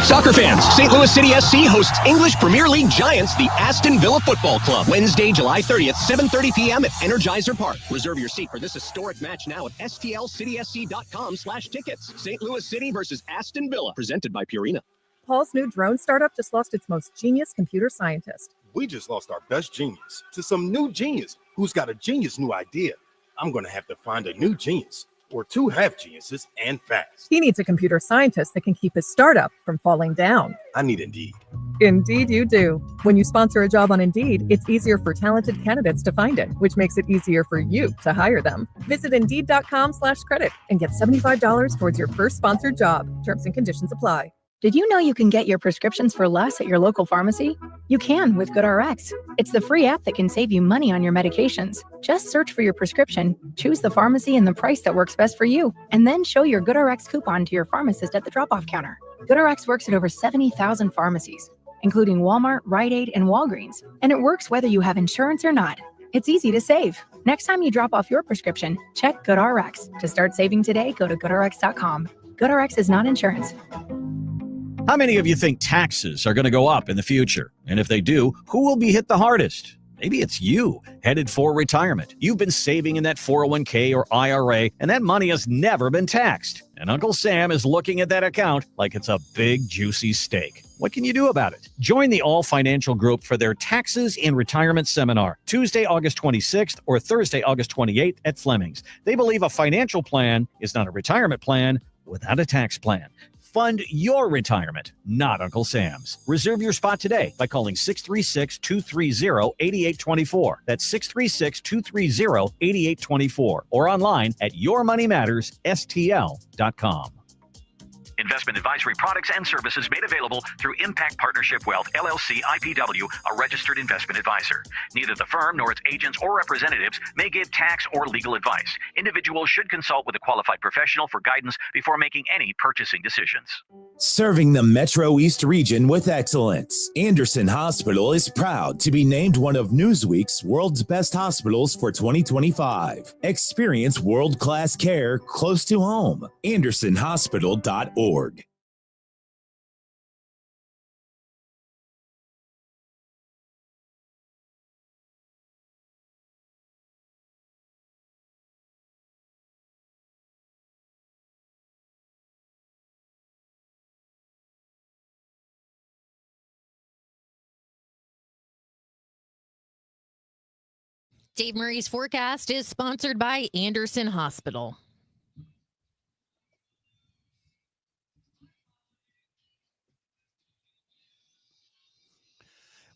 Soccer fans, St. Louis City SC hosts English Premier League giants, the Aston Villa Football Club, Wednesday, July 30th, 7:30 p.m. at Energizer Park. Reserve your seat for this historic match now at stlcitysc.com/tickets. St. Louis City versus Aston Villa, presented by Purina.
Paul's new drone startup just lost its most genius computer scientist.
We just lost our best genius to some new genius who's got a genius new idea. I'm going to have to find a new genius or two half geniuses and fast.
He needs a computer scientist that can keep his startup from falling down.
I need Indeed.
Indeed you do. When you sponsor a job on Indeed, it's easier for talented candidates to find it, which makes it easier for you to hire them. Visit Indeed.com/credit and get $75 towards your first sponsored job. Terms and conditions apply.
Did you know you can get your prescriptions for less at your local pharmacy? You can with GoodRx. It's the free app that can save you money on your medications. Just search for your prescription, choose the pharmacy and the price that works best for you, and then show your GoodRx coupon to your pharmacist at the drop-off counter. GoodRx works at over 70,000 pharmacies, including Walmart, Rite Aid, and Walgreens, and it works whether you have insurance or not. It's easy to save. Next time you drop off your prescription, check GoodRx. To start saving today, go to GoodRx.com. GoodRx is not insurance.
How many of you think taxes are going to go up in the future? And if they do, who will be hit the hardest? Maybe it's you, headed for retirement. You've been saving in that 401k or IRA, and that money has never been taxed. And Uncle Sam is looking at that account like it's a big, juicy steak. What can you do about it? Join the All Financial Group for their Taxes in Retirement Seminar, Tuesday, August 26th or Thursday, August 28th at Fleming's. They believe a financial plan is not a retirement plan without a tax plan. Fund your retirement, not Uncle Sam's. Reserve your spot today by calling 636-230-8824. That's 636-230-8824 or online at yourmoneymattersstl.com.
Investment advisory products and services made available through Impact Partnership Wealth, LLC, IPW, a registered investment advisor. Neither the firm nor its agents or representatives may give tax or legal advice. Individuals should consult with a qualified professional for guidance before making any purchasing decisions.
Serving the Metro East region with excellence, Anderson Hospital is proud to be named one of Newsweek's World's Best Hospitals for 2025. Experience world-class care close to home. AndersonHospital.org.
Dave Murray's forecast is sponsored by Anderson Hospital.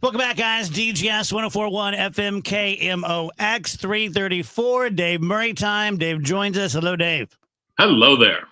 Welcome back, guys. DGS 104.1 FM KMOX 334. Dave Murray time. Dave joins us. Hello, Dave.
Hello there.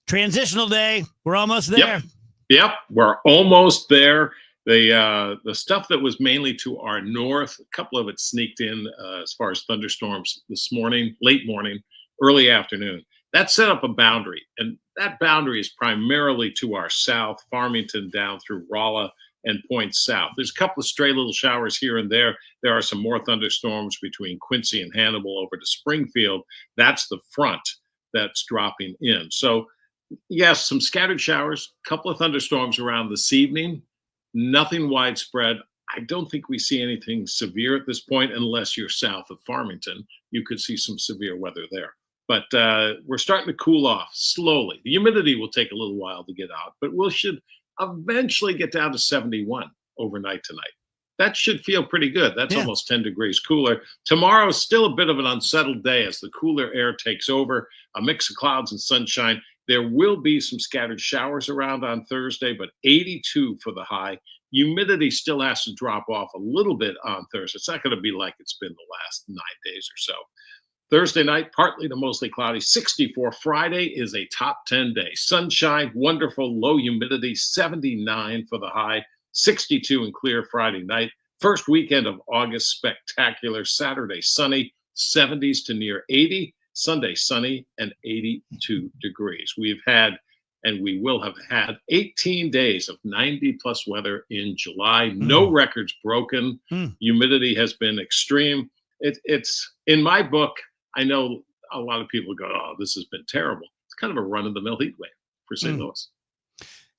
Transitional day. We're almost there.
Yep. We're almost there. The stuff that was mainly to our north, a couple of it sneaked in as far as thunderstorms this morning, late morning, early afternoon. That set up a boundary, and that boundary is primarily to our south, Farmington down through Rolla and points south. There's a couple of stray little showers here and there. There are some more thunderstorms between Quincy and Hannibal over to Springfield. That's the front that's dropping in. So, yes, some scattered showers, a couple of thunderstorms around this evening, nothing widespread. I don't think we see anything severe at this point, unless you're south of Farmington. You could see some severe weather there. But we're starting to cool off slowly. The humidity will take a little while to get out, but we should eventually get down to 71 overnight tonight. That should feel pretty good. That's almost 10 degrees cooler. Tomorrow is still a bit of an unsettled day as the cooler air takes over, a mix of clouds and sunshine. There will be some scattered showers around on Thursday, but 82 for the high. Humidity still has to drop off a little bit on Thursday. It's not going to be like it's been the last 9 days or so. Thursday night, partly to mostly cloudy, 64. Friday is a top 10 day. Sunshine, wonderful, low humidity, 79 for the high, 62 and clear Friday night. First weekend of August, spectacular. Saturday, sunny, 70s to near 80. Sunday, sunny and 82 degrees. We've had, and we will have had, 18 days of 90-plus weather in July. No records broken. Humidity has been extreme. It's in my book, I know a lot of people go, oh, this has been terrible. It's kind of a run-of-the-mill heat wave for St. Louis.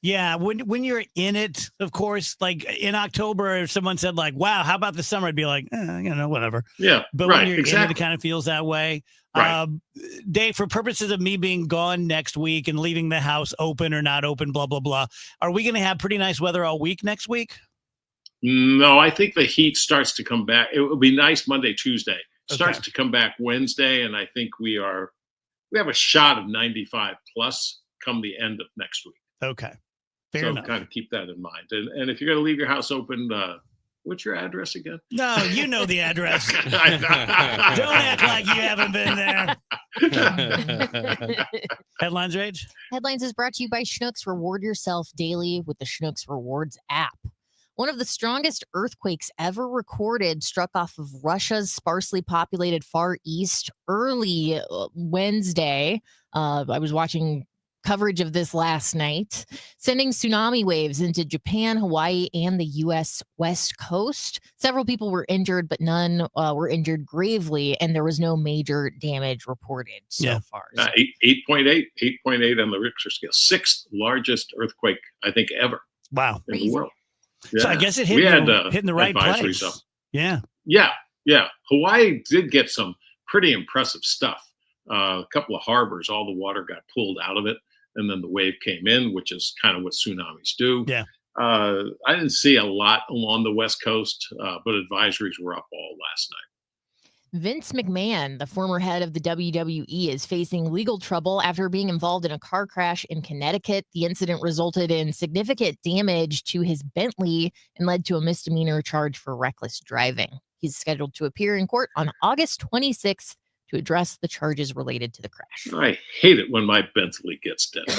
Yeah, when you're in it, of course, like in October, if someone said like, wow, how about the summer? I'd be like, whatever.
Yeah,
but
right,
when you're in
exactly.
it kind of feels that way.
Right.
Dave, for purposes of me being gone next week and leaving the house open or not open, blah, blah, blah, are we going to have pretty nice weather all week next week?
No, I think the heat starts to come back. It will be nice Monday, Tuesday. Starts to come back Wednesday, and I think we have a shot of 95 plus come the end of next week.
Okay. Fair
so
enough.
Kind of keep that in mind. And if you're going to leave your house open, what's your address again?
No, you know the address. Don't act like you haven't been there. Headlines, Rage?
Headlines is brought to you by Schnucks. Reward yourself daily with the Schnucks Rewards app. One of the strongest earthquakes ever recorded struck off of Russia's sparsely populated Far East early Wednesday. I was watching coverage of this last night, sending tsunami waves into Japan, Hawaii, and the U.S. West Coast. Several people were injured, but none were injured gravely, and there was no major damage reported so far.
8.8 on the Richter scale. Sixth largest earthquake, I think, ever.
Wow.
In the world. Yeah.
So I guess it hit in the right place.
Up.
Yeah.
Hawaii did get some pretty impressive stuff. A couple of harbors, all the water got pulled out of it, and then the wave came in, which is kind of what tsunamis do.
Yeah.
I didn't see a lot along the West Coast, but advisories were up all last night.
Vince McMahon, the former head of the WWE, is facing legal trouble after being involved in a car crash in Connecticut. The incident resulted in significant damage to his Bentley and led to a misdemeanor charge for reckless driving. He's scheduled to appear in court on August 26th to address the charges related to the crash.
I hate it when my Bentley gets dented.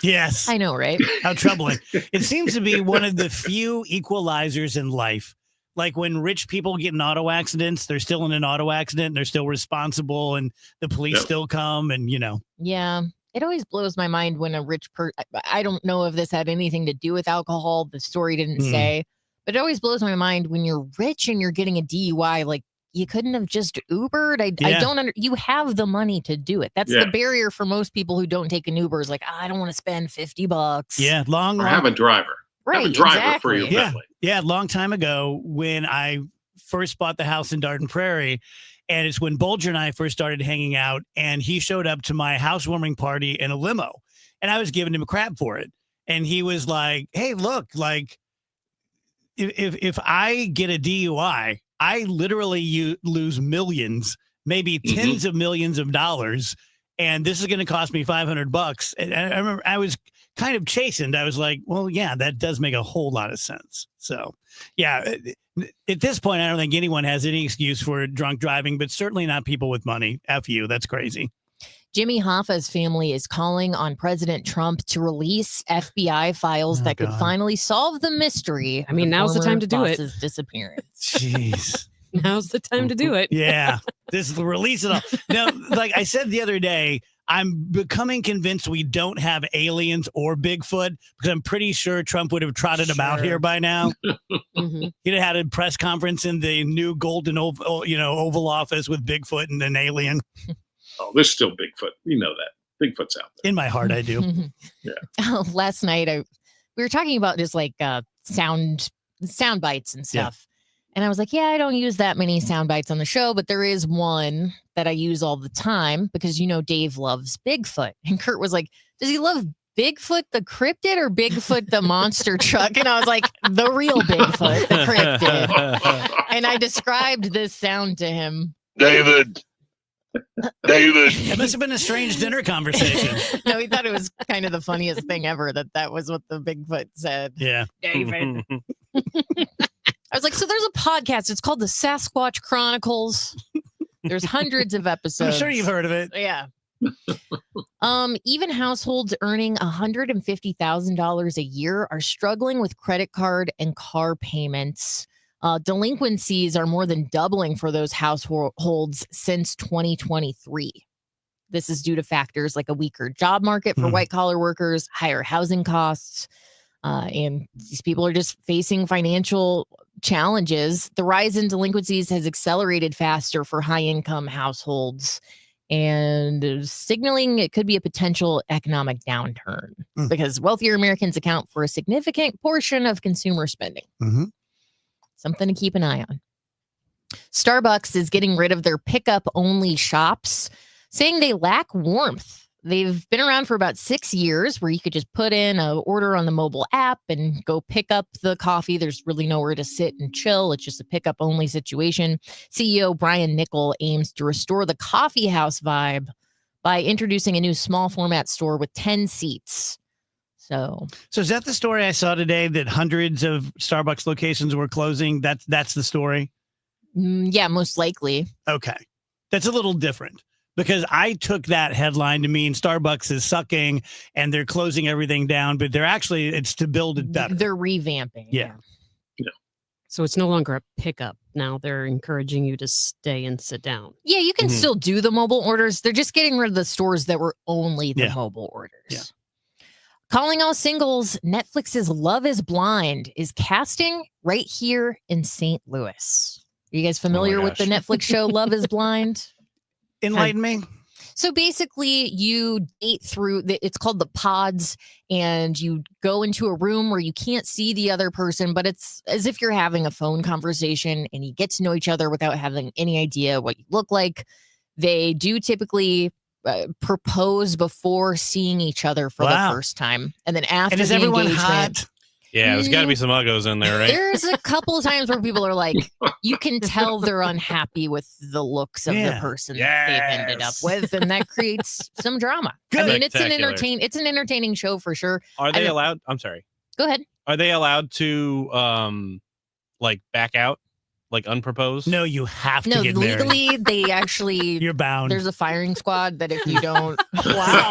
Yes.
I know, right?
How troubling. It seems to be one of the few equalizers in life. Like when rich people get in auto accidents, they're still in an auto accident and they're still responsible and the police still come and,
Yeah. It always blows my mind when a rich person, I don't know if this had anything to do with alcohol. The story didn't say, but it always blows my mind when you're rich and you're getting a DUI, like you couldn't have just Ubered. I don't you have the money to do it. That's the barrier for most people who don't take an Uber is like, I don't want to spend $50.
Yeah.
Or have a driver.
Right,
have a driver
exactly.
for your Bentley.
Yeah, a long time ago when I first bought the house in Dardenne Prairie, and it's when Bolger and I first started hanging out, and he showed up to my housewarming party in a limo, and I was giving him a crap for it. And he was like, hey, look, like, if I get a DUI, I literally lose millions, maybe tens of millions of dollars, and this is going to cost me $500. And I remember I was kind of chastened. I was like, well, yeah, that does make a whole lot of sense. So, yeah, at this point, I don't think anyone has any excuse for drunk driving, but certainly not people with money. F you. That's crazy.
Jimmy Hoffa's family is calling on President Trump to release FBI files that could finally solve the mystery.
I mean, now's the time to do it.
Disappearance.
Jeez.
Now's the time to do it.
Yeah. This is the release it all. Now, like I said the other day, I'm becoming convinced we don't have aliens or Bigfoot because I'm pretty sure Trump would have trotted them out here by now. He'd have had a press conference in the new golden Oval Office with Bigfoot and an alien.
Oh, there's still Bigfoot. You know that. Bigfoot's out there.
In my heart, I do.
Yeah.
Last night, we were talking about just like sound bites and stuff. And I was like, yeah, I don't use that many sound bites on the show, but there is one that I use all the time because, Dave loves Bigfoot. And Kurt was like, does he love Bigfoot the cryptid or Bigfoot the monster truck? And I was like, the real Bigfoot, the cryptid. And I described this sound to him.
David. It must have been a strange dinner conversation.
No, he thought it was kind of the funniest thing ever that was what the Bigfoot said.
Yeah.
David. I was like, so there's a podcast. It's called the Sasquatch Chronicles. There's hundreds of episodes.
I'm sure you've heard of it.
Yeah. Even households earning $150,000 a year are struggling with credit card and car payments. Delinquencies are more than doubling for those households since 2023. This is due to factors like a weaker job market for white-collar workers, higher housing costs, and these people are just facing financial challenges. The rise in delinquencies has accelerated faster for high-income households and signaling it could be a potential economic downturn because wealthier Americans account for a significant portion of consumer spending. Something to keep an eye on. Starbucks is getting rid of their pickup-only shops, saying they lack warmth. They've been around for about 6 years where you could just put in an order on the mobile app and go pick up the coffee. There's really nowhere to sit and chill. It's just a pickup-only situation. CEO Brian Nickel aims to restore the coffee house vibe by introducing a new small-format store with 10 seats. So
is that the story I saw today that hundreds of Starbucks locations were closing? That's the story?
Yeah, most likely.
Okay. That's a little different because I took that headline to mean Starbucks is sucking and they're closing everything down, but it's to build it better.
They're revamping.
Yeah.
So it's no longer a pickup. Now they're encouraging you to stay and sit down.
Yeah, you can still do the mobile orders. They're just getting rid of the stores that were only the mobile orders.
Yeah.
Calling all singles, Netflix's Love is Blind is casting right here in St. Louis. Are you guys familiar with the Netflix show Love is Blind?
Enlighten me.
So basically, you date through, it's called the pods, and you go into a room where you can't see the other person, but it's as if you're having a phone conversation and you get to know each other without having any idea what you look like. They do typically propose before seeing each other for the first time. And then after
and is
the
everyone
engagement.
hot?
Yeah, there's got to be some uggos in there, right?
There's a couple of times where people are like, you can tell they're unhappy with the looks of the person they've ended up with, and that creates some drama. I mean, it's an entertaining show for sure.
Are they allowed? I'm sorry.
Go ahead.
Are they allowed to like back out, like unproposed?
No, you have to get
legally,
married.
they actually
You're bound.
There's a firing squad that if you don't, wow.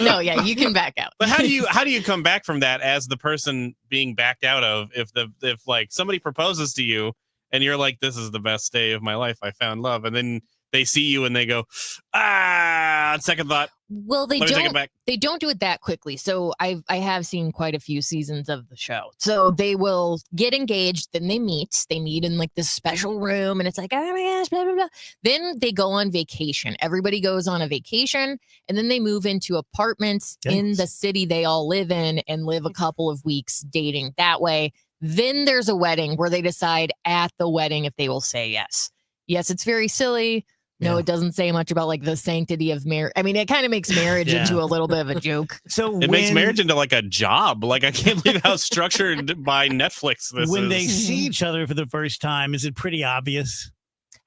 No, yeah, you can back out.
But how do you come back from that as the person being backed out of if like somebody proposes to you and you're like, this is the best day of my life, I found love, and then they see you and they go, second thought.
Well, they don't do it that quickly. So I have seen quite a few seasons of the show. So they will get engaged, then they meet in like this special room, and it's like, oh my gosh, blah, blah, blah. Then they go on vacation. Everybody goes on a vacation, and then they move into apartments in the city they all live in and live a couple of weeks dating that way. Then there's a wedding where they decide at the wedding if they will say yes. Yes, it's very silly. No, it doesn't say much about like the sanctity of marriage. I mean, it kind of makes marriage into a little bit of a joke.
So
it makes marriage into like a job. Like I can't believe how structured by Netflix this is.
When they see each other for the first time, is it pretty obvious?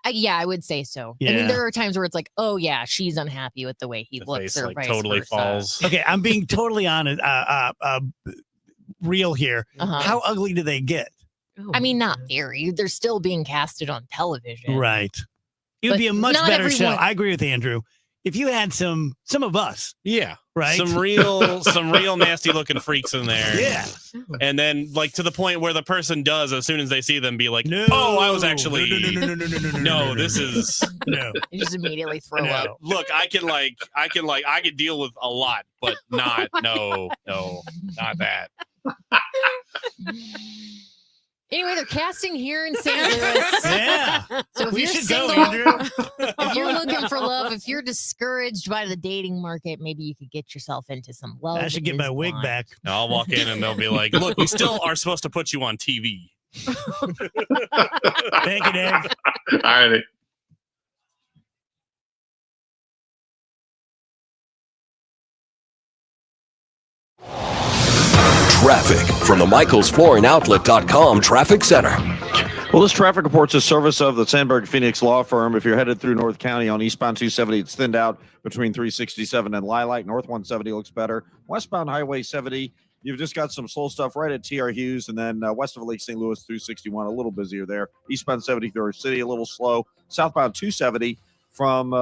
Yeah, I would say so.
Yeah.
I mean, there are times where it's like, oh yeah, she's unhappy with the way he looks,
face,
or
like,
vice
totally
versa.
falls.
Okay, I'm being totally honest, real here.
Uh-huh.
How ugly do they get?
I mean, not very. They're still being casted on television.
Right. It would
But
be a much
not
better show.
everyone-
I agree with Andrew. If you had some of us,
Yeah.
right?
Some real nasty looking freaks in there.
Yeah.
And then like to the point where the person does, as soon as they see them, be like,
No.
oh, I was actually
No,
this is
no.
You just immediately throw up.
Look, I could deal with a lot, but not not that.
Anyway, they're casting here in St. Louis.
Yeah.
So if
We
you're
should go,
single,
Andrew.
if you're looking for love, if you're discouraged by the dating market, maybe you could get yourself into some love.
I should get my wig back.
I'll walk in and they'll be like, look, we still are supposed to put you on TV.
Thank you, Dave.
All righty.
Traffic from the MichaelsFlooringOutlet.com Traffic Center.
Well, this traffic report's a service of the Sandberg Phoenix Law Firm. If you're headed through North County on eastbound 270, it's thinned out between 367 and Lilac. North 170 looks better. Westbound Highway 70, you've just got some slow stuff right at TR Hughes, and then west of Lake St. Louis through 61, a little busier there. Eastbound 73rd City, a little slow. Southbound 270 from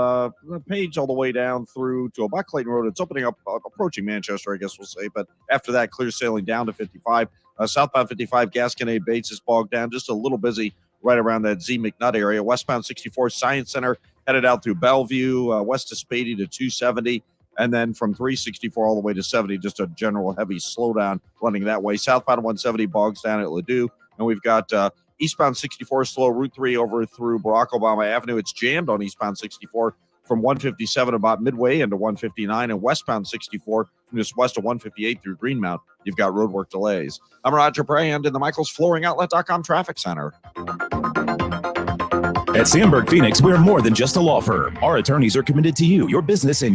Page all the way down through to about Clayton Road. It's opening up, approaching Manchester, I guess we'll say. But after that, clear sailing down to 55. Southbound 55, Gasconade Bates is bogged down, just a little busy right around that Z McNutt area. Westbound 64, Science Center, headed out through Bellevue, west of Spady to 270. And then from 364 all the way to 70, just a general heavy slowdown running that way. Southbound 170 bogs down at Ladue. And we've got eastbound 64 slow, Route 3 over through Barack Obama Avenue. It's jammed on eastbound 64 from 157 about midway into 159, and westbound 64 from just west of 158 through Greenmount. You've got roadwork delays. I'm Roger Brand in the MichaelsFlooringOutlet.com Traffic Center.
At Sandberg Phoenix, we're more than just a law firm. Our attorneys are committed to you, your business, and